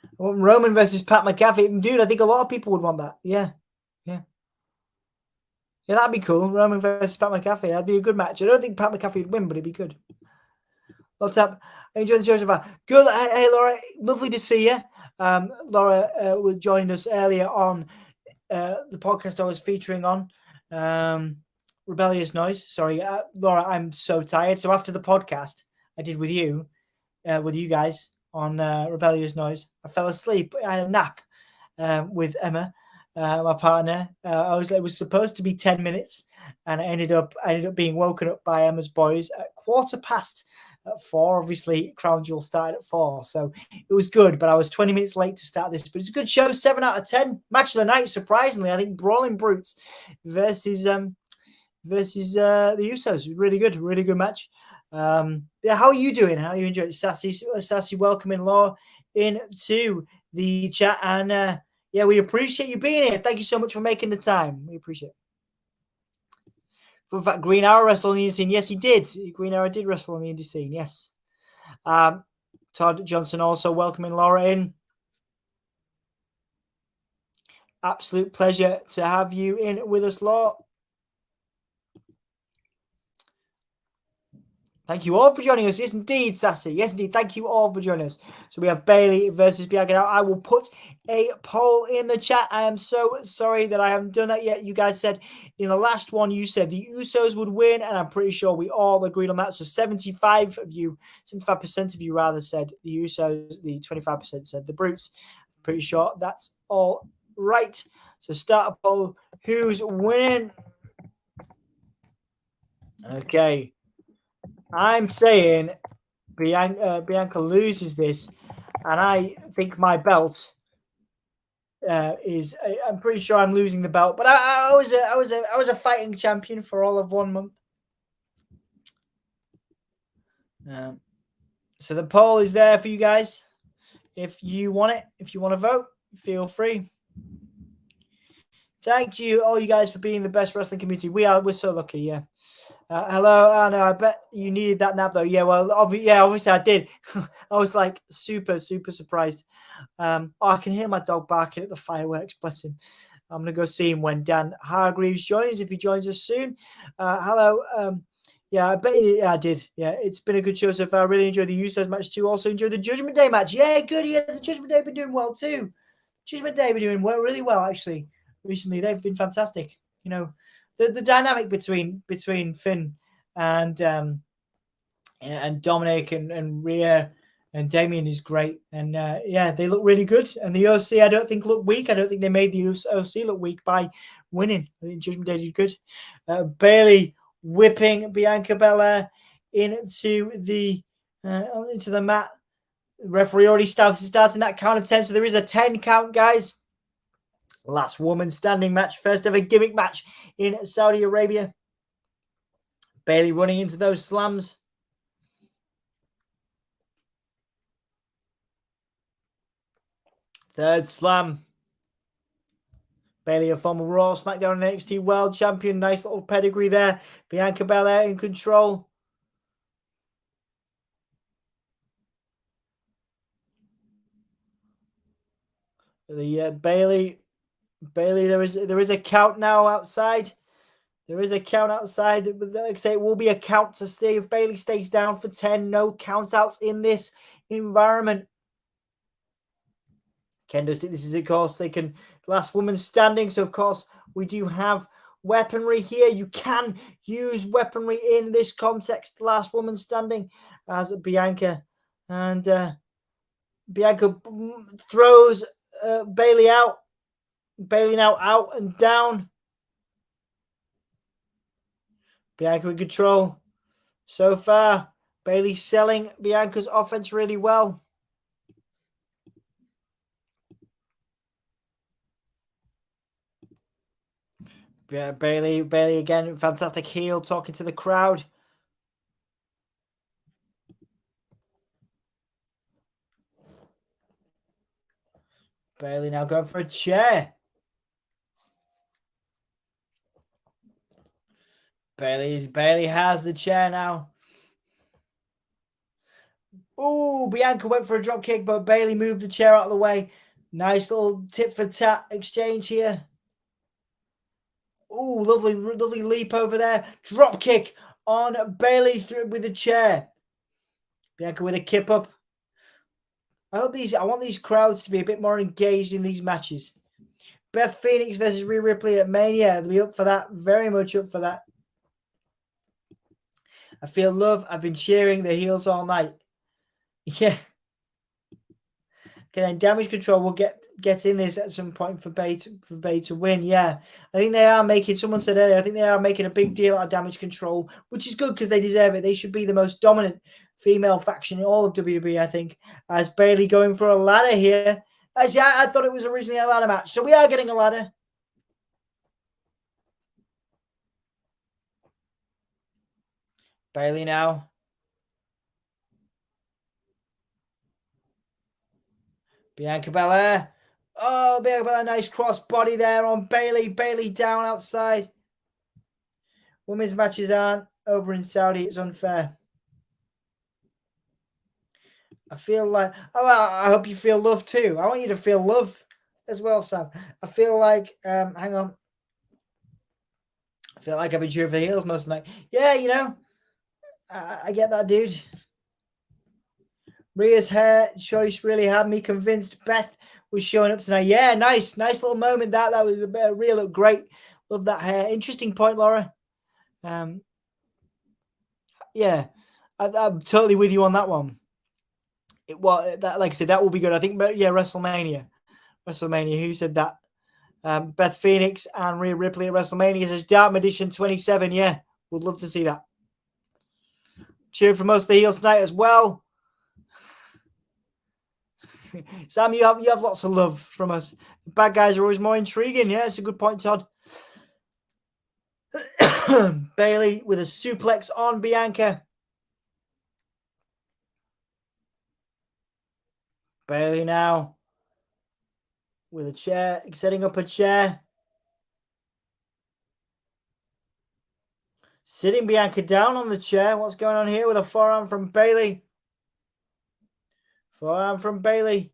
I want Roman versus Pat McAfee. Dude, I think a lot of people would want that. Yeah. Yeah. Yeah, that'd be cool. Roman versus Pat McAfee. That'd be a good match. I don't think Pat McAfee would win, but it'd be good. What's up? I enjoyed the show so far. Good. Hey, Laura. Lovely to see you. Laura was joining us earlier on the podcast I was featuring on. Rebellious Noise. Sorry, Laura, I'm so tired. So after the podcast I did with you guys on Rebellious Noise, I fell asleep. I had a nap with Emma, my partner. It was supposed to be 10 minutes, and I ended up being woken up by Emma's boys at 4:15 at 4. Obviously, Crown Jewel started at 4, so it was good. But I was 20 minutes late to start this. But it's a good show. 7 out of 10. Match of the night. Surprisingly, I think Brawling Brutes versus the Usos. Really good match. Yeah, how are you doing? How are you enjoying it? Sassy welcoming Law into the chat, and yeah, we appreciate you being here. Thank you so much for making the time. We appreciate it. In fact, Green Arrow wrestled on the indie scene. Yes, he did. Green Arrow did wrestle on the indie scene. Yes. Todd Johnson also welcoming Laura in. Absolute pleasure to have you in with us, Laura. Thank you all for joining us. Yes, indeed, Sassy. Yes, indeed. Thank you all for joining us. So we have Bayley versus Bianca. Now, I will put a poll in the chat. I am so sorry that I haven't done that yet. You guys said in the last one, you said the Usos would win, and I'm pretty sure we all agreed on that. So 75% of you rather said the Usos. The 25% said the Brutes. I'm pretty sure that's all right. So start a poll. Who's winning? Okay. I'm saying Bianca loses this, and I think my belt is. I'm pretty sure I'm losing the belt, but I was a fighting champion for all of 1 month. So the poll is there for you guys. If you want it, if you want to vote, feel free. Thank you, all you guys, for being the best wrestling community. We're so lucky, yeah. Hello, Anna. I bet you needed that nap though. Yeah, well, obviously I did. I was like super surprised. I can hear my dog barking at the fireworks. Bless him. I'm gonna go see him when Dan Hargreaves joins. If he joins us soon. Hello. Yeah, I bet you. Yeah, I did. Yeah, it's been a good show so far. I really enjoyed the Usos match too. Also enjoyed the Judgement Day match. Yeah, good. Yeah, the Judgement Day been doing well too. Judgement Day been doing really well actually. Recently, they've been fantastic. You know, the dynamic between Finn and Dominic and Rhea and Damien is great. And yeah, they look really good. And the OC, I don't think look weak. I don't think they made the OC look weak by winning. I think Judgment Day did good. Bayley whipping Bianca Belair into the mat. The referee already starting that count of 10. So there is a 10 count, guys. Last woman standing match. First ever gimmick match in Saudi Arabia. Bayley running into those slams. Third slam. Bayley, a former Raw, SmackDown, and NXT World Champion. Nice little pedigree there. Bianca Belair in control. The Bayley, there is a count now outside. There is a count outside. Like I say, it will be a count to see if Bayley stays down for 10. No count outs in this environment. Kendo stick. This is, of course, they can last woman standing. So, of course, we do have weaponry here. You can use weaponry in this context. Last woman standing as Bianca. And Bianca throws Bayley out. Bayley now out and down. Bianca in control. So far, Bayley selling Bianca's offense really well. Yeah, Bayley again, fantastic heel, talking to the crowd. Bayley now going for a chair. Bayley has the chair now. Ooh, Bianca went for a drop kick, but Bayley moved the chair out of the way. Nice little tit for tat exchange here. Ooh, lovely leap over there. Drop kick on Bayley through with the chair. Bianca with a kip up. I want these crowds to be a bit more engaged in these matches. Beth Phoenix versus Rhea Ripley at Mania. I'll be up for that. Very much up for that. I feel love. I've been cheering the heels all night. Yeah. Okay, then Damage Control will get in this at some point for Bay to win. Yeah, I think they are making. Someone said earlier, I think they are making a big deal out of Damage Control, which is good because they deserve it. They should be the most dominant female faction in all of WWE. I think. As Bayley going for a ladder here. Actually, I thought it was originally a ladder match, so we are getting a ladder. Bayley now. Bianca Belair. Oh, Bianca Belair, nice cross body there on Bayley. Bayley down outside. Women's matches aren't over in Saudi. It's unfair. I feel like, I hope you feel love too. I want you to feel love as well, Sam. I feel like, hang on. I feel like I've been cheering for the heels most of the night. Yeah, you know, I get that, dude. Rhea's hair choice really had me convinced. Beth was showing up tonight. Yeah, nice little moment. That was Rhea looked great. Love that hair. Interesting point, Laura. Yeah, I'm totally with you on that one. Like I said, that will be good. I think, yeah, WrestleMania. Who said that? Beth Phoenix and Rhea Ripley at WrestleMania says Dark Edition 27. Yeah, would love to see that. Cheering for most of the heels tonight as well. Sam, you have lots of love from us. The bad guys are always more intriguing. Yeah, it's a good point, Todd. Bayley with a suplex on Bianca. Bayley now with a chair, setting up a chair. Sitting Bianca down on the chair. What's going on here with a forearm from Bayley? Forearm from Bayley.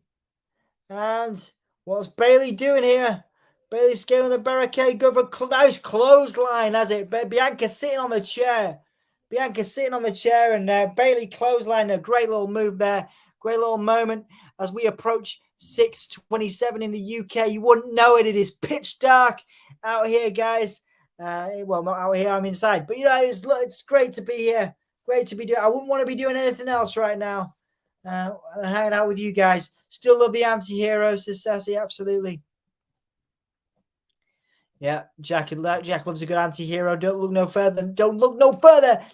And what's Bayley doing here? Bayley scaling the barricade. Go for a nice clothesline, has it? Bianca sitting on the chair. Bianca sitting on the chair, and Bayley clothesline. A great little move there. Great little moment as we approach 6:27 in the UK. You wouldn't know it. It is pitch dark out here, guys. Well, not out here. I'm inside. But, you know, it's great to be here. Great to be doing. I wouldn't want to be doing anything else right now. Hanging out with you guys. Still love the anti-heroes, says Sassy. Absolutely. Yeah, Jack loves a good anti-hero. Don't look no further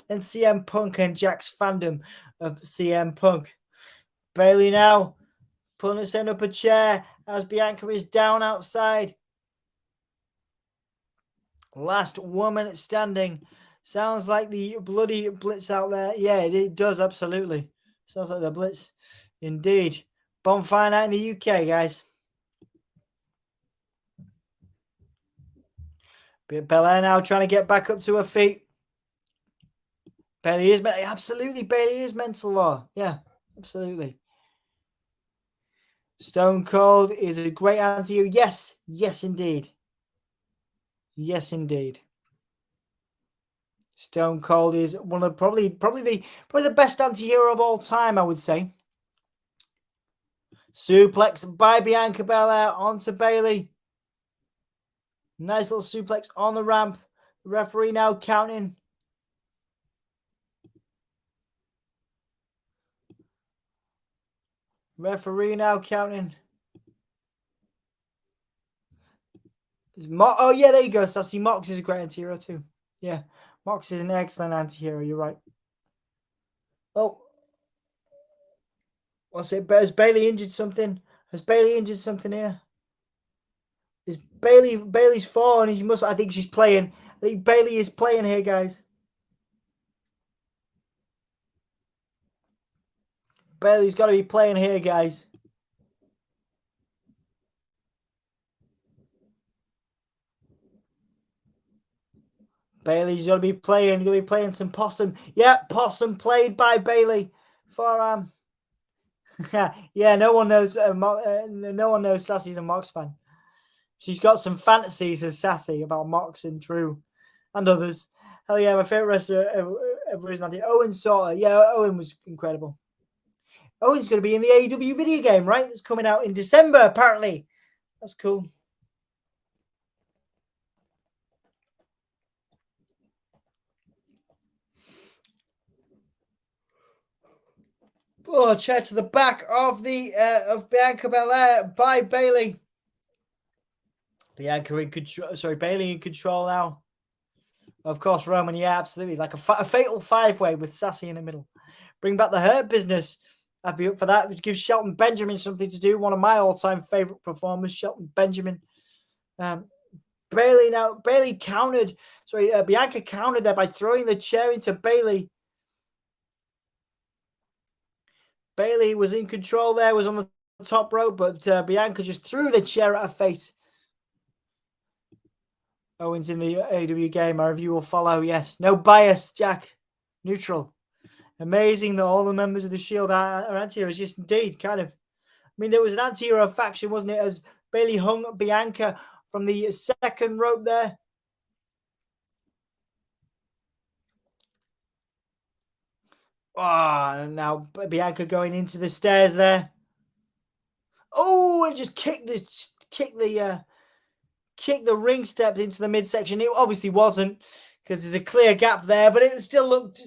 than CM Punk and Jack's fandom of CM Punk. Bayley now setting up a chair as Bianca is down outside. Last woman standing. Sounds like the bloody Blitz out there. Yeah, it does, absolutely. Sounds like the Blitz. Indeed. Bonfire night in the UK, guys. Belair now trying to get back up to her feet. Bayley is absolutely. Bayley is mental law. Yeah, absolutely. Stone Cold is a great anti-hero. Yes, yes, indeed. Yes, indeed. Stone Cold is one of probably the best anti-hero of all time, I would say. Suplex by Bianca Belair onto Bayley. Nice little suplex on the ramp. The referee now counting. Referee now counting. Oh, yeah, there you go, Sassy. Mox is a great anti-hero too. Yeah, Mox is an excellent anti-hero. You're right. Oh. What's it? Has Bayley injured something? Has Bayley injured something here? Is Bayley's fallen? I think she's playing. I think Bayley is playing here, guys. Bayley's got to be playing here, guys. Bayley's got to be playing. Going to be playing some possum. Yeah, possum played by Bayley. Forearm. Yeah, no one knows. No one knows Sassy's a Mox fan. She's got some fantasies as Sassy about Mox and Drew and others. Hell yeah, my favorite wrestler ever is Nancy. Owen saw her. Yeah, Owen was incredible. Owen's going to be in the AEW video game, right? That's coming out in December, apparently. That's cool. Oh, chair to the back of the of Bianca Belair by Bayley. Bianca in control. Sorry, Bayley in control now. Of course, Roman. Yeah, absolutely. Like a fatal five-way with Sassy in the middle. Bring back the Hurt Business. I'd be up for that. Which gives Shelton Benjamin something to do. One of my all-time favorite performers, Shelton Benjamin. Bayley now. Bayley countered. Sorry, Bianca countered there by throwing the chair into Bayley. Bayley was in control there, was on the top rope, but Bianca just threw the chair at her face. Owen's in the AEW game. Our review will follow. Yes. No bias, Jack. Neutral. Amazing that all the members of the Shield are anti-heroes. Yes, indeed. Kind of. I mean, there was an anti-hero faction, wasn't it? As Bayley hung Bianca from the second rope there. Oh, now Bianca going into the stairs there. Oh, and just kicked the ring steps into the midsection. It obviously wasn't because there's a clear gap there, but it still looked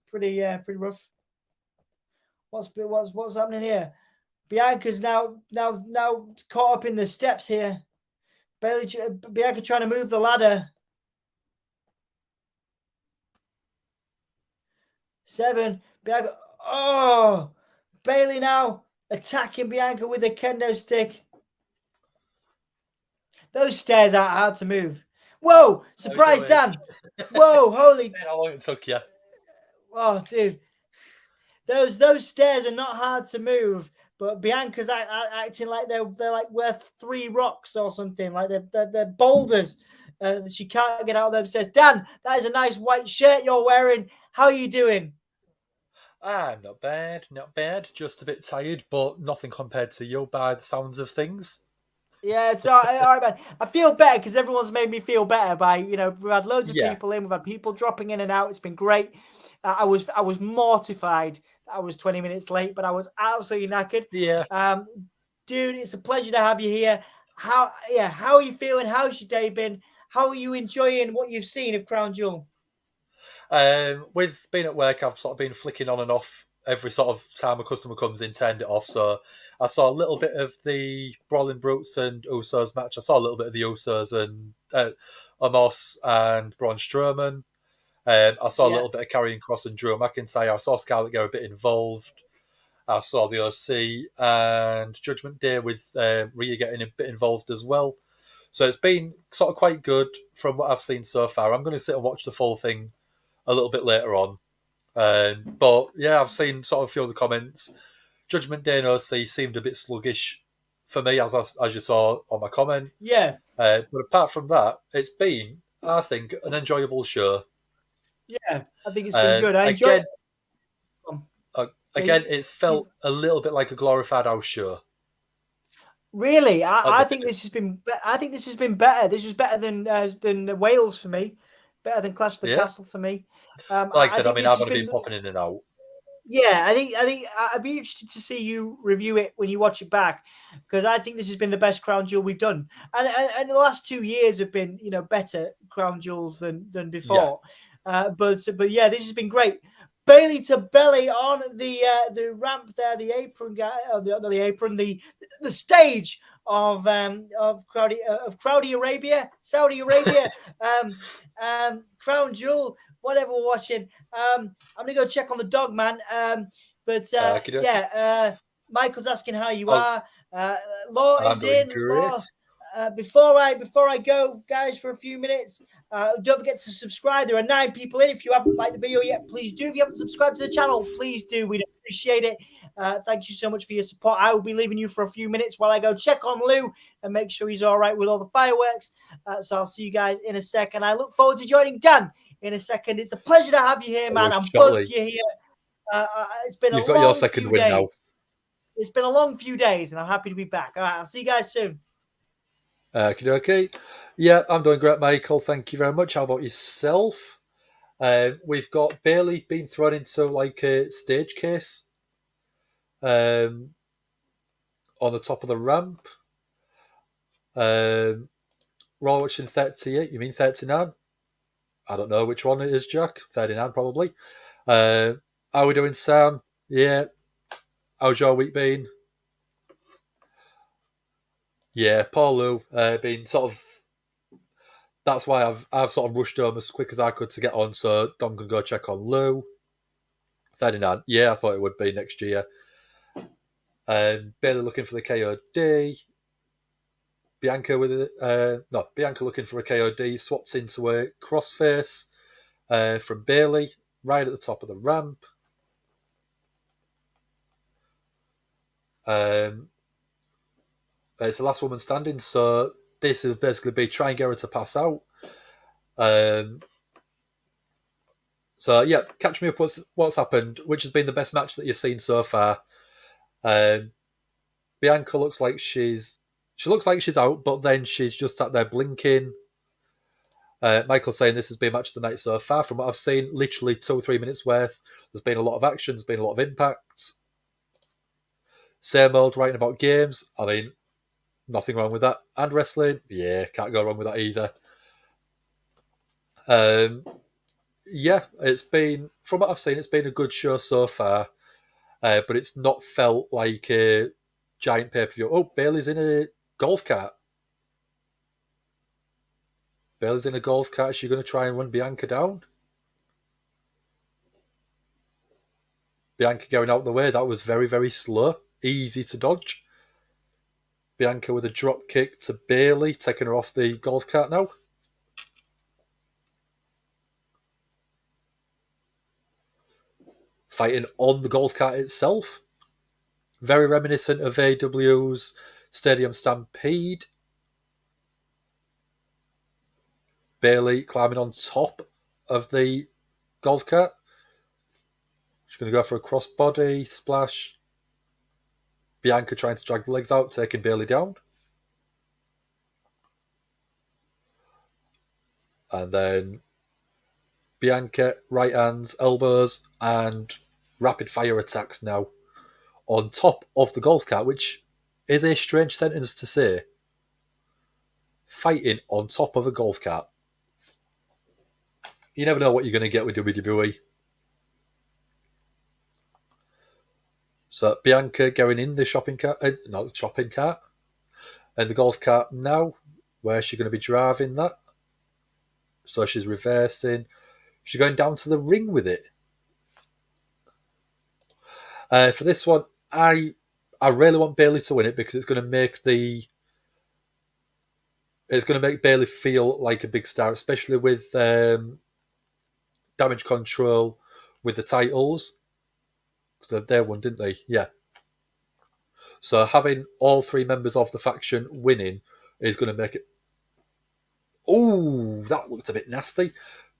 pretty rough. What's happening here? Bianca's now caught up in the steps here. Bianca trying to move the ladder. 7. Bianca. Oh, Bayley now attacking Bianca with a kendo stick. Those stairs are hard to move. Whoa! Surprise, Dan. Whoa! Holy. How long it took you? Oh, dude. Those stairs are not hard to move, but Bianca's acting like they're like worth 3 rocks or something. Like they're boulders. She can't get out of them. Says, Dan, that is a nice white shirt you're wearing. How are you doing? Not bad, not bad. Just a bit tired, but nothing compared to you by the sounds of things. Yeah, it's all right, man. I feel better because everyone's made me feel better by, we've had loads of Yeah. people in, we've had people dropping in and out. It's been great. I was mortified that I was 20 minutes late, but I was absolutely knackered. Yeah. Dude, it's a pleasure to have you here. How are you feeling? How's your day been? How are you enjoying what you've seen of Crown Jewel? With being at work, I've sort of been flicking on and off every sort of time a customer comes in, turned it off. So I saw a little bit of the Brawling Brutes and Usos match. I saw a little bit of the Usos and Omos and Braun Strowman. I saw a little bit of Karrion, Kross and Drew McIntyre. I saw Scarlett get a bit involved. I saw the OC and Judgement Day with Rhea getting a bit involved as well. So it's been sort of quite good from what I've seen so far. I'm going to sit and watch the full thing a little bit later on. But yeah, I've seen sort of a few of the comments. Judgment Day and OC seemed a bit sluggish for me, as you saw on my comment. Yeah. But apart from that, it's been, I think, an enjoyable show. Yeah, I think it's been good. I enjoyed it. Again, it's felt a little bit like a glorified house show. Really, I think this has been. I think this has been better. This was better than Wales for me. Better than Clash of the Castle for me. Like I said, I've only been popping in and out. Yeah, I think I'd be interested to see you review it when you watch it back, because I think this has been the best Crown Jewel we've done, and the last 2 years have been better Crown Jewels than before. Yeah. But yeah, this has been great. Bayley to Belly on the ramp there, the apron guy, the apron, the stage of Saudi Arabia, Crown Jewel, whatever we're watching. I'm gonna go check on the dog, man. Michael's asking how you are. Law is in. Law, before I go, guys, for a few minutes, don't forget to subscribe. There are 9 people in. If you haven't liked the video yet, please do. If you haven't subscribed to the channel, please do. We'd appreciate it. Thank you so much for your support. I will be leaving you for a few minutes while I go check on Lou and make sure he's all right with all the fireworks. So I'll see you guys in a second. I look forward to joining Dan in a second. It's a pleasure to have you here, man. I'm buzzed you're here. It's been You've got your second win now. It's been a long few days, and I'm happy to be back. All right, I'll see you guys soon. Okay. Yeah, I'm doing great, Michael. Thank you very much. How about yourself? We've got Bayley being thrown into like a stage case on the top of the ramp. We're all watching 38. You mean 39? I don't know which one it is, Jack. 39 probably. How are we doing, Sam? Yeah. How's your week been? Yeah, Paul Lou been sort of. That's why I've sort of rushed home as quick as I could to get on, so Dom can go check on Lou. 39. Yeah, I thought it would be next year. Bayley looking for the KOD. Bianca Bianca looking for a KOD. Swapped into a crossface from Bayley, right at the top of the ramp. It's the last woman standing, so this is basically be try and get her to pass out. So yeah, catch me up. What's happened? Which has been the best match that you've seen so far? Bianca looks like she's out, but then she's just sat there blinking. Michael saying this has been match of the night so far. From what I've seen, literally 2 or 3 minutes worth. There's been a lot of action. There's been a lot of impact. Same old writing about games. I mean, nothing wrong with that. And wrestling, yeah, can't go wrong with that either. Yeah, it's been, from what I've seen, it's been a good show so far. But it's not felt like a giant pay-per-view. Oh, Bayley's in a golf cart. Bayley's in a golf cart. Is she going to try and run Bianca down? Bianca going out the way. That was very, very slow. Easy to dodge. Bianca with a drop kick to Bayley, taking her off the golf cart now. Fighting on the golf cart itself. Very reminiscent of AW's Stadium Stampede. Bayley climbing on top of the golf cart. She's going to go for a crossbody splash. Bianca trying to drag the legs out, taking Bayley down. And then Bianca, right hands, elbows, and rapid fire attacks now on top of the golf cart, which is a strange sentence to say. Fighting on top of a golf cart. You never know what you're going to get with WWE. So Bianca going in the shopping cart, not the shopping cart, and the golf cart now. Where's she going to be driving that? So she's reversing. She's going down to the ring with it. For this one, I really want Bayley to win it because it's going to make Bayley feel like a big star, especially with Damage Control with the titles. Because they won, didn't they? Yeah. So having all three members of the faction winning is going to make it. Oh, that looked a bit nasty.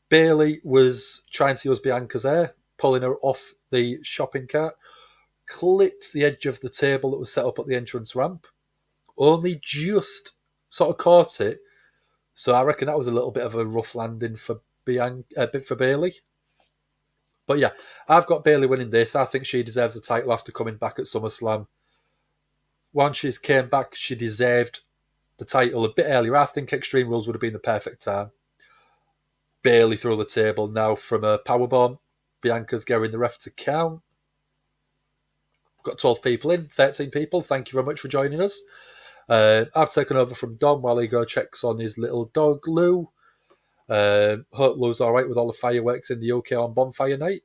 Bayley was trying to use Bianca's hair, pulling her off the shopping cart, clipped the edge of the table that was set up at the entrance ramp, only just sort of caught it. So I reckon that was a little bit of a rough landing for Bayley. But yeah, I've got Bayley winning this. I think she deserves the title after coming back at SummerSlam. Once she came back, she deserved the title a bit earlier. I think Extreme Rules would have been the perfect time. Bayley through the table now from a powerbomb. Bianca's getting the ref to count. Got 12 people in, 13 people. Thank you very much for joining us. I've taken over from Dom while he checks on his little dog, Lou. Hope Lou's all right with all the fireworks in the UK on Bonfire Night.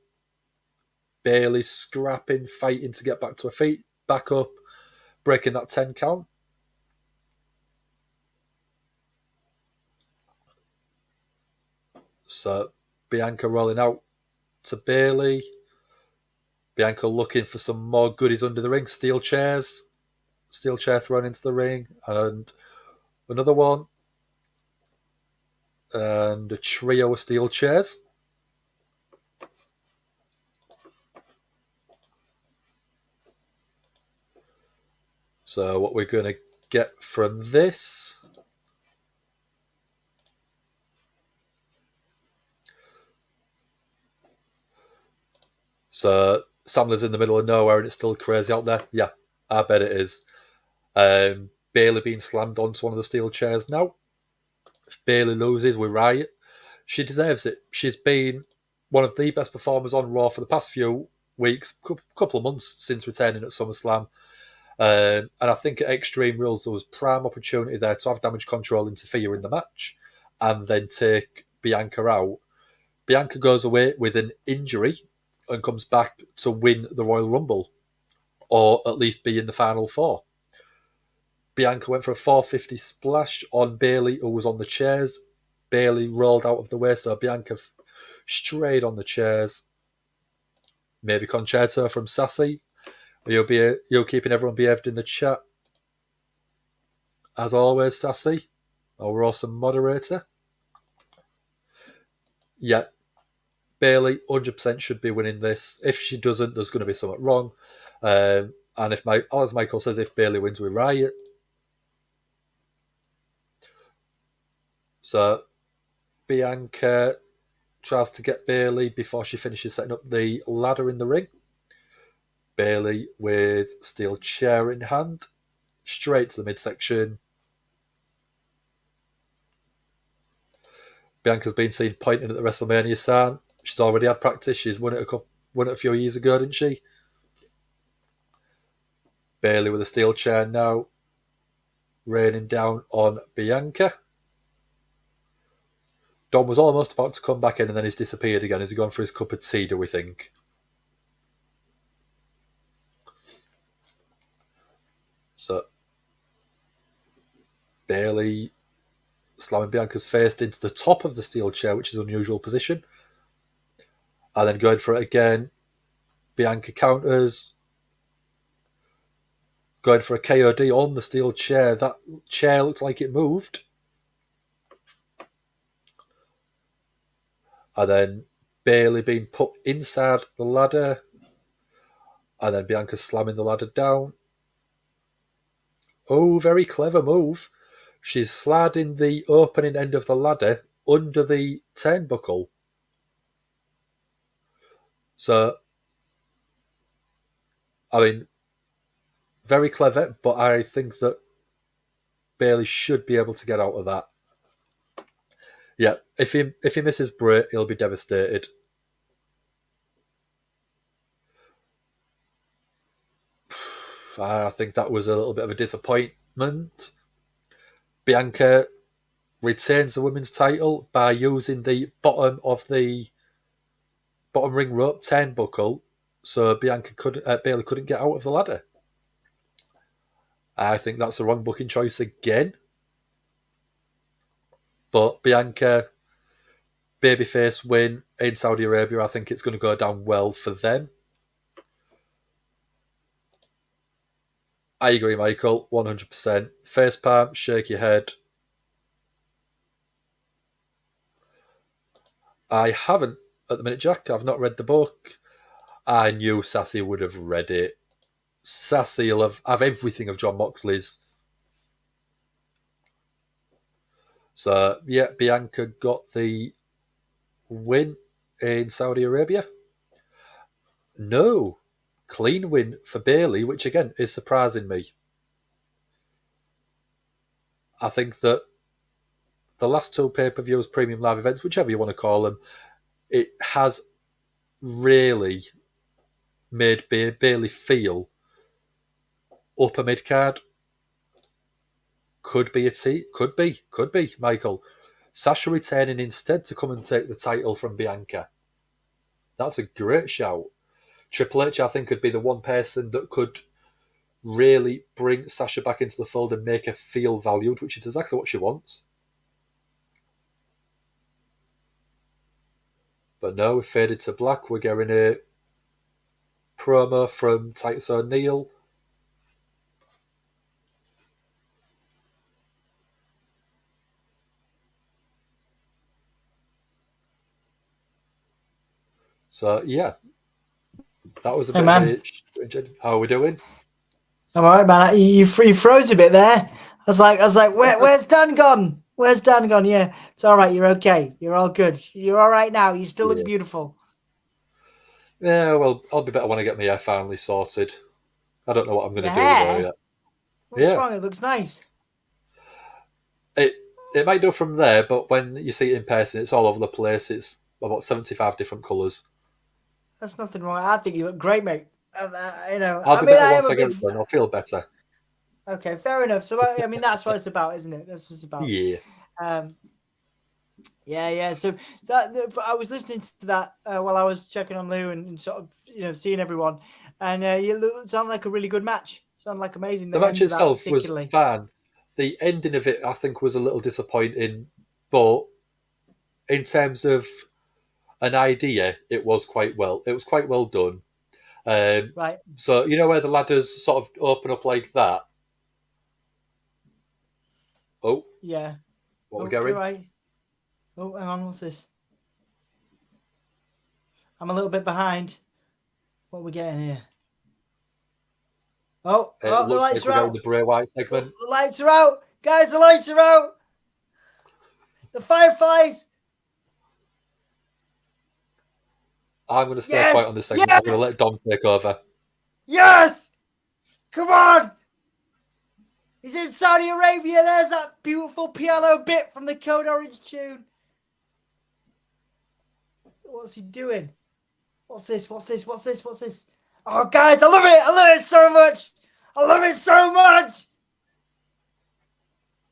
Bayley scrapping, fighting to get back to her feet. Back up, breaking that 10 count. So Bianca rolling out to Bayley. Bianca looking for some more goodies under the ring. Steel chair thrown into the ring. And another one. And a trio of steel chairs. So what we're going to get from this... So Sam lives in the middle of nowhere and it's still crazy out there. Yeah, I bet it is. Bayley being slammed onto one of the steel chairs now. If Bayley loses, we riot. She deserves it. She's been one of the best performers on Raw for the past few weeks, couple of months since returning at SummerSlam. And I think at Extreme Rules, there was prime opportunity there to have Damage Control interfere in the match and then take Bianca out. Bianca goes away with an injury and comes back to win the Royal Rumble, or at least be in the Final Four. Bianca went for a 450 splash on Bayley, who was on the chairs. Bayley rolled out of the way, so Bianca strayed on the chairs. Maybe Concerto from Sassy. You're keeping everyone behaved in the chat. As always, Sassy, our awesome moderator. Yeah, Bayley 100% should be winning this. If she doesn't, there's going to be something wrong. And as Michael says, if Bayley wins, we riot. So Bianca tries to get Bayley before she finishes setting up the ladder in the ring. Bayley with steel chair in hand, straight to the midsection. Bianca's been seen pointing at the WrestleMania sign. She's already had practice. She's won it a few years ago, didn't she? Bayley with a steel chair now, raining down on Bianca. Dom was almost about to come back in and then he's disappeared again. Has he gone for his cup of tea, do we think? So, Bayley slamming Bianca's face into the top of the steel chair, which is an unusual position. And then going for it again. Bianca counters. Going for a KOD on the steel chair. That chair looks like it moved. and then Bayley being put inside the ladder, and then Bianca slamming the ladder down. Oh, very clever move. She's sliding the opening end of the ladder under the turnbuckle. So, I mean, very clever, but I think that Bayley should be able to get out of that. Yeah, if he misses Bray, he'll be devastated. I think that was a little bit of a disappointment. Bianca retains the women's title by using the bottom ring rope turnbuckle, so Bayley couldn't get out of the ladder. I think that's the wrong booking choice again. But Bianca, babyface win in Saudi Arabia, I think it's going to go down well for them. I agree, Michael, 100%. Face palm, shake your head. I haven't at the minute, Jack. I've not read the book. I knew Sassy would have read it. Sassy will have everything of John Moxley's. So, yeah, Bianca got the win in Saudi Arabia. No, clean win for Bayley, which again is surprising me. I think that the last two pay-per-views, premium live events, whichever you want to call them, it has really made Bayley feel upper mid-card. Could be, Michael. Sasha returning instead to come and take the title from Bianca. That's a great shout. Triple H, I think, could be the one person that could really bring Sasha back into the fold and make her feel valued, which is exactly what she wants. But no, we faded to black. We're getting a promo from Titus O'Neil. So, yeah. That was a bit of a... How are we doing? I'm all right, man. You froze a bit there. I was like, where's Dan gone? Where's Dan gone? Yeah, it's all right. You're okay. You're all good. You're all right now. You still look beautiful. Yeah, well, I'll be better when I get my hair finally sorted. I don't know what I'm going to do though yet. What's wrong? It looks nice. It might go from there, but when you see it in person, it's all over the place. It's about 75 different colours. That's nothing wrong. I think you look great, mate. I'll be better once I get it done. I'll feel better. Okay, fair enough. So, I mean, that's what it's about, isn't it? That's what it's about. Yeah. Yeah. So I was listening to that while I was checking on Lou and sort of, seeing everyone, and it sounded like a really good match. Sounded like amazing. The match itself was fun. The ending of it, I think, was a little disappointing, but in terms of an idea, it was quite well. It was quite well done. Right. So where the ladders sort of open up like that. Oh. Yeah. What we're going? Right. Oh, hang on. What's this? I'm a little bit behind. What are we getting here? Oh, the lights are out. The Bray Wyatt segment. The lights are out. Guys, the lights are out. The fireflies. I'm going to stay quiet on this segment. Yes! I'm going to let Dom take over. Yes! Come on! He's in Saudi Arabia. There's that beautiful piano bit from the Code Orange tune. What's he doing? What's this? Oh, guys, I love it. I love it so much. I love it so much.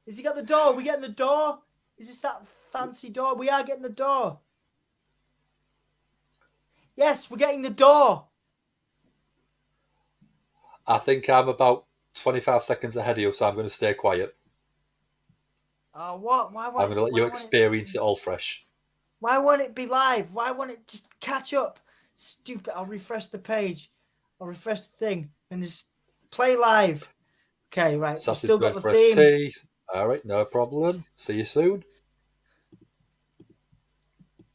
Has he got the door? Are we getting the door? Is this that fancy door? We are getting the door. Yes, we're getting the door. I think I'm about 25 seconds ahead of you, so I'm going to stay quiet. What? Why? I'm going to let you experience it all fresh. Why won't it be live? Why won't it just catch up? Stupid. I'll refresh the page. I'll refresh the thing and just play live. Okay, right. Sassy's going for a tea. All right, no problem. See you soon.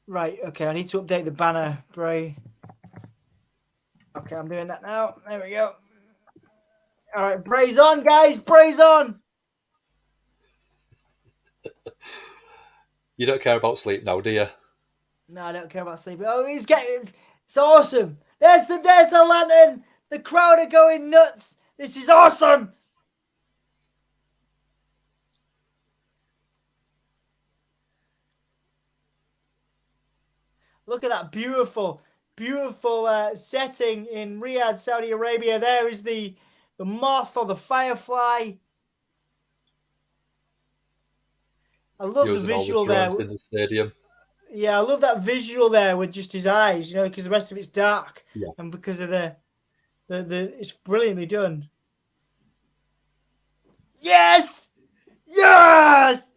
Right, okay, I need to update the banner, Bray. Okay, I'm doing that now. There we go. All right, Bray's on, guys. Bray's on. You don't care about sleep now, do you? No, I don't care about sleeping. Oh, he's getting. It's awesome. There's the lantern. The crowd are going nuts. This is awesome. Look at that beautiful setting in Riyadh, Saudi Arabia. There is the moth or the firefly. I love the visual there. In the stadium. Yeah, I love that visual there with just his eyes, because the rest of it's dark. Yeah. And because of the it's brilliantly done. Yes! Yes!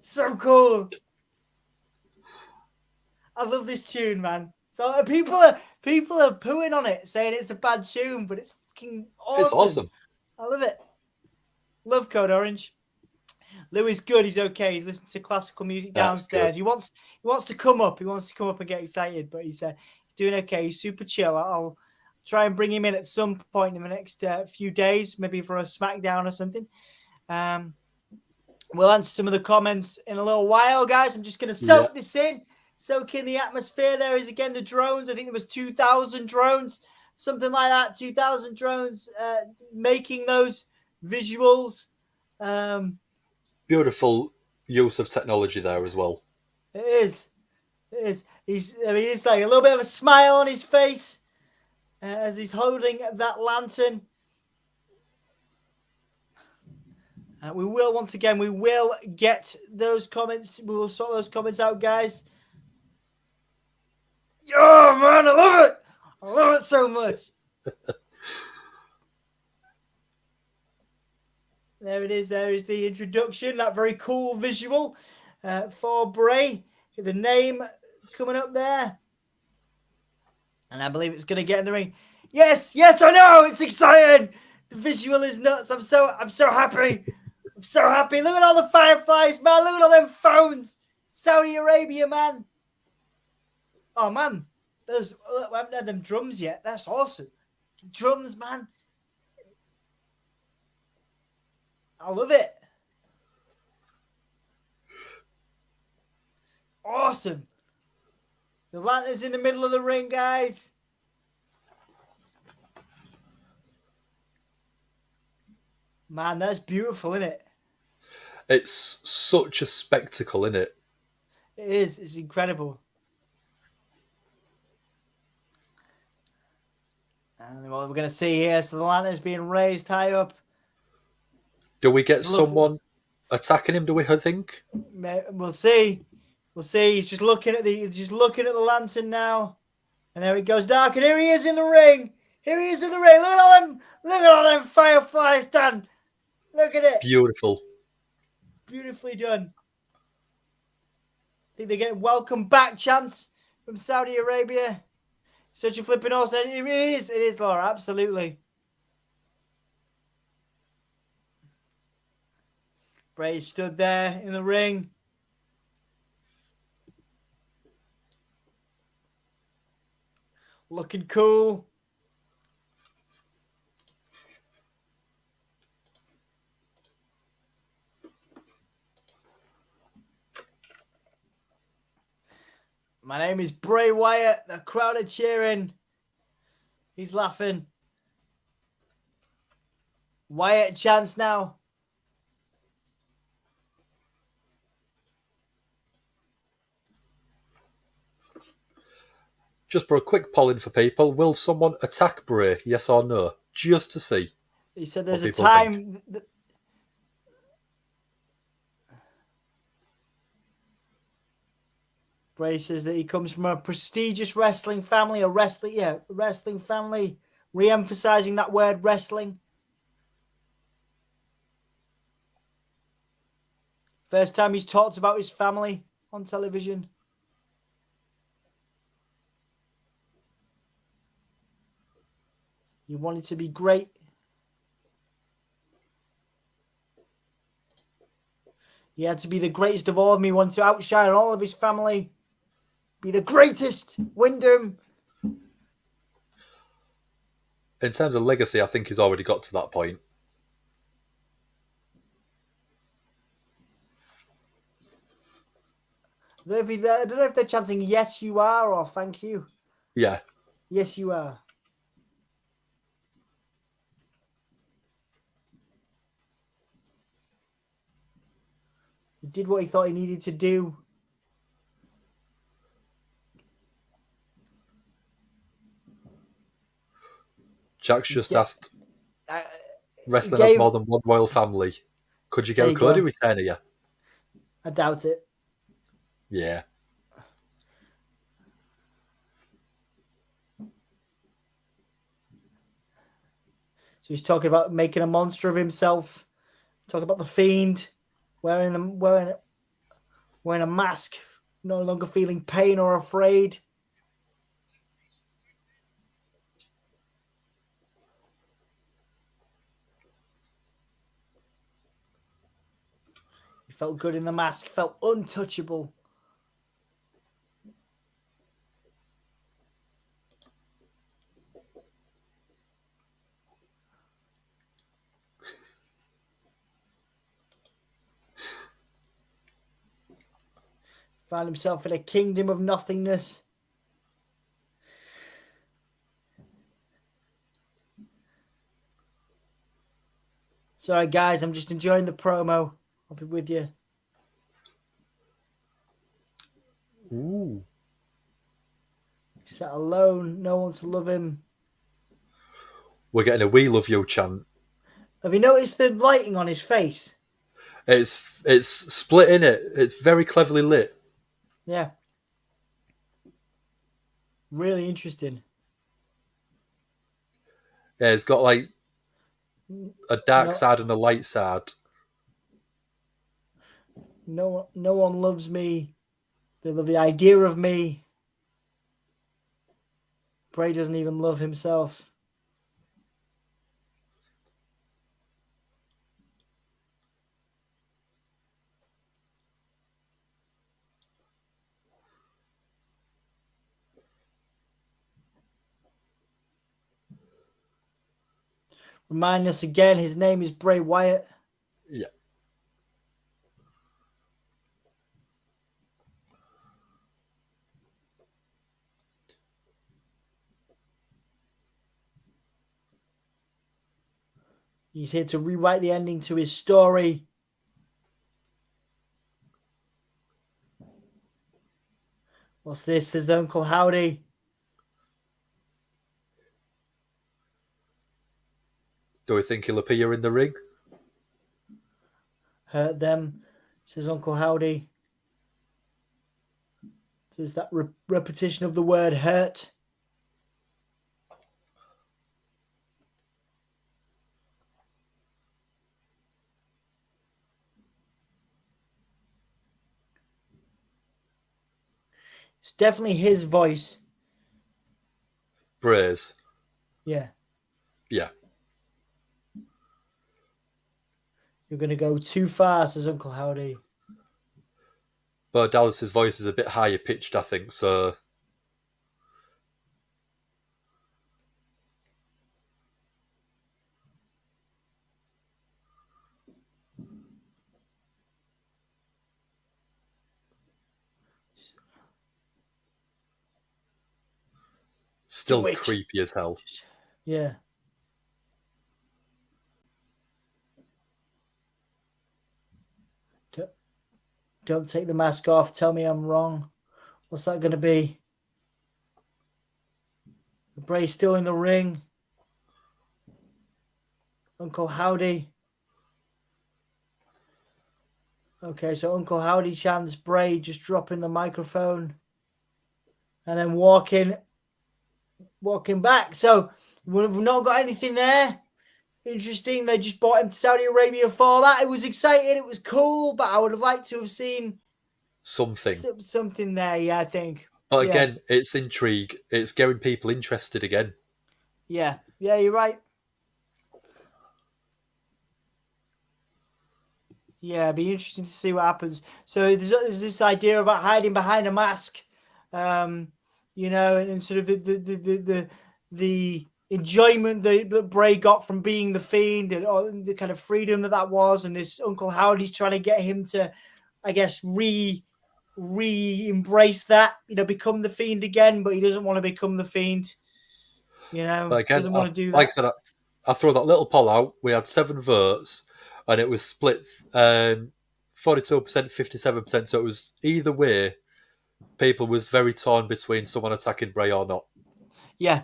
So cool. I love this tune, man. So people are pooing on it, saying it's a bad tune, but it's fucking awesome. It's awesome. I love it. Love Code Orange. Lou is good. He's okay. He's listening to classical music downstairs. He wants to come up. He wants to come up and get excited, but he's doing okay. He's super chill. I'll try and bring him in at some point in the next few days, maybe for a SmackDown or something. We'll answer some of the comments in a little while, guys. I'm just going to soak this in. Soak in the atmosphere. There is again the drones. I think there was 2,000 drones, something like that. 2,000 drones making those visuals. Beautiful use of technology there as well. It is. He's like a little bit of a smile on his face as he's holding that lantern. We will once again. We will get those comments. We will sort those comments out, guys. Oh man, I love it! I love it so much. There it is. There is the introduction. That very cool visual for Bray. The name coming up there, and I believe it's going to get in the ring. Yes, I know. It's exciting. The visual is nuts. I'm so happy. I'm so happy. Look at all the fireflies, man. Look at all them phones. Saudi Arabia, man. Oh, man. We haven't had them drums yet. That's awesome. Drums, man. I love it. Awesome. The lantern's in the middle of the ring, guys. Man, that's beautiful, isn't it? It's such a spectacle, isn't it? It is. It's incredible. And what we're going to see here, so the lantern's being raised high up. Do we get someone attacking him, do we think? We'll see. We'll see. He's just looking at the lantern now. And there he goes dark. And here he is in the ring. Here he is in the ring. Look at all them fireflies, Dan. Look at it. Beautiful. Beautifully done. I think they get welcome back chants from Saudi Arabia. Such a flipping awesome. It is, Laura, absolutely. Bray stood there in the ring. Looking cool. My name is Bray Wyatt. The crowd are cheering. He's laughing. Wyatt chants now. Just for a quick polling for people, will someone attack Bray, yes or no? Just to see. He said there's a time... Bray says that he comes from a prestigious wrestling family, wrestling family, re-emphasizing that word wrestling. First time he's talked about his family on television. He wanted to be great. He had to be the greatest of all of them. He wanted to outshine all of his family. Be the greatest, Wyndham. In terms of legacy, I think he's already got to that point. I don't know if they're chanting "Yes, you are" or "Thank you." Yeah. Yes, you are. He did what he thought he needed to do. Jack's just asked, Uh, wrestling has more than one royal family. Could you get a Cody return here? I doubt it. Yeah. So he's talking about making a monster of himself. Talking about the Fiend wearing a mask, no longer feeling pain or afraid. He felt good in the mask, felt untouchable. Found himself in a kingdom of nothingness. Sorry, guys, I'm just enjoying the promo. I'll be with you. Ooh. He sat alone, no one to love him. We're getting a "We love you" chant. Have you noticed the lighting on his face? It's split in it. It's very cleverly lit. Yeah. Really interesting. Yeah, it's got like a dark side and a light side. No one loves me. They love the idea of me. Bray doesn't even love himself. Remind us again, his name is Bray Wyatt. Yeah. He's here to rewrite the ending to his story. What's this? Says the Uncle Howdy. Do we think he'll appear in the ring? Hurt them, says Uncle Howdy. There's that repetition of the word hurt. It's definitely his voice. Bray's. Yeah. Yeah. You're going to go too far, says Uncle Howdy. But Dallas's voice is a bit higher pitched, I think, so... Still creepy as hell. Yeah. Don't take the mask off. Tell me I'm wrong. What's that going to be? Bray's still in the ring. Uncle Howdy. Okay, so Uncle Howdy chants Bray, just dropping the microphone. And then walking back. So we've not got anything there. Interesting. They just bought him to Saudi Arabia for that. It was exciting. It was cool, but I would have liked to have seen something there. Yeah, I think. But again, it's intrigue. It's getting people interested again. Yeah, you're right. Yeah, it'd be interesting to see what happens. So there's this idea about hiding behind a mask. And sort of the enjoyment that Bray got from being the Fiend, and the kind of freedom that was, and this Uncle Howdy's trying to get him to, I guess, embrace that, become the Fiend again, but he doesn't want to become the Fiend. But again, doesn't want to do that. Like I said, I throw that little poll out. We had 7 votes, and it was split 42%, 57%. So it was either way. People was very torn between someone attacking Bray or not. Yeah.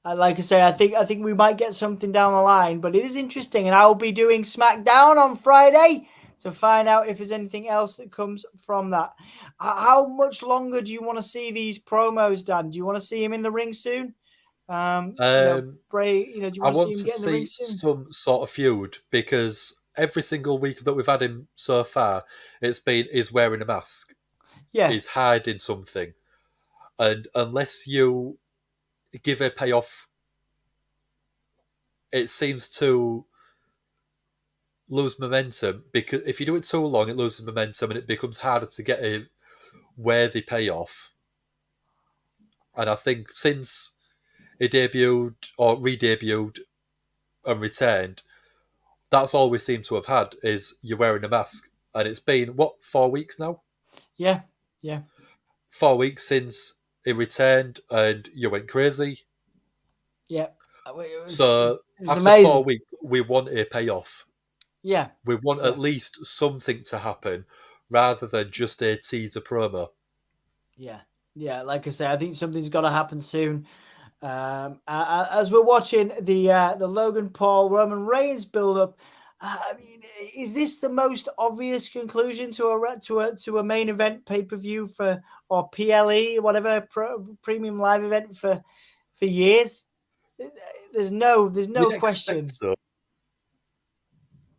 Like I say, I think we might get something down the line, but it is interesting, and I will be doing SmackDown on Friday to find out if there's anything else that comes from that. How much longer do you want to see these promos, Dan? Do you want to see him in the ring soon? Bray, do you I want to see him get in the ring soon? Some sort of feud, because every single week that we've had him so far, it's been he's wearing a mask. Yeah. He's hiding something. And unless you give a payoff, it seems to lose momentum, because if you do it too long, it loses momentum and it becomes harder to get a worthy payoff. And I think since he debuted or re-debuted and returned, that's all we seem to have had is you're wearing a mask. And it's been, 4 weeks now? Yeah. 4 weeks since he returned and you went crazy. Yeah. It was after amazing. 4 weeks, we want a payoff. Yeah. We want at least something to happen rather than just a teaser promo. Yeah. Like I say, I think something's got to happen soon. As we're watching the Logan Paul Roman Reigns build up, is this the most obvious conclusion to a main event pay-per-view or PLE, whatever, premium live event for years? There's no question. So.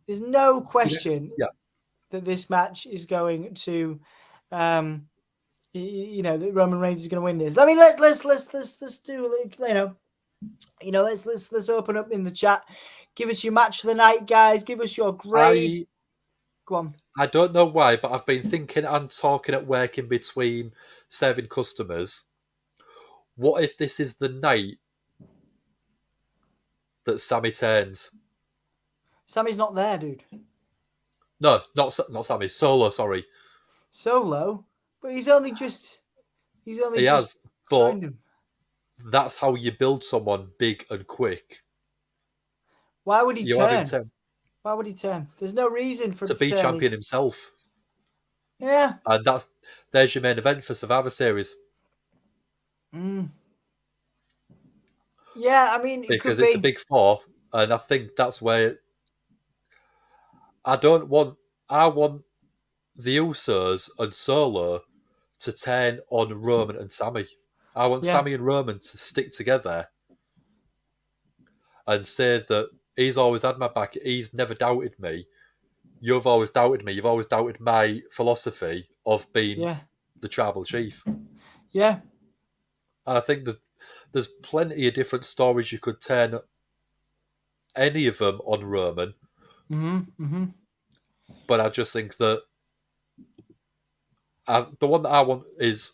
There's no question that this match is going to, that Roman Reigns is going to win this. I mean, let's do, let's open up in the chat. Give us your match of the night, guys. Give us your grade. Go on. I don't know why, but I've been thinking and talking at work in between serving customers. What if this is the night that Sammy turns? Sammy's not there, dude. No, not Sammy. Solo, sorry. Solo? But he's only just but that's how you build someone big and quick. Why would he turn? Why would he turn? There's no reason for to be champion himself. Yeah. And there's your main event for Survivor Series. Yeah, I mean, because it's a big 4, and I think that's where I want the Usos and Solo to turn on Roman and Sammy. I want Sammy and Roman to stick together and say that he's always had my back. He's never doubted me. You've always doubted me. You've always doubted my philosophy of being the tribal chief. Yeah. And I think there's plenty of different stories you could turn any of them on Roman. But I just think that the one that I want is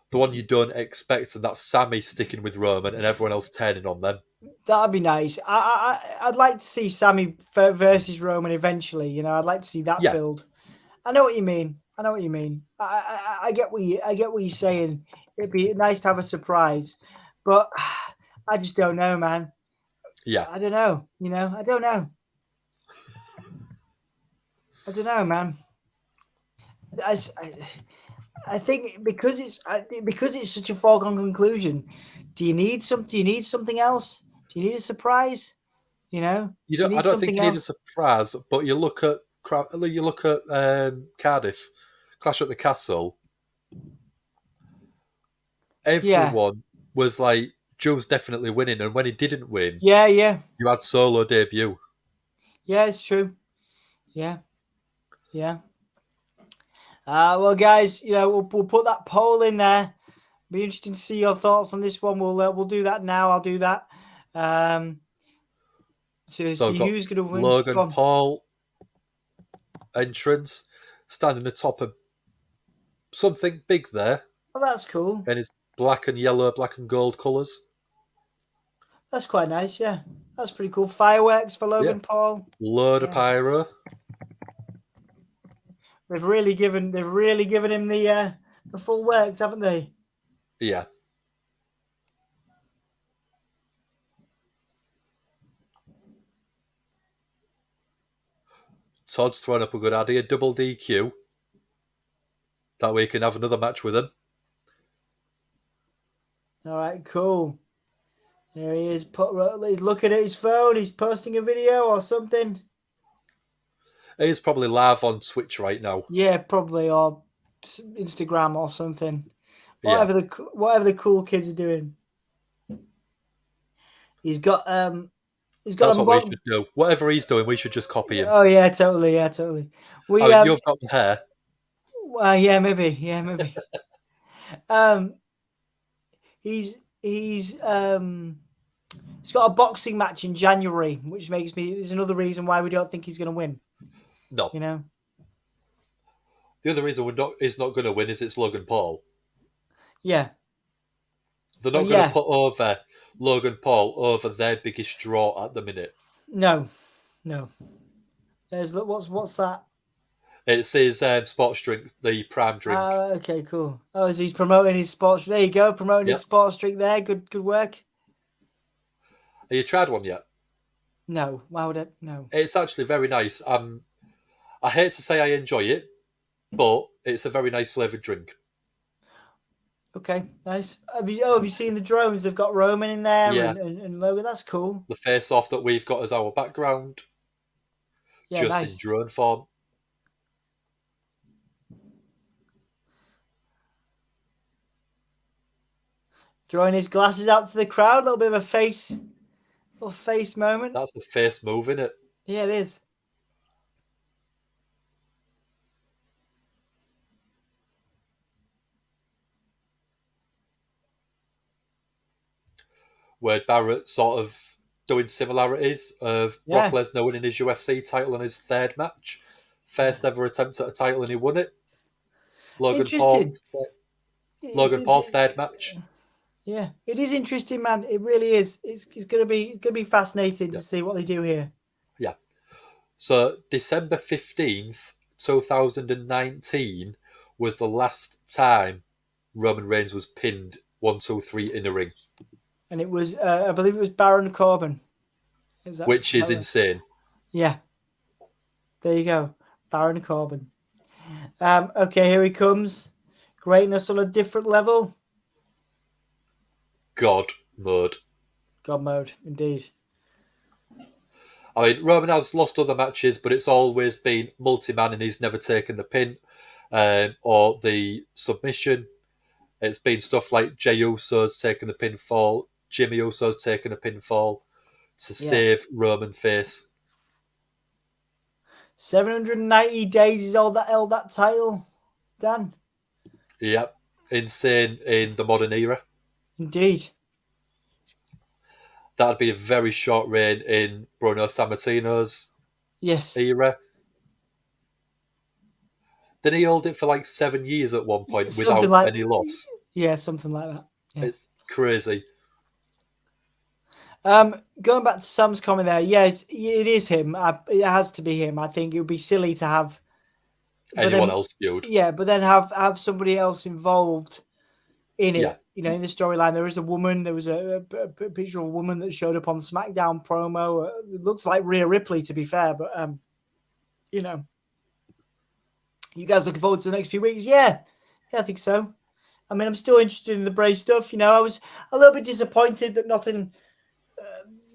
the one you don't expect, and that's Sammy sticking with Roman and everyone else turning on them. That'd be nice. I'd like to see Sammy versus Roman eventually. I'd like to see that build. I know what you mean. I get what you're saying. It'd be nice to have a surprise, but I just don't know, man. Yeah, I don't know. I don't know. I don't know, man. I think because it's such a foregone conclusion. Do you need something else? Do you need a surprise? I don't think you need a surprise, but you look at Cardiff, Clash at the Castle. Everyone was like, Joe's definitely winning, and when he didn't win, you had Solo debut. Yeah, it's true. Yeah. Well, guys, we'll put that poll in there. Be interesting to see your thoughts on this one. We'll do that now. I'll do that. So see who's going to win. Logan Paul entrance, standing atop of something big there. Oh, that's cool. in his black and yellow, black and gold colours. That's quite nice, yeah. That's pretty cool. Fireworks for Logan Paul. Load of pyro. They've really given him the full works, haven't they? Yeah. Todd's thrown up a good idea, double DQ. That way he can have another match with him. All right, cool. There he is. He's looking at his phone. He's posting a video or something. He's probably live on Twitch right now. Yeah, probably, or Instagram or something. Whatever the cool kids are doing. He's got That's what we should do. Whatever he's doing, we should just copy him. Oh yeah, totally. Yeah, totally. You've got the hair. Well, yeah, maybe. He's got a boxing match in January, which is another reason why we don't think he's going to win. No. You know? The other reason he's not going to win is it's Logan Paul. Yeah. They're not going to put over Logan Paul over their biggest draw at the minute. No. There's what's that? It's his sports drink, the Prime drink. Okay, cool. Oh, so he's promoting his sports. There you go, promoting his sports drink there. Good work. Have you tried one yet? No. Why would I? No. It's actually very nice. I hate to say I enjoy it, but it's a very nice flavoured drink. Okay, nice. Have you seen the drones? They've got Roman in there and Logan. That's cool. The face-off that we've got as our background. Yeah, just nice. in drone form. Throwing his glasses out to the crowd, a little bit of a face moment. That's the face move, isn't it? Yeah, it is. Wade Barrett sort of doing similarities of Brock Lesnar winning his UFC title in his third match. First ever attempt at a title and he won it. Logan Paul third match. Yeah, it is interesting, man. It really is. It's gonna be fascinating to see what they do here. Yeah. So December 15th, 2019 was the last time Roman Reigns was pinned 1, 2, 3 in a ring. And it was, I believe it was Baron Corbin. Which is insane. Yeah. There you go. Baron Corbin. Okay, here he comes. Greatness on a different level. God mode. God mode, indeed. I mean, Roman has lost other matches, but it's always been multi-man and he's never taken the pin or the submission. It's been stuff like Jey Uso's taking the pinfall, Jimmy Uso's taking a pinfall to save Roman face. 790 days he's held that title, Dan. Yep. Insane in the modern era. Indeed. That'd be a very short reign in Bruno Sammartino's era. Didn't he hold it for like 7 years at one point without any loss? Yeah, something like that. Yeah. It's crazy. Going back to Sam's comment there, it is him. It has to be him. I think it would be silly to have anyone else feud. Yeah, but then have somebody else involved in it. Yeah. You know, in the storyline, there is a woman. There was a picture of a woman that showed up on the SmackDown promo. It looks like Rhea Ripley, to be fair, but you know, you guys looking forward to the next few weeks? Yeah, I think so. I mean, I'm still interested in the Bray stuff. You know, I was a little bit disappointed that nothing.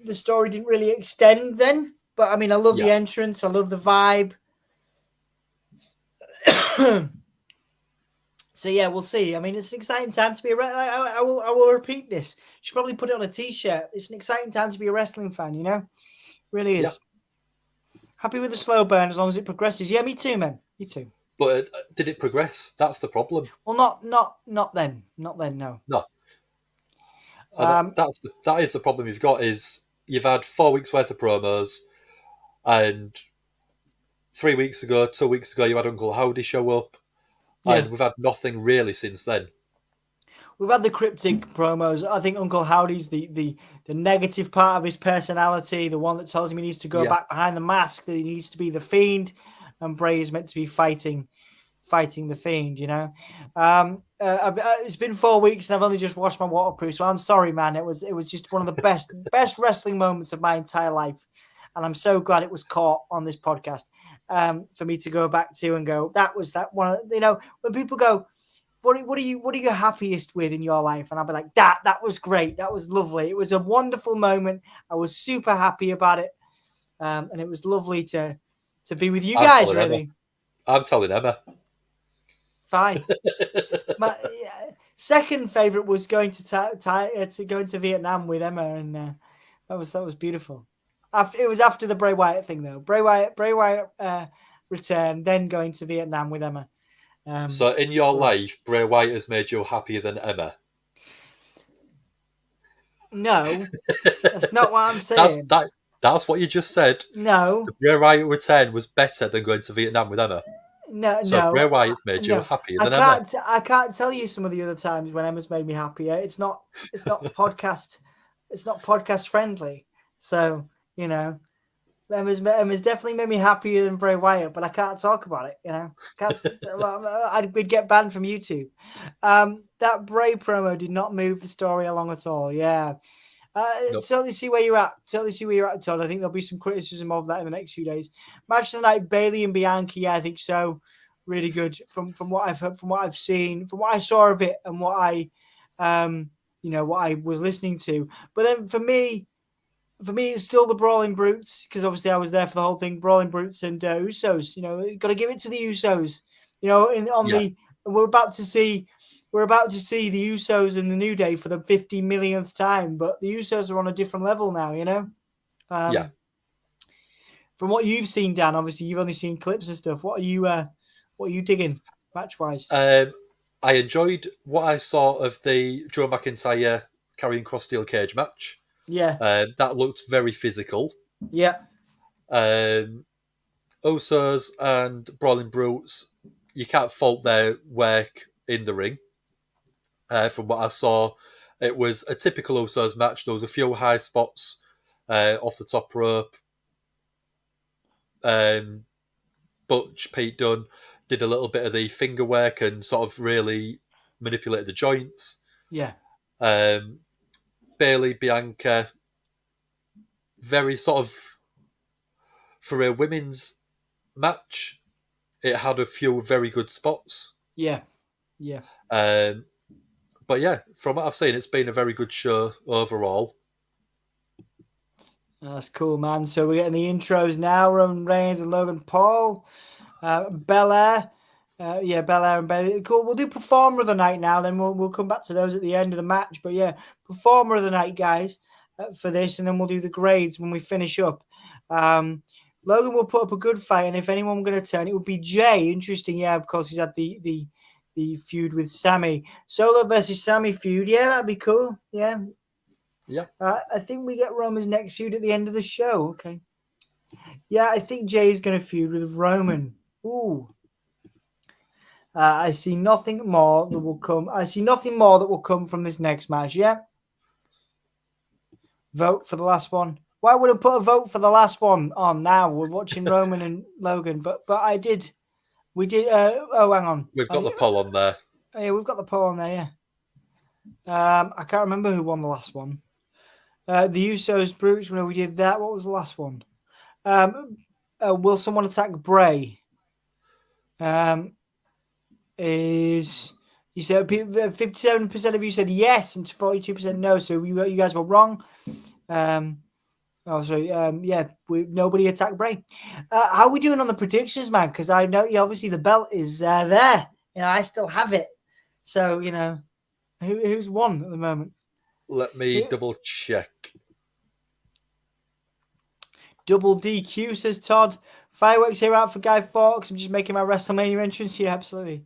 The story didn't really extend then, but I mean, I love the entrance. I love the vibe. So yeah, we'll see. I mean, it's an exciting time to be I will repeat this. You should probably put it on a t-shirt. It's an exciting time to be a wrestling fan. You know, it really is. Yeah. Happy with the slow burn as long as it progresses. Yeah, me too, man. Me too. But did it progress? That's the problem. Well, not then. Not then. No. No. That is the problem you've got. Is you've had 4 weeks worth of promos, and 2 weeks ago, you had Uncle Howdy show up, and we've had nothing really since then. We've had the cryptic promos. I think Uncle Howdy's the negative part of his personality, the one that tells him he needs to go back behind the mask, that he needs to be the Fiend, and Bray is meant to be fighting the Fiend, you know. It's been 4 weeks and I've only just watched my waterproof, so I'm sorry, man. It was just one of the best wrestling moments of my entire life, and I'm so glad it was caught on this podcast for me to go back to and go, that was that one. You know, when people go, what are you happiest with in your life? And I'll be like, that was great. That was lovely. It was a wonderful moment. I was super happy about it. And it was lovely to be with you guys, really. I'm telling Emma. Fine. My second favorite was going to go into Vietnam with Emma, and that was beautiful. It was after the Bray Wyatt thing, though. Bray Wyatt returned, then going to Vietnam with Emma. So in your life, Bray Wyatt has made you happier than Emma? No, that's not what I'm saying. That's what you just said. No. The Bray Wyatt return was better than going to Vietnam with Emma. No. Bray Wyatt's made you happier than Emma. I can't tell you some of the other times when Emma's made me happier. It's not podcast. It's not podcast friendly. So, you know, Emma's definitely made me happier than Bray Wyatt, but I can't talk about it. You know, we'd get banned from YouTube. That Bray promo did not move the story along at all. Yeah. Nope. Totally see where you're at. Todd. I think there'll be some criticism of that in the next few days. Match of the night, Bayley and Bianca. Yeah, I think so. Really good from what I've heard, from what I've seen, from what I saw of it, and what I, what I was listening to. But then for me, it's still the Brawling Brutes, because obviously I was there for the whole thing. Brawling Brutes and Usos. You know, got to give it to the Usos. You know, we're about to see the Usos in the New Day for the 50 millionth time, but the Usos are on a different level now, you know? From what you've seen, Dan, obviously you've only seen clips and stuff. What are you digging match-wise? I enjoyed what I saw of the Drew McIntyre Karrion Kross steel cage match. Yeah. That looked very physical. Yeah. Usos and Brawling Brutes, you can't fault their work in the ring. From what I saw, it was a typical Usos match. There was a few high spots off the top rope. Butch, Pete Dunne did a little bit of the finger work and sort of really manipulated the joints. Yeah. Bayley, Bianca, very sort of, for a women's match, it had a few very good spots. Yeah. Yeah. But yeah, from what I've seen, it's been a very good show overall. That's cool, man. So we're getting the intros now. Roman Reigns and Logan Paul. Belair. Belair and Bayley. Cool. We'll do Performer of the Night now. Then we'll come back to those at the end of the match. But yeah, Performer of the Night, guys, for this. And then we'll do the grades when we finish up. Logan will put up a good fight. And if anyone were going to turn, it would be Jay. Interesting. Yeah, of course, he's had the feud with Sammy. Solo versus Sammy feud. Yeah, that'd be cool. Yeah. Yeah. I think we get Roman's next feud at the end of the show. Okay. Yeah, I think Jay's going to feud with Roman. Ooh. I see nothing more that will come. From this next match. Yeah. Vote for the last one. Why would I put a vote for the last one on now? We're watching Roman and Logan, but I did. We did. Hang on. We've got the poll on there. Oh, yeah, we've got the poll on there. Yeah. I can't remember who won the last one. The Usos Brutes. When we did that, what was the last one? Will someone attack Bray? Is you said 57% of you said yes and 42% no. So you guys were wrong. Nobody attacked Bray. How are we doing on the predictions, man? Because I know obviously the belt is there. You know, I still have it. So you know, who's won at the moment? Let me double check. Double DQ, says Todd. Fireworks here out for Guy Fawkes. I'm just making my WrestleMania entrance. Yeah, absolutely.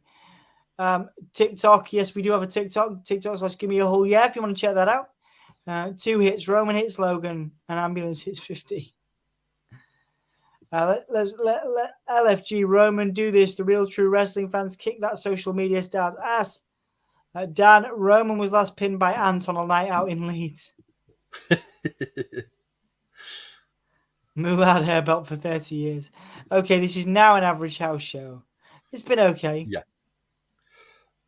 TikTok. Yes, we do have a TikTok. TikTok/give me a whole if you want to check that out. 2 hits. Roman hits Logan. And Ambulance hits 50. Let LFG Roman do this. The real true wrestling fans kick that social media star's ass. Dan, Roman was last pinned by Ant on a night out in Leeds. Moolah had hair belt for 30 years. Okay, this is now an average house show. It's been okay. Yeah.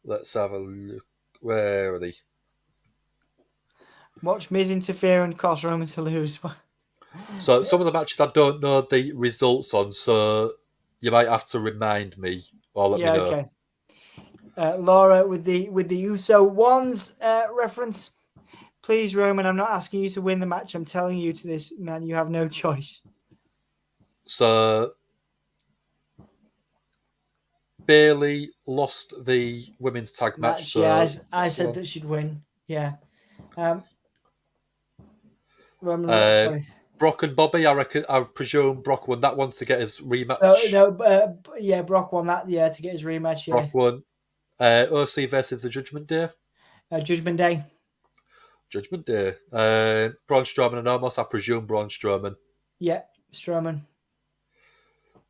Let's have a look. Where are they? Watch Miz interfere and cause Roman to lose. So some of the matches I don't know the results on, so you might have to remind me or let me know. Okay. Laura with the Uso ones reference. Please, Roman, I'm not asking you to win the match. I'm telling you to this, man, you have no choice. So Bayley lost the women's tag match. So yeah, I said that she'd win. Yeah. Roman, sorry. Brock and Bobby, I presume Brock won that one to get his rematch. Yeah, Brock won that, to get his rematch, yeah. Brock won. OC versus the Judgement Day. Judgment Day. Judgment Day. Braun Strowman and Omos, I presume Braun Strowman. Yeah, Strowman.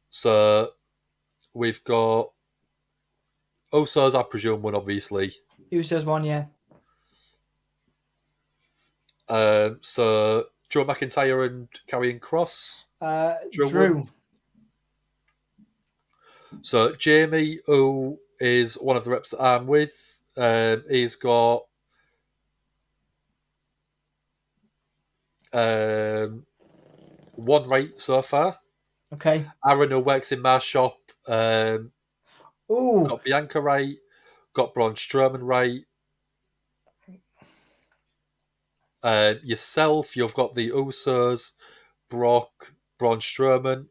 So we've got Usos, I presume, won, obviously. Usos won, yeah. So Drew McIntyre and Karrion Kross. Drew. So Jamie, who is one of the reps that I'm with, he's got one right so far. Okay. Aaron, who works in my shop, Ooh. got Bianca right, got Braun Strowman right. Yourself, you've got the Usos, Brock, Braun Strowman.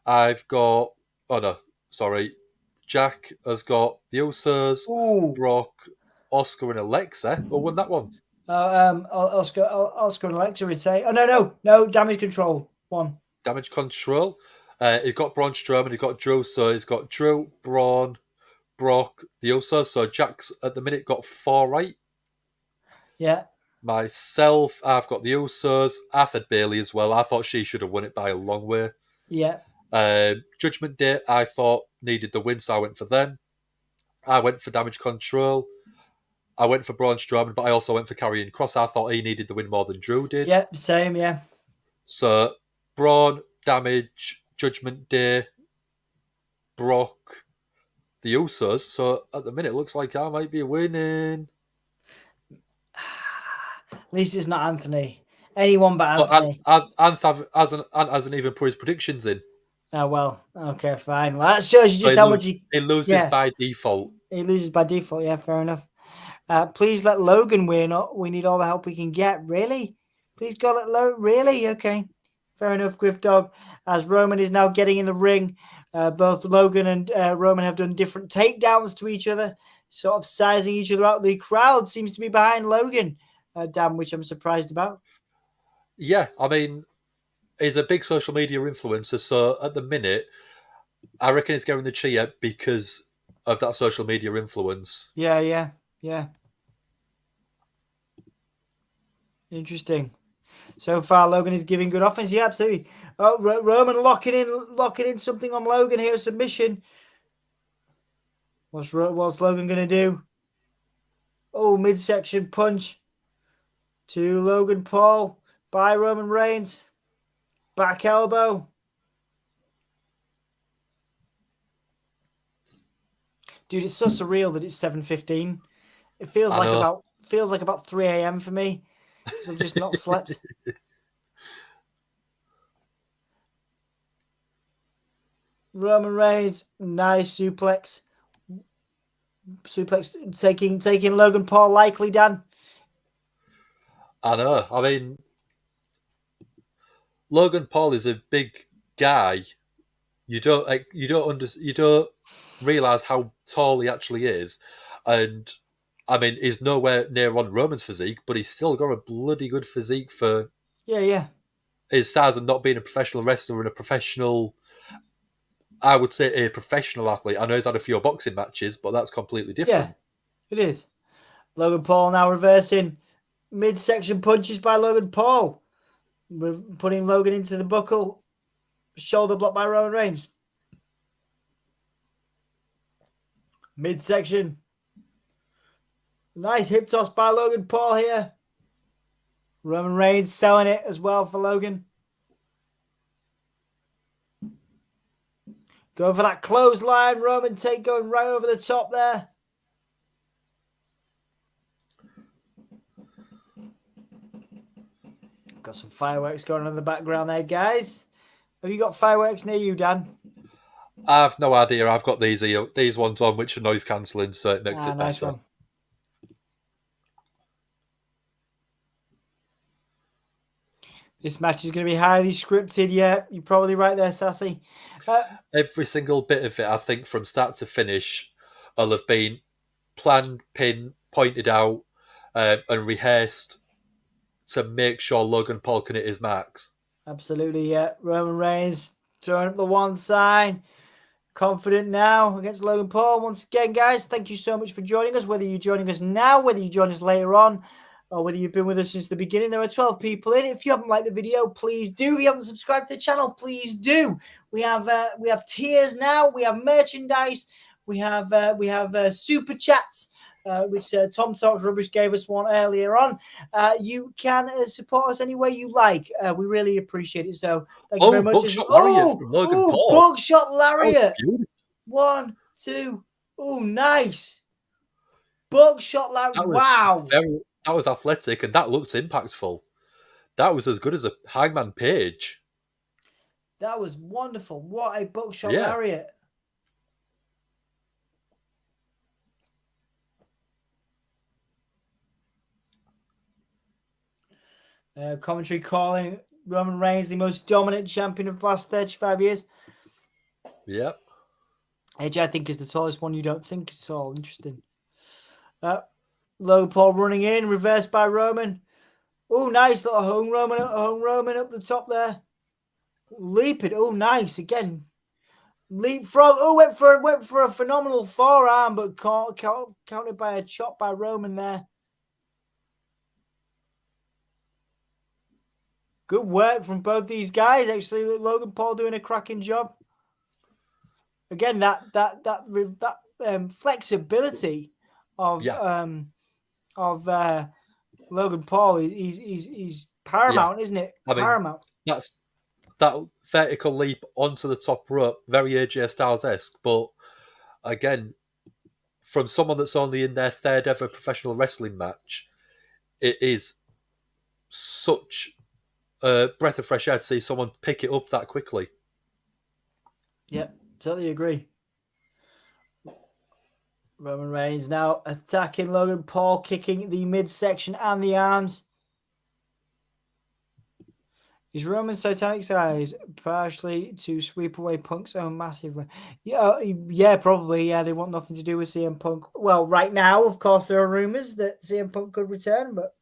I've got, Jack has got the Usos, Brock, Oscar, and Alexa. Who won that one? Oscar and Alexa would say. Oh no, Damage Control won. Damage Control. He's got Braun Strowman. He's got Drew. So he's got Drew, Braun, Brock, the Usos. So Jack's at the minute got 4 right. Yeah. Myself, I've got the Usos. I said Bayley as well. I thought she should have won it by a long way. Yeah. Judgment Day, I thought needed the win, so I went for them. I went for Damage Control. I went for Braun Strowman, but I also went for Karrion Kross. I thought he needed the win more than Drew did. Yeah, same, yeah. So Braun, Damage, Judgment Day, Brock, the Usos. So at the minute, it looks like I might be winning. At least it's not Anthony. Anyone but Anthony. Ant hasn't even put his predictions in. Oh, well, okay, fine. Well, that shows you just how much he loses by default. He loses by default, yeah, fair enough. Please let Logan win. We need all the help we can get. Really? Please God, let Logan. Really? Okay. Fair enough, Griff Dog. As Roman is now getting in the ring, both Logan and Roman have done different takedowns to each other, sort of sizing each other out. The crowd seems to be behind Logan, Dan, which I'm surprised about. Yeah, I mean, he's a big social media influencer, so at the minute, I reckon he's getting the cheer because of that social media influence. Yeah. Interesting. So far, Logan is giving good offense. Yeah, absolutely. Oh, Roman locking in something on Logan here. Submission. What's Logan going to do? Oh, midsection punch to Logan Paul by Roman Reigns. Back elbow. Dude, it's so surreal that it's 7:15. It feels like about 3 a.m. for me because I've just not slept. Roman Reigns, nice suplex. Taking Logan Paul likely, Dan. I know. I mean, Logan Paul is a big guy. You don't realize how tall he actually is, and I mean, he's nowhere near on Roman's physique, but he's still got a bloody good physique for his size and not being a professional wrestler and a professional. I would say a professional athlete. I know he's had a few boxing matches, but that's completely different. Yeah, it is. Logan Paul now reversing midsection punches by Logan Paul. We're putting Logan into the buckle. Shoulder block by Roman Reigns. Midsection. Nice hip toss by Logan Paul here. Roman Reigns selling it as well for Logan. Going for that clothesline. Roman take going right over the top there. Got some fireworks going on in the background there, guys. Have you got fireworks near you, Dan? I've no idea. I've got these ones on which are noise cancelling, so it makes it nice better. one. This match is going to be highly scripted. Yeah, you're probably right there, Sassy. Every single bit of it, I think, from start to finish, will have been planned, pinned, pointed out, and rehearsed to make sure Logan Paul can hit his marks. Absolutely, yeah. Roman Reigns throwing up the one sign. Confident now against Logan Paul. Once again, guys, thank you so much for joining us. Whether you're joining us now, whether you join us later on, or whether you've been with us since the beginning, there are 12 people in. If you haven't liked the video, please do. If you haven't subscribed to the channel, please do. We have tiers now. We have merchandise. We have super chats, which Tom Talks Rubbish gave us one earlier on. You can support us any way you like. We really appreciate it. So thank you very much. Buckshot Lariat from Logan Paul. Buckshot Lariat. 1, 2. Oh, nice. Buckshot Lariat. Wow. That was athletic and that looked impactful. That was as good as a Hangman Page. That was wonderful. What a buckshot lariat. Commentary calling Roman Reigns the most dominant champion of the last 35 years. Yep. AJ, I think, is the tallest one. You don't think it's all interesting. Logan Paul running in, reversed by Roman. Oh, nice little home Roman up the top there. Leaping. Oh, nice again. Leapfrog. Oh, went for a phenomenal forearm, but countered by a chop by Roman there. Good work from both these guys. Actually, Logan Paul doing a cracking job. Again, that flexibility of Logan Paul he's paramount, isn't it? Paramount. That's that vertical leap onto the top rope, very AJ Styles-esque, but again, from someone that's only in their third ever professional wrestling match, it is such a breath of fresh air to see someone pick it up that quickly. Yep, totally agree. Roman Reigns now attacking Logan Paul, kicking the midsection and the arms. Is Roman's Titanic size partially to sweep away Punk's own massive... Yeah, probably. Yeah, they want nothing to do with CM Punk. Well, right now, of course, there are rumours that CM Punk could return, but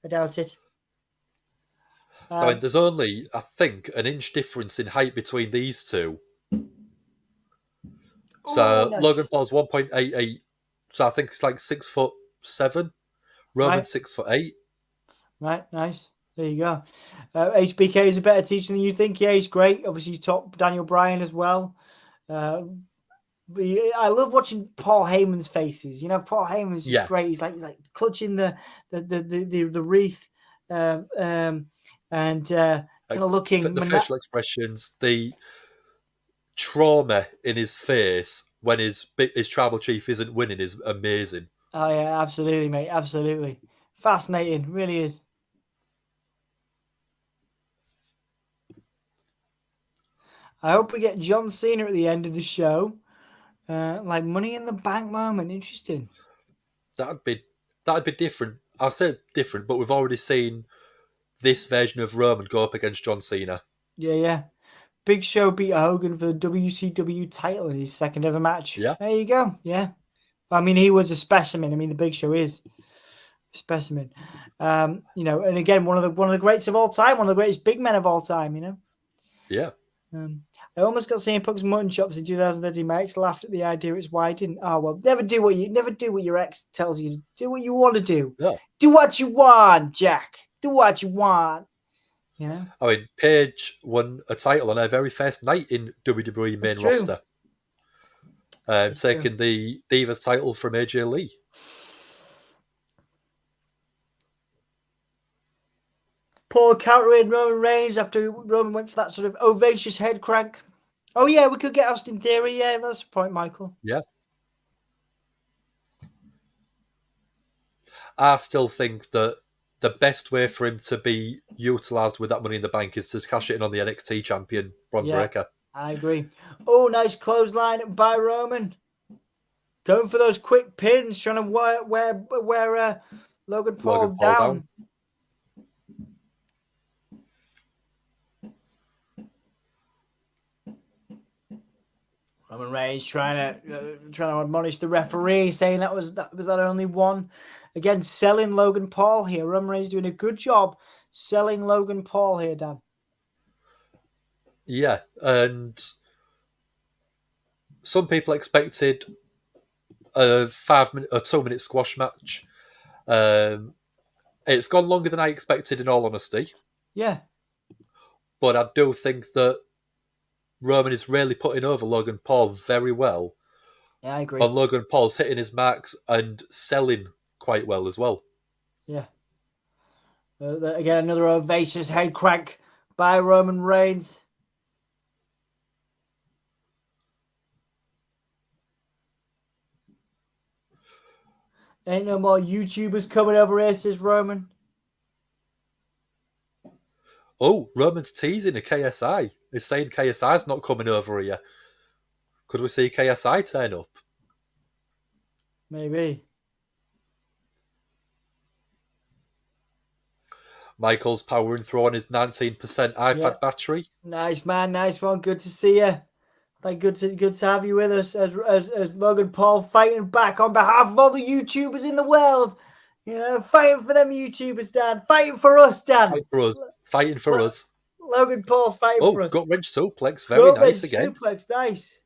I doubt it. I mean, there's only, I think, an inch difference in height between these two. So nice. Logan Paul's 1.88, so I think it's like 6'7". Roman's 6'8". Right, nice. There you go. HBK is a better teacher than you think. Yeah, he's great. Obviously, he's top Daniel Bryan as well. I love watching Paul Heyman's faces. You know, Paul Heyman's just great. He's like clutching the wreath and kind of looking. The facial expressions, the trauma in his face when his tribal chief isn't winning is amazing. Oh yeah, absolutely, mate. Absolutely. Fascinating. Really is. I hope we get John Cena at the end of the show. Like Money in the Bank moment. Interesting. That'd be different. I'll say different, but we've already seen this version of Roman go up against John Cena. Yeah. Big Show beat Hogan for the WCW title in his second ever match. Yeah. There you go. Yeah. I mean, he was a specimen. I mean, the Big Show is a specimen. You know, and again, one of the greats of all time, one of the greatest big men of all time, you know? Yeah. I almost got CM Punk's mutton chops in 2013. My ex laughed at the idea. It's why I didn't. Oh well, never do what your ex tells you to do. What you want to do. Yeah. Do what you want, Jack. Do what you want. You know. I mean, Paige won a title on her very first night in WWE main roster, taking the Divas title from AJ Lee. Paul countering Roman Reigns after Roman went for that sort of ovacious head crank. Oh, yeah, we could get Austin Theory. Yeah, that's the point, Michael. Yeah. I still think that the best way for him to be utilised with that Money in the Bank is to cash it in on the NXT champion, Braun Breaker. I agree. Oh, nice clothesline by Roman. Going for those quick pins, trying to wear Logan Paul down. Roman Reigns trying to admonish the referee, saying that was only one. Again, selling Logan Paul here. Roman Reigns doing a good job selling Logan Paul here, Dan. Yeah, and some people expected a 2-minute squash match. It's gone longer than I expected, in all honesty. Yeah. But I do think that Roman is really putting over Logan Paul very well. Yeah, I agree. And Logan Paul's hitting his marks and selling quite well as well. Yeah. Again, another ovacious head crank by Roman Reigns. Ain't no more YouTubers coming over here, says Roman. Oh, Roman's teasing a KSI. He's saying KSI's not coming over here. Could we see KSI turn up? Maybe. Michael's powering through on his 19% iPad battery. Nice, man. Nice one. Good to see you. Good to have you with us as Logan Paul fighting back on behalf of all the YouTubers in the world. You know, fighting for them YouTubers, Dan. Fighting for us, Dan. Fighting for us. Logan Paul's fighting for us. Gut wrench suplex. Very nice again. Suplex, nice.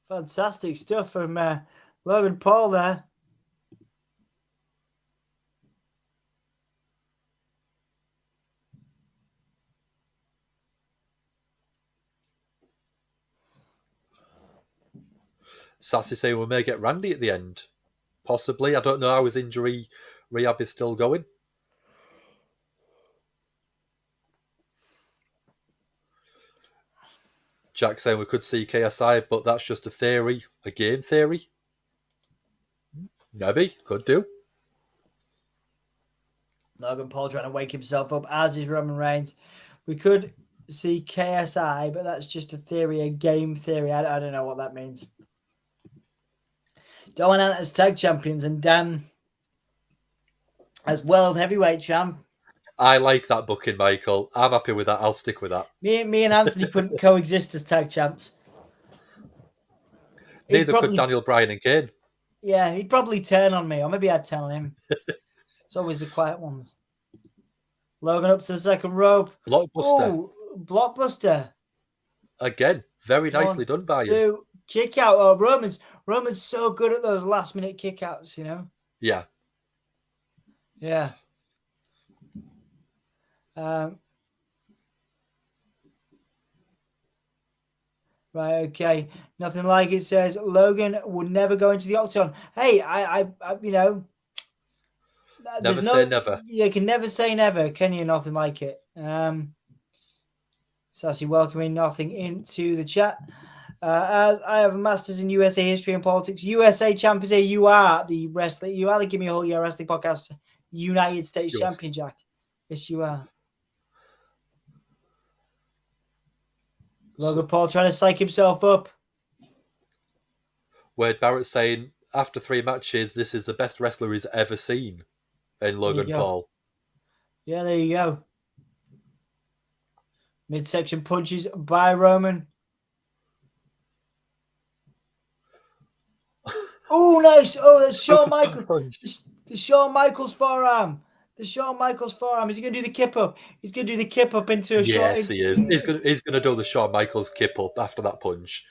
Fantastic stuff from Logan Paul there. Sassy saying we may get Randy at the end. Possibly. I don't know how his injury rehab is still going. Jack saying we could see KSI, but that's just a theory. A game theory. Maybe. Could do. Logan Paul trying to wake himself up, as is Roman Reigns. We could see KSI, but that's just a theory, a game theory. I don't know what that means. Dominant as tag champions and Dan as world heavyweight champ. I like that booking, Michael. I'm happy with that. I'll stick with that. Me and Anthony couldn't coexist as tag champs. Neither could Daniel Bryan and Kane. Yeah, he'd probably turn on me, or maybe I'd turn on him. It's always the quiet ones. Logan up to the second rope. Blockbuster. Ooh, blockbuster. Again, very nicely done by you. Kick out. Oh, Roman's so good at those last minute kick outs, you know? Yeah. Yeah. Right, okay. Nothing like it says Logan would never go into the octagon. Hey, I you know. Never say never. You can never say never, can you? Nothing like it. Sassy welcoming nothing into the chat. As I have a master's in USA history and politics, USA champ is here. You are the wrestler. You are the Give Me a Whole Year Wrestling Podcast United States champion, Jack. Yes, you are. Logan Paul trying to psych himself up. Wade Barrett saying, after 3 matches, this is the best wrestler he's ever seen in Logan Paul. Yeah, there you go. Midsection punches by Roman. Oh, nice. Oh, that's Shawn Michaels. The Shawn Michaels forearm. The Shawn Michaels forearm. Is he going to do the kip up? He's going to do the kip up into a shot. Yes, he is. He's going to do the Shawn Michaels kip up after that punch.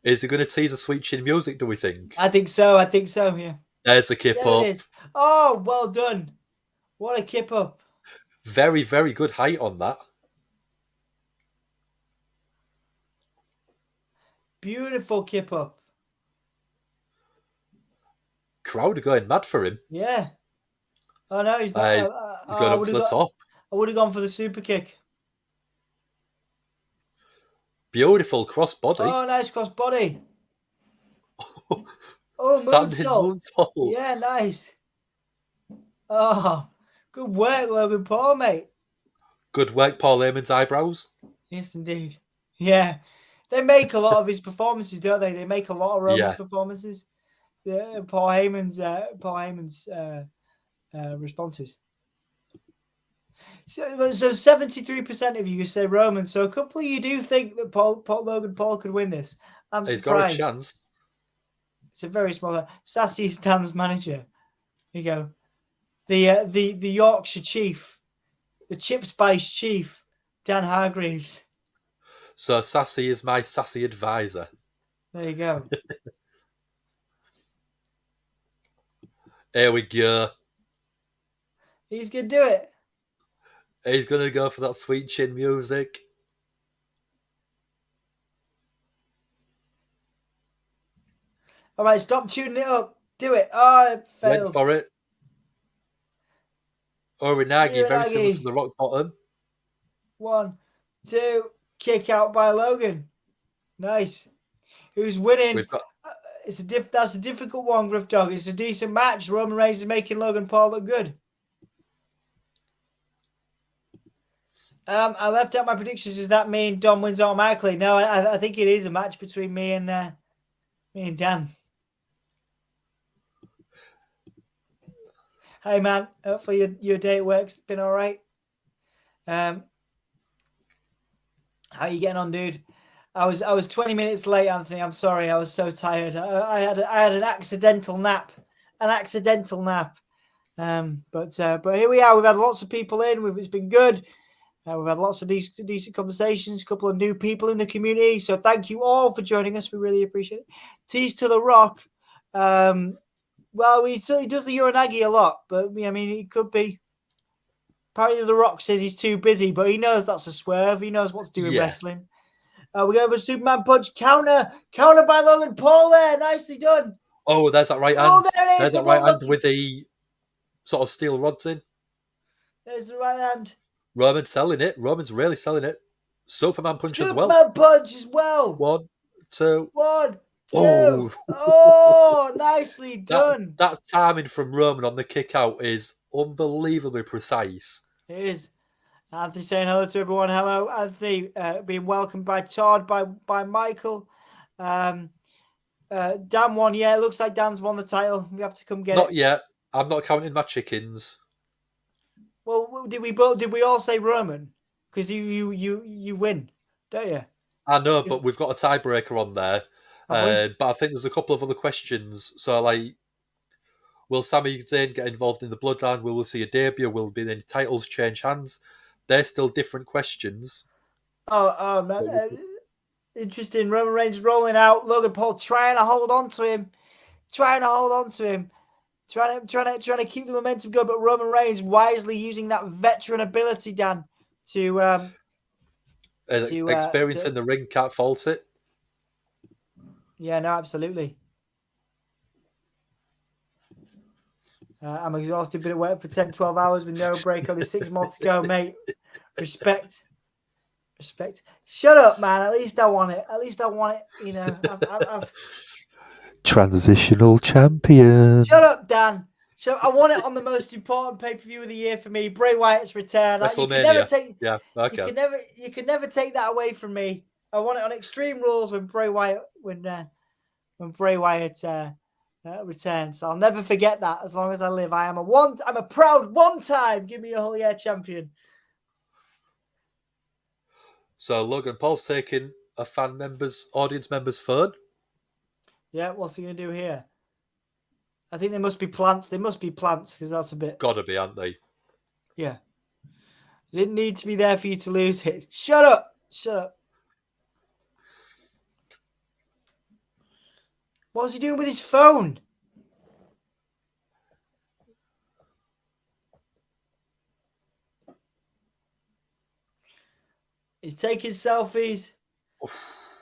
Is he going to tease a sweet chin music, do we think? I think so, yeah. There's a kip up. It is. Oh, well done. What a kip up. Very, very good height on that. Beautiful kip up. Crowd are going mad for him. Yeah. Oh no, he's not. He's going up to the top. I would have gone for the super kick. Beautiful cross body. Oh, nice cross body. Oh, Standing moonsault. moonsault. Yeah, nice. Oh, good work, Logan Paul, mate. Good work, Paul Heyman's eyebrows. Yes, indeed. Yeah. They make a lot of his performances, don't they? They make a lot of Roman's performances. Yeah, Paul Heyman's responses. So 73% of you say Roman. So a couple of you do think that Logan Paul could win this. I'm surprised. He's got a chance. It's a very small. Sassy Stan's manager. Here you go. The Yorkshire Chief, the Chip Spice Chief, Dan Hargreaves. So Sassy is my sassy advisor. There you go. Here we go. He's gonna do it. He's gonna go for that sweet chin music. All right, stop tuning it up. Do it. Oh, it failed. Went for it. Uranagi, very similar to the rock bottom. 1, 2, kick out by Logan. Nice. Who's winning? We've got. That's a difficult one, Griff Dog. It's a decent match. Roman Reigns is making Logan Paul look good. I left out my predictions. Does that mean Dom wins automatically? No, I think it is a match between me and Dan. Hey man, hopefully your day at work's been all right. How you getting on, dude? I was 20 minutes late, Anthony. I'm sorry. I was so tired. I had an accidental nap. But here we are. We've had lots of people in. It's been good. We've had lots of decent conversations. A couple of new people in the community. So thank you all for joining us. We really appreciate it. Tease to the Rock. Well, he does the Uranagi a lot, but I mean, he could be. Apparently, The Rock says he's too busy, but he knows that's a swerve. He knows what to do in wrestling. We go for a Superman punch counter by Logan Paul there. Nicely done. Oh, there's that right hand. Oh, there it is. There's that right hand with the sort of steel rods in. There's the right hand. Roman's selling it. Roman's really selling it. Superman punch as well. Superman punch as well. 1, 2. 1, 2. Oh, oh nicely done. That timing from Roman on the kick out is unbelievably precise. It is. Anthony saying hello to everyone. Hello, Anthony. Being welcomed by Todd, by Michael. Dan won. Yeah, it looks like Dan's won the title. We have to come get it. Not yet. I'm not counting my chickens. Well, did we all say Roman? Because you win, don't you? I know, but we've got a tiebreaker on there. But I think there's a couple of other questions. So, like, will Sami Zayn get involved in the bloodline? Will we see a debut? Will be any titles change hands? They're still different questions. Interesting. Roman Reigns rolling out. Logan Paul trying to hold on to him. Trying to keep the momentum going, but Roman Reigns wisely using that veteran ability, Dan, to experience in the ring, can't fault it. Yeah, no, absolutely. I'm exhausted, been at work for 10, 12 hours with no break. Only 6 more to go, mate. Respect. Shut up, man. At least I want it. You know, I've... Transitional champion. Shut up, Dan. I want it on the most important pay-per-view of the year for me, Bray Wyatt's return. WrestleMania. You can never take that away from me. I want it on Extreme Rules when Bray Wyatt returns. I'll never forget that as long as I live. I'm a proud one-time give me a whole year champion. So Logan Paul's taking a audience member's phone. Yeah, what's he going to do here? I think they must be plants. Because that's a bit... Gotta be, aren't they? Yeah. It didn't need to be there for you to lose it. Shut up. What was he doing with his phone? He's taking selfies.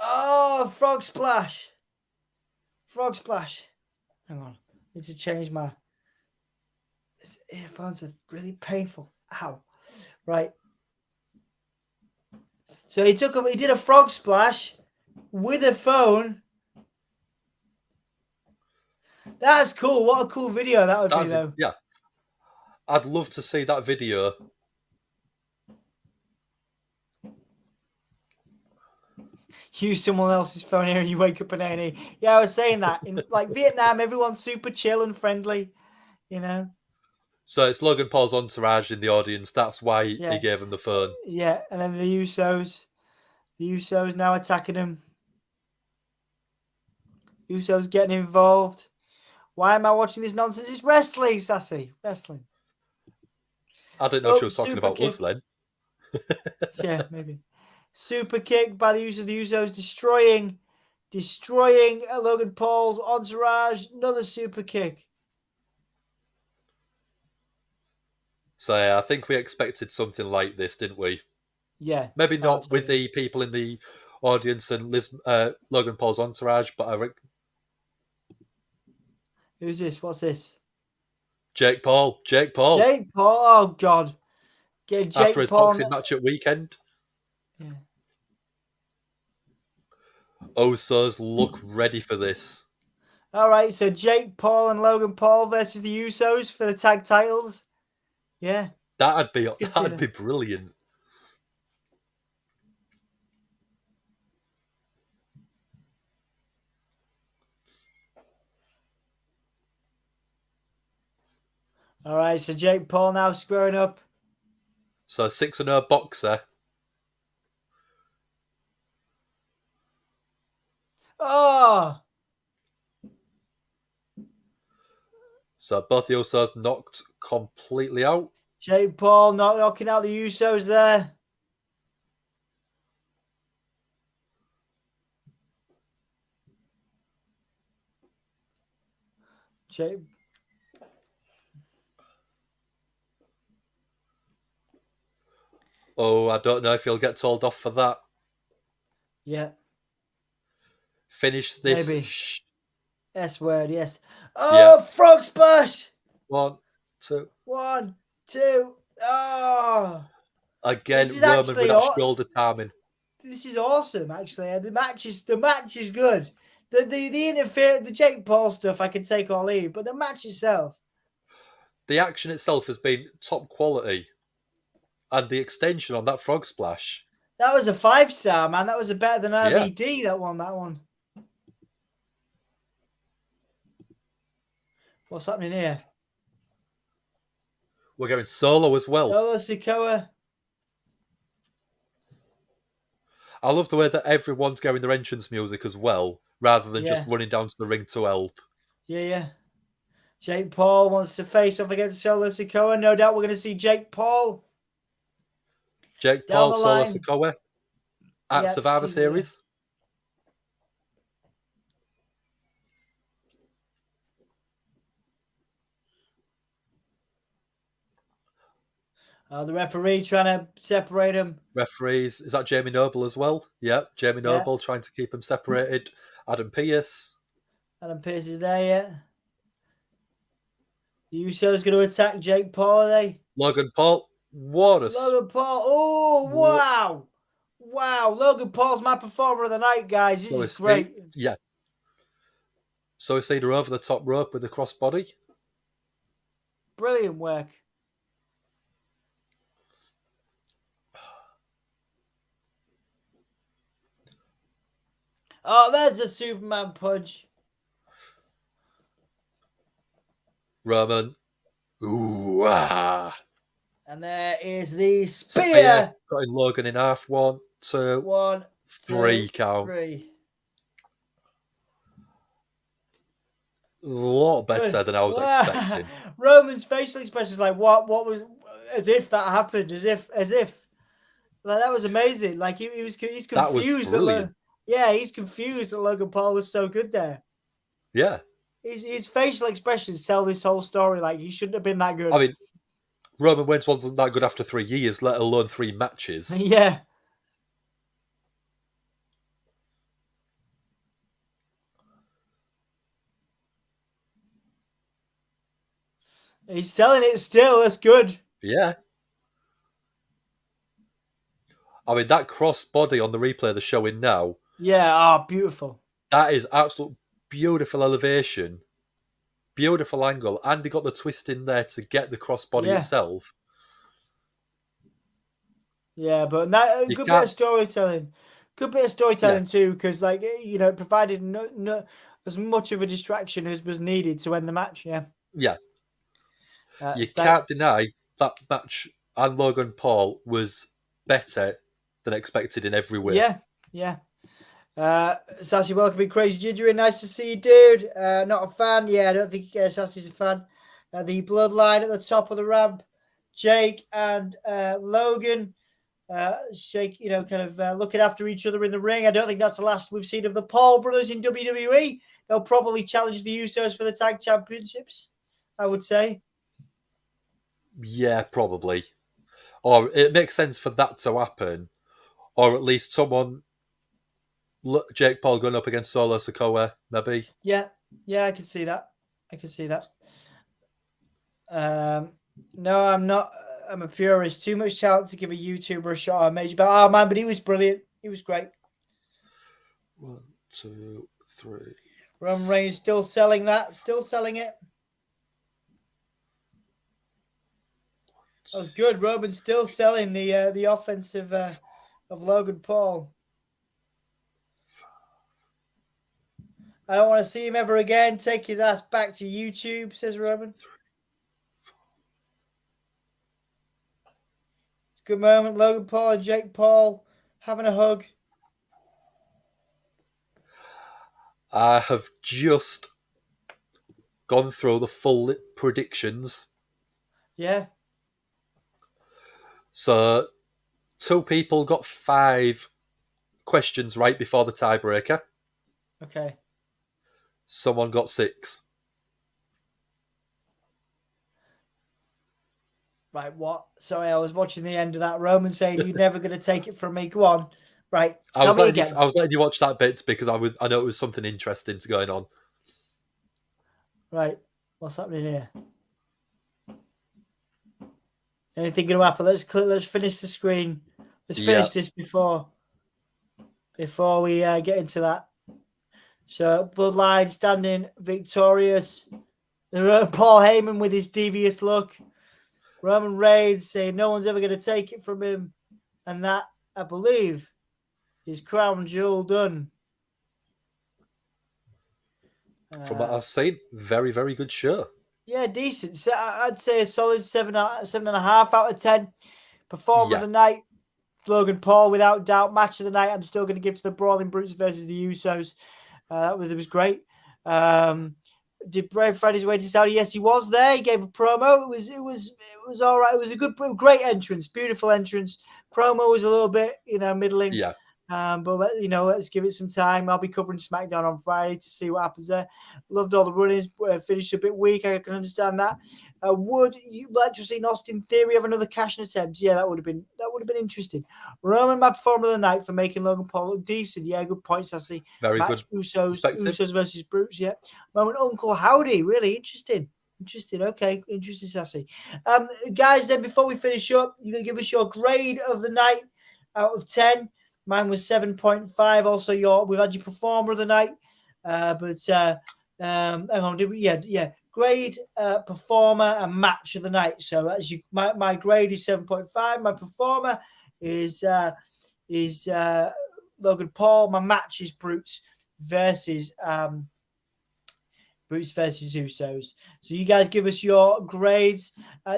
Oh, frog splash. Hang on. Need to change my earphones are really painful. Ow. Right. So he did a frog splash with a phone. That's cool. What a cool video that would be, though. Yeah. I'd love to see that video. Use someone else's phone here and you wake up in A&E. Yeah, I was saying that. In like Vietnam, everyone's super chill and friendly, you know? So it's Logan Paul's entourage in the audience. That's why he gave him the phone. Yeah, and then the Usos. The Usos now attacking him. Usos getting involved. Why am I watching this nonsense? It's wrestling, Sassy. Wrestling. I didn't know she was talking about us then. Yeah, maybe. Super kick by the Usos. The Usos destroying Logan Paul's entourage. Another super kick. So yeah, I think we expected something like this, didn't we? Yeah. Maybe not with the people in the audience and Logan Paul's entourage, but I reckon. Who's this? What's this? Jake Paul. Oh, God. Get Jake After his Paul boxing match at weekend. Yeah. Usos look ready for this. All right, so Jake Paul and Logan Paul versus the Usos for the tag titles. Yeah. That'd be brilliant. All right, so Jake Paul now squaring up. So 6-0 boxer. Oh! So both the Usos knocked completely out. Jake Paul knocking out the Usos there. Jake. Oh, I don't know if he'll get told off for that. Yeah. Finish this. Maybe. S word, yes. Oh, yeah. Frog splash! 1, 2. 1, 2. Oh! Again, Roman with that shoulder timing. This is awesome, actually. The match is good. The Jake Paul stuff I can take or leave, but the match itself. The action itself has been top quality. And the extension on that frog splash. That was a 5-star, man. That was better than RVD that one. What's happening here? We're going solo as well. Solo Sikoa. I love the way that everyone's going their entrance music as well, rather than just running down to the ring to help. Yeah. Jake Paul wants to face off against Solo Sikoa. No doubt we're going to see Jake Paul. Jake Paul, Solo Sikoa at Survivor Series. The referee trying to separate him. Referees. Is that Jamie Noble as well? Yeah, Jamie Noble trying to keep them separated. Adam Pearce. Adam Pearce is there, yeah. The Usos going to attack Jake Paul, are they? Logan Paul. Logan Paul. Oh, wow. Wow. Logan Paul's my performer of the night, guys. This is great. Yeah. So we see her over the top rope with the crossbody. Brilliant work. Oh, there's a Superman punch. Roman. Ooh, ah. And there is the spear. Cutting Logan in half. 1, 2, 1, 3 count. 3. A lot better than I was expecting. Roman's facial expression is like, what was, as if that happened, as if. Like, that was amazing. Like, he's confused. That was brilliant. He's confused that Logan Paul was so good there. Yeah. His facial expressions tell this whole story. Like, he shouldn't have been that good. I mean, Roman Reigns wasn't that good after 3 years, let alone 3 matches. Yeah. He's selling it still. That's good. Yeah. I mean, that cross body on the replay they're showing now, Yeah, beautiful. that is absolute beautiful elevation, beautiful angle, and they got the twist in there to get the cross body itself. Yeah, but a good bit of storytelling. Good bit of storytelling too, because it provided no as much of a distraction as was needed to end the match. Yeah. Yeah. You can't deny that match and Logan Paul was better than expected in every way. Yeah. Sassy, welcome in Crazy Ginger. Nice to see you, dude. Not a fan. Yeah, I don't think Sassy's a fan. The bloodline at the top of the ramp. Jake and Logan. Jake, looking after each other in the ring. I don't think that's the last we've seen of the Paul brothers in WWE. They'll probably challenge the Usos for the tag championships, I would say. Yeah, probably. Or it makes sense for that to happen. Or at least someone, Jake Paul going up against Solo Sikoa, maybe. Yeah, I can see that. No, I'm not. I'm a purist. Too much talent to give a YouTuber a shot at a major belt. Oh, man, but he was brilliant. He was great. 1, 2, 3. Roman Reigns still selling that. Still selling it. That was good. Roman's still selling the offensive of Logan Paul. I don't want to see him ever again. Take his ass back to YouTube, says Roman. Good moment. Logan Paul and Jake Paul having a hug. I have just gone through the full predictions. Yeah. So 2 people got 5 questions right before the tiebreaker. Okay. Someone got 6. Right, what? Sorry, I was watching the end of that. Roman saying, "You're never going to take it from me." Go on. Right, I was letting you watch that bit because I know it was something interesting going on. Right, what's happening here? Anything going to happen? Let's finish the screen. Let's finish this before we get into that. So Bloodline standing victorious. Paul Heyman with his devious look. Roman Reigns saying no one's ever going to take it from him. And that, I believe, is crown jewel done. From what I've seen, very, very good show. Yeah, decent. So I'd say a solid 7.5 out of 10. Performer of the night, Logan Paul, without doubt. Match of the night, I'm still going to give to the Brawling Brutes versus the Usos. It was great. Did Bray find his way to Saudi? Yes, he was there. He gave a promo. It was all right. It was a great entrance, beautiful entrance. Promo was a little bit, middling. Yeah. But let's give it some time. I'll be covering SmackDown on Friday to see what happens there. Loved all the run-ins. Finished a bit weak. I can understand that. Would you like to see Austin Theory have another cashing attempt? Yeah, that would have been interesting. Roman, my performer of the night for making Logan Paul look decent. Yeah, good points. I see. Very match, good. Usos versus Brutes. Yeah. Moment Uncle Howdy. Really interesting. Okay. Interesting, Sassy. Guys, then before we finish up, you can give us your grade of the night out of 10. Mine was 7.5. Also, we've had your performer of the night. Hang on, did we? Yeah. Grade, performer, and match of the night. So that's my grade is 7.5. My performer is Logan Paul. My match is Brutes versus Usos. So you guys give us your grades.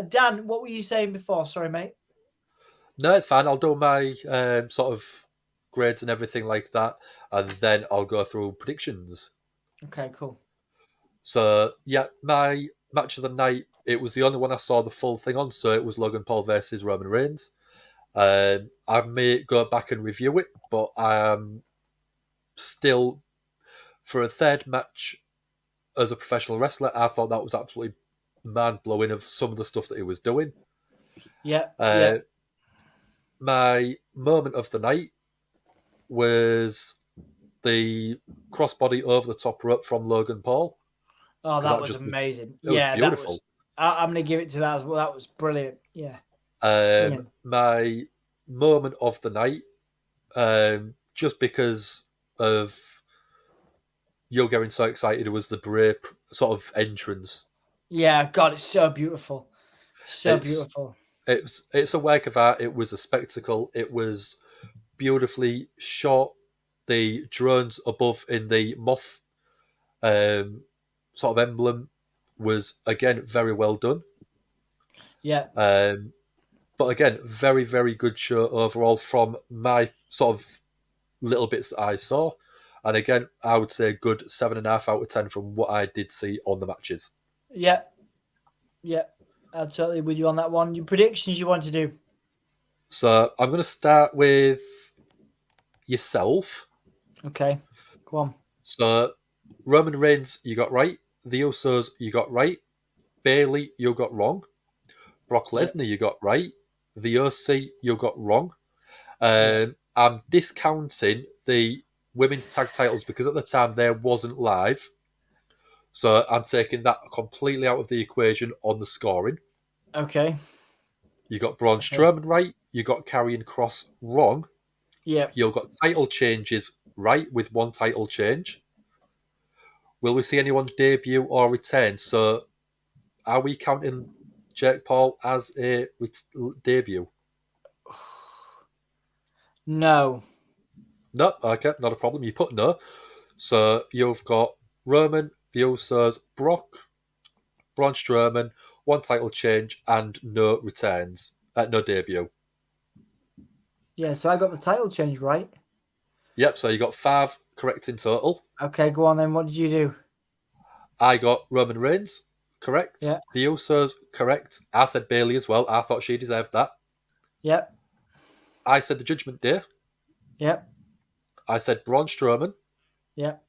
Dan, what were you saying before? Sorry, mate. No, it's fine. I'll do my sort of grades and everything like that, and then I'll go through predictions. Okay, cool. So, yeah, my match of the night, it was the only one I saw the full thing on, so it was Logan Paul versus Roman Reigns. I may go back and review it, but I am still, for a third match as a professional wrestler, I thought that was absolutely mind-blowing of some of the stuff that he was doing. Yeah. My moment of the night was the crossbody over the top rope from Logan Paul. Oh, that was amazing. It was beautiful. I'm going to give it to that as well. That was brilliant. Yeah. Stunning. My moment of the night, just because of you're getting so excited, was the Bray sort of entrance. Yeah, God, it's so beautiful. So beautiful. It's a work of art. It was a spectacle. It was beautifully shot. The drones above in the moth sort of emblem was, again, very well done. Yeah. But again, very, very good show overall from my sort of little bits that I saw. And again, I would say a good 7.5 out of 10 from what I did see on the matches. Yeah. Yeah. I'm totally with you on that one. Your predictions you want to do? So I'm going to start with yourself. Okay. Go on. So Roman Reigns, you got right. The Usos, you got right. Bayley, you got wrong. Brock Lesnar, you got right. The OC, you got wrong. I'm discounting the women's tag titles because at the time there wasn't live. So I'm taking that completely out of the equation on the scoring. Okay. You got Braun Strowman right. You got Karrion Kross wrong. Yeah. You got title changes right with one title change. Will we see anyone debut or return? So are we counting Jake Paul as a debut? No. No, okay, not a problem. You put no. So you've got Roman, the Usos, Brock, Braun Strowman, one title change, and no returns. No debut. Yeah, so I got the title change right. Yep, so you got 5 correct in total. Okay, go on then. What did you do? I got Roman Reigns, correct. Yeah. The Usos, correct. I said Bayley as well. I thought she deserved that. Yep. I said the Judgment Day. Yep. I said Braun Strowman. Yep.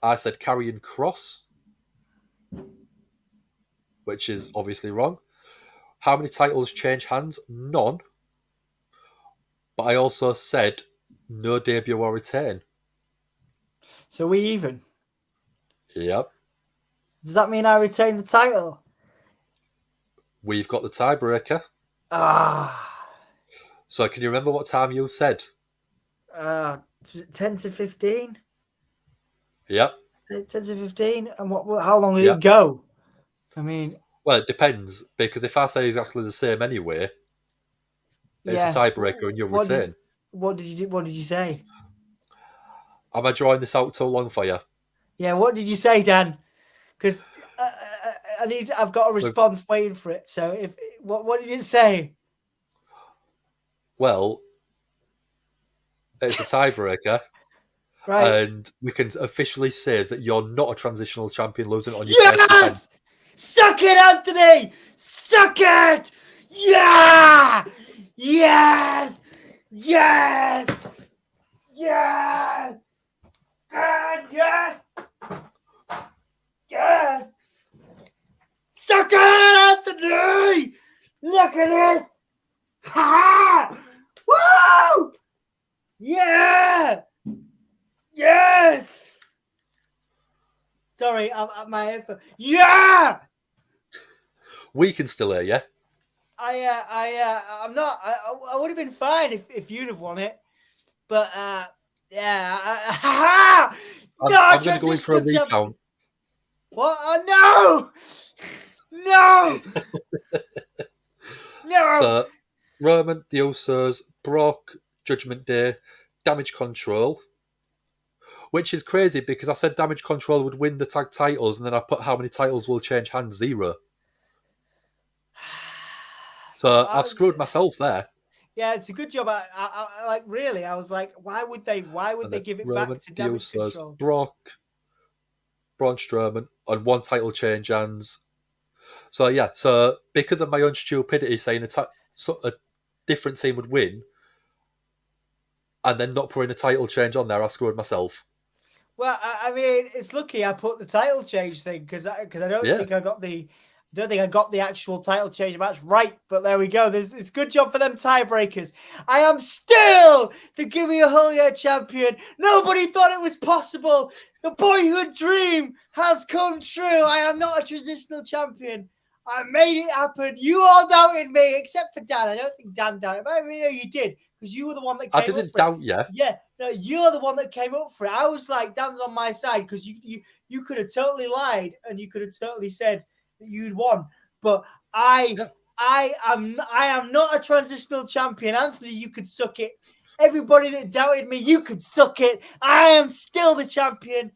I said Karrion Kross, which is obviously wrong. How many titles change hands? None. But I also said no debut or return. So we even? Yep. Does that mean I retain the title? We've got the tiebreaker. So can you remember what time you said? Was it 10 to 15? Yep. 10 to 15? And how long did it go? I mean... Well, it depends, because if I say exactly the same anyway, it's a tiebreaker and you'll retain. What did you say? Am I drawing this out too long for you? Yeah, what did you say, Dan? Because I've got a response waiting for it. So what did you say? Well, it's a tiebreaker. Right. And we can officially say that you're not a transitional champion losing on your first defense. Suck it, Anthony! Suck it! Yeah! Yes! Yes! Yes! And yes! Yes! Suck it, Anthony! Look at this! Ha ha! Woo! Yeah! Yes! Sorry, I'm at my headphone. Yeah! We can still hear you. I'm not. I would have been fine if you'd have won it, but yeah. I'm going to go in for a recount. What? Oh, no! No! No! So, Roman, the Usos, Brock, Judgment Day, Damage Control. Which is crazy because I said Damage Control would win the tag titles, and then I put how many titles will change hands, 0. So I've screwed myself there. Yeah, it's a good job. I like really. I was like, why would they give it Roman, back to Damage Usos, Control? Brock, Braun Strowman, and one title change hands. So yeah, so because of my own stupidity saying a different team would win, and then not putting a title change on there, I screwed myself. Well, I mean, it's lucky I put the title change thing because I don't think I got the actual title change match right. But there we go. It's good job for them tiebreakers. I am still the Give Me a Hell Yeah champion. Nobody thought it was possible. The boyhood dream has come true. I am not a transitional champion. I made it happen. You all doubted me, except for Dan. I don't think Dan doubted me. I mean, no, you did, because you were the one that came I up didn't for it. doubt you. Yeah, no, you're the one that came up for it. I was like, Dan's on my side, because you could have totally lied and you could have totally said that you'd won. But I am not a transitional champion. Anthony, you could suck it. Everybody that doubted me, you could suck it. I am still the champion.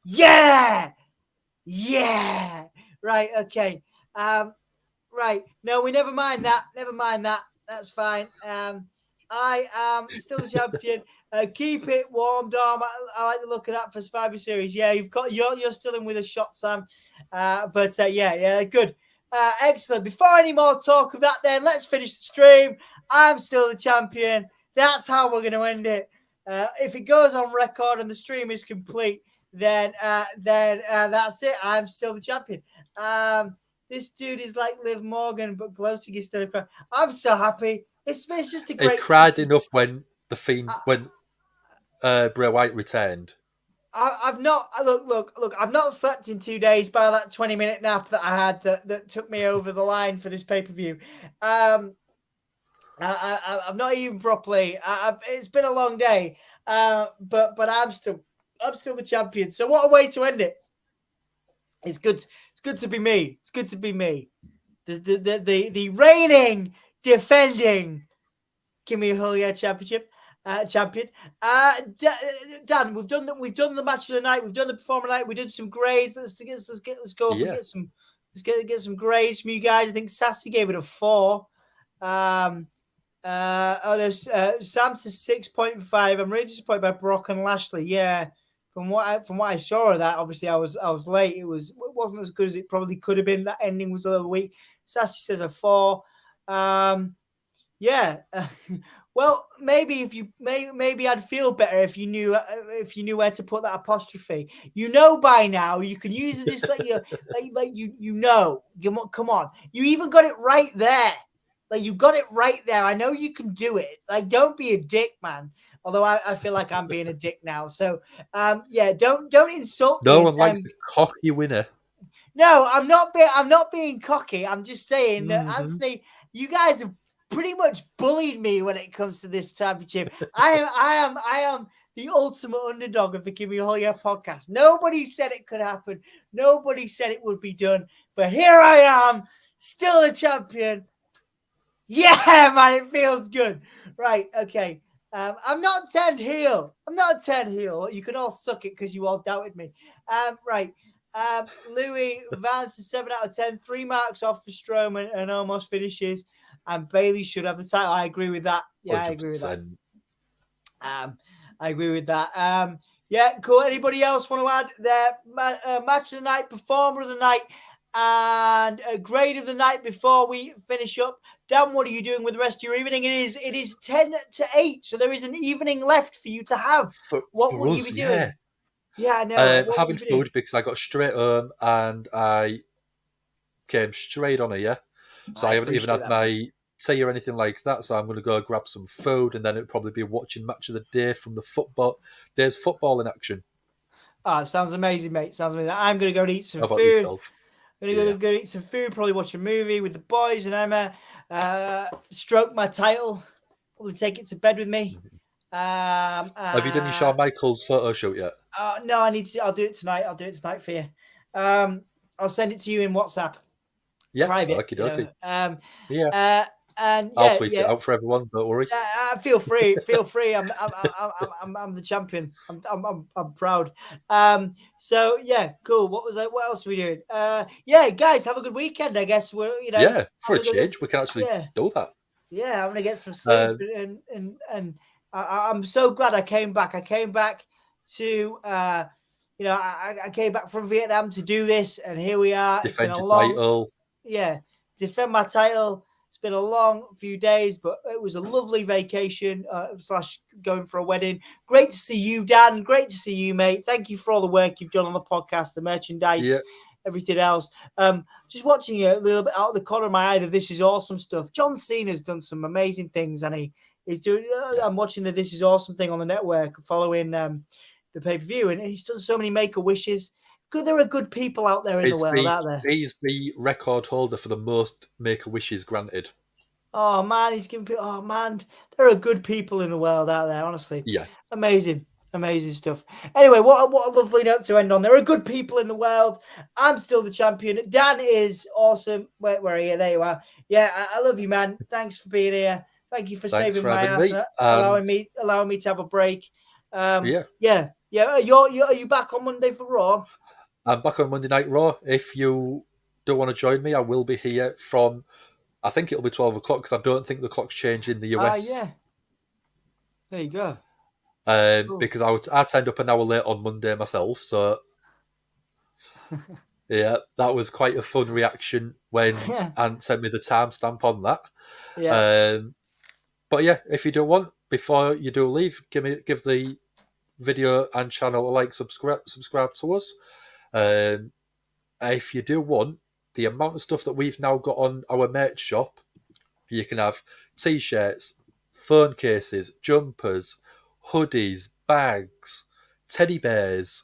Yeah. Yeah. Right. Okay. Right. No, we never mind that. Never mind that. That's fine. I am still the champion. Keep it warm, Dom. I like the look of that for Survivor Series. Yeah, you're still in with a shot, Sam. Yeah, good. Excellent. Before any more talk of that, then let's finish the stream. I'm still the champion. That's how we're going to end it. If it goes on record and the stream is complete, then that's it. I'm still the champion. This dude is like Liv Morgan, but gloating instead of crying. I'm so happy. It's just a great. He cried enough when the Fiend, when Bray Wyatt returned. I've not look. I've not slept in 2 days by that 20-minute nap that I had that took me over the line for this pay-per-view. I'm not eating properly. It's been a long day. But I'm still the champion. So what a way to end it. It's good to be me. It's good to be me. The reigning, defending Give Me a Hell Yeah championship. Champion. Dan, we've done the match of the night. We've done the performer night. We did some grades. Let's go up and get some grades from you guys. I think Sassy gave it a 4. Sam says 6.5. I'm really disappointed by Brock and Lashley. Yeah, from what I saw of that, obviously I was late. It wasn't as good as it probably could have been. That ending was a little weak. Sassy says a 4. Yeah. Well, maybe maybe I'd feel better if you knew where to put that apostrophe. By now. You can use it just like you know. Come on. You even got it right there. Like, you got it right there. I know you can do it. Like, don't be a dick, man. Although I feel like I'm being a dick now. So, yeah, don't insult me. No one likes a cocky winner. No, I'm not being cocky. I'm just saying that, Anthony, you guys have pretty much bullied me when it comes to this championship. I am the ultimate underdog of the Give Me All Your podcast. Nobody said it could happen. Nobody said it would be done. But here I am, still a champion. Yeah, man, it feels good. Right, okay. I'm not turned heel. You can all suck it because you all doubted me. Right. Louis Vance is 7 out of 10. 3 marks off for Strowman and Omos finishes. And Bayley should have the title. I agree with that. Yeah, 100%. I agree with that. I agree with that. Yeah, cool. Anybody else want to add their match of the night, performer of the night, and a grade of the night before we finish up? Dan, what are you doing with the rest of your evening? It is 10 to 8, so there is an evening left for you to have. What will you be doing? Yeah, I know. Having food because I got straight home and I came straight on here. So I haven't even had my tea or anything like that. So I'm going to go grab some food and then it'll probably be watching match of the day from the day's football in action. Sounds amazing, mate. Sounds amazing. I'm going to go and eat some food. I'm going to go eat some food, probably watch a movie with the boys and Emma. Stroke my title. Probably take it to bed with me. Have you done your Shawn Michaels photo shoot yet? No, I need to. I'll do it tonight. I'll do it tonight for you. I'll send it to you in WhatsApp. Yeah, private. Okay. Yeah. And I'll tweet it out for everyone. Don't worry. Feel free. I'm the champion. I'm proud. So yeah, cool. What else are we doing? Yeah, guys, have a good weekend. I guess we're for a change, we can actually do that. Yeah, I'm gonna get some sleep and I'm so glad I came back. I came back to I came back from Vietnam to do this, and here we are. Defend your title. Yeah, defend my title. It's been a long few days, but it was a lovely vacation / going for a wedding. Great to see you, Dan. Great to see you, mate. Thank you for all the work you've done on the podcast, the merchandise, everything else. Just watching you a little bit out of the corner of my eye, that This Is Awesome stuff. John Cena's done some amazing things, and he's doing. I'm watching the This Is Awesome thing on the network, following the pay-per-view, and he's done so many Make-A-Wishes. there are good people out there in the world, aren't there? He's the record holder for the most Make-A-Wishes granted. Oh man, he's giving people. Oh man, there are good people in the world out there. Honestly, Yeah. amazing stuff. Anyway, what a lovely note to end on. There are good people in the world. I'm still the champion. Dan is awesome. Where are you? There you are. Yeah, I love you, man. Thanks for being here. Thank you for Thanks saving for my having ass me. and allowing me to have a break. Yeah. Are you back on Monday for Raw? I'm back on Monday Night Raw. If you don't want to join me, I will be here from, I think it'll be 12 o'clock because I don't think the clock's changed in the US. Yeah. There you go. Because I turned up an hour late on Monday myself. So, yeah, that was quite a fun reaction when Ant sent me the timestamp on that. Yeah. But yeah, if you do want, before you do leave, give the video and channel a like, subscribe to us. If you do want, the amount of stuff that we've now got on our merch shop, you can have t-shirts, phone cases, jumpers, hoodies, bags, teddy bears.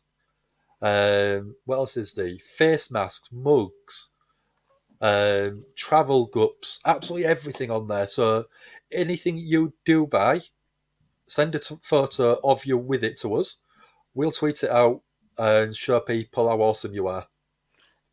What else is there? Face masks, mugs, travel gups, absolutely everything on there. So anything you do buy, send a photo of you with it to us. We'll tweet it out and show people how awesome you are.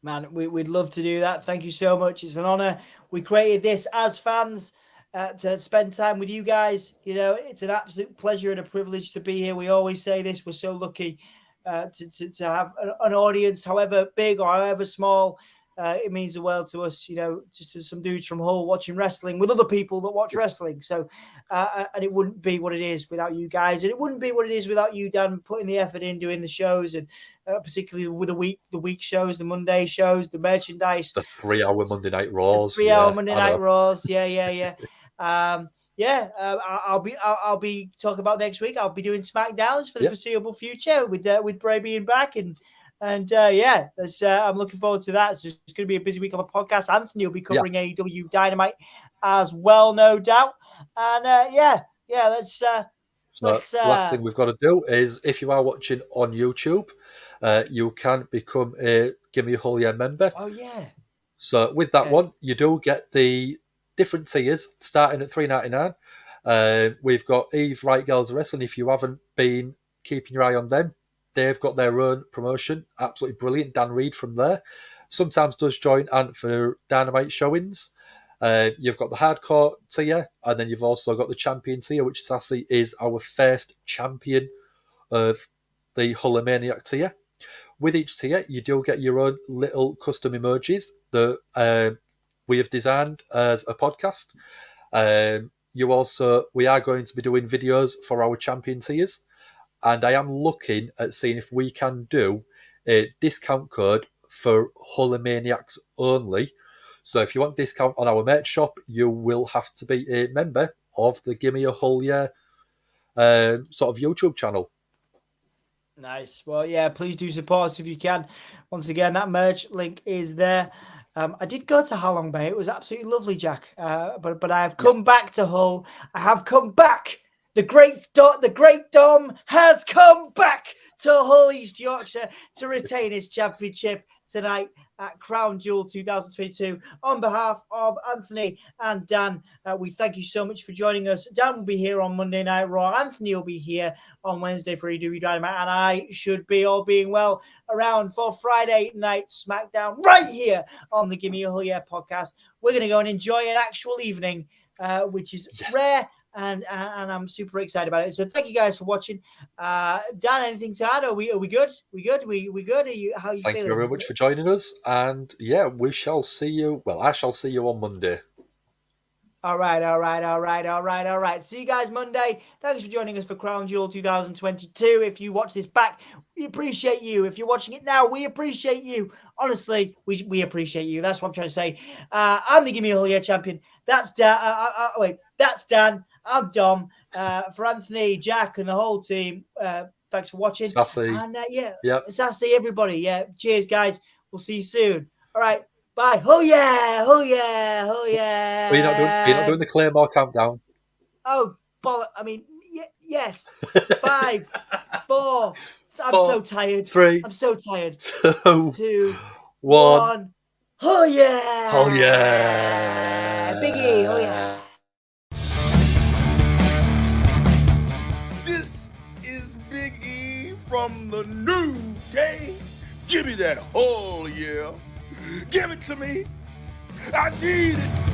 Man, we'd love to do that. Thank you so much. It's an honor. We created this as fans to spend time with you guys. You know, it's an absolute pleasure and a privilege to be here. We always say this. We're so lucky to have an audience, however big or however small. It means the world to us, you know, just as some dudes from Hull watching wrestling with other people that watch wrestling. So, and it wouldn't be what it is without you guys. And it wouldn't be what it is without you, Dan, putting the effort in, doing the shows, and particularly with the week shows, the Monday shows, the merchandise. The 3-hour Monday Night Raws. 3-hour Monday Night Raws. Yeah. I'll be talking about next week. I'll be doing SmackDowns for the foreseeable future with Bray being back and I'm looking forward to that. So it's going to be a busy week on the podcast. Anthony will be covering AEW Dynamite as well, no doubt. And last thing we've got to do is, if you are watching on YouTube, you can become a Gimme a Whole Year member. Oh yeah. So with that one, you do get the different tiers starting at $3.99. We've got Eve Right Girls Wrestling. If you haven't been keeping your eye on them, they've got their own promotion. Absolutely brilliant. Dan Reed from there sometimes does join Ant for Dynamite showings. You've got the hardcore tier, and then you've also got the champion tier, which Sassy is our first champion of the Hulkamaniac tier. With each tier, you do get your own little custom emojis that we have designed as a podcast. We are going to be doing videos for our champion tiers, and I am looking at seeing if we can do a discount code for Hulkamaniacs only. So if you want discount on our merch shop, you will have to be a member of the Gimme a Whole Year sort of YouTube channel. Nice. Well, yeah, please do support us if you can. Once again, that merch link is there. I did go to Halong Bay. It was absolutely lovely, Jack. But I have come back to Hull. I have come back. The great Dom has come back to Hull, East Yorkshire, to retain his championship tonight at Crown Jewel 2022. On behalf of Anthony and Dan, we thank you so much for joining us. Dan will be here on Monday Night Raw. Anthony will be here on Wednesday for AEW Dynamite, and I should be, all being well, around for Friday Night SmackDown right here on the Gimme a Whole Year podcast. We're going to go and enjoy an actual evening, which is rare. And I'm super excited about it. So thank you guys for watching. Dan, anything to add? Are we good? We good? We good? How are you feeling? Thank you very much for joining us. And yeah, we shall see you. Well, I shall see you on Monday. All right. See you guys Monday. Thanks for joining us for Crown Jewel 2022. If you watch this back, we appreciate you. If you're watching it now, we appreciate you. Honestly, we appreciate you. That's what I'm trying to say. I'm the Gimme a Whole Year champion. That's Dan. That's Dan. I'm Dom. For Anthony, Jack, and the whole team, thanks for watching. Sassy. And Sassy, everybody. Yeah. Cheers, guys. We'll see you soon. All right. Bye. Oh yeah. Are you not doing the Claymore countdown? Oh, I mean, yes. 5, 4, I'm four, so tired. 3, I'm so tired. 2, 2, 1. 1. Oh yeah! Oh yeah! Biggie, oh yeah! This is Big E from the New Day. Give me that whole yeah. Give it to me. I need it.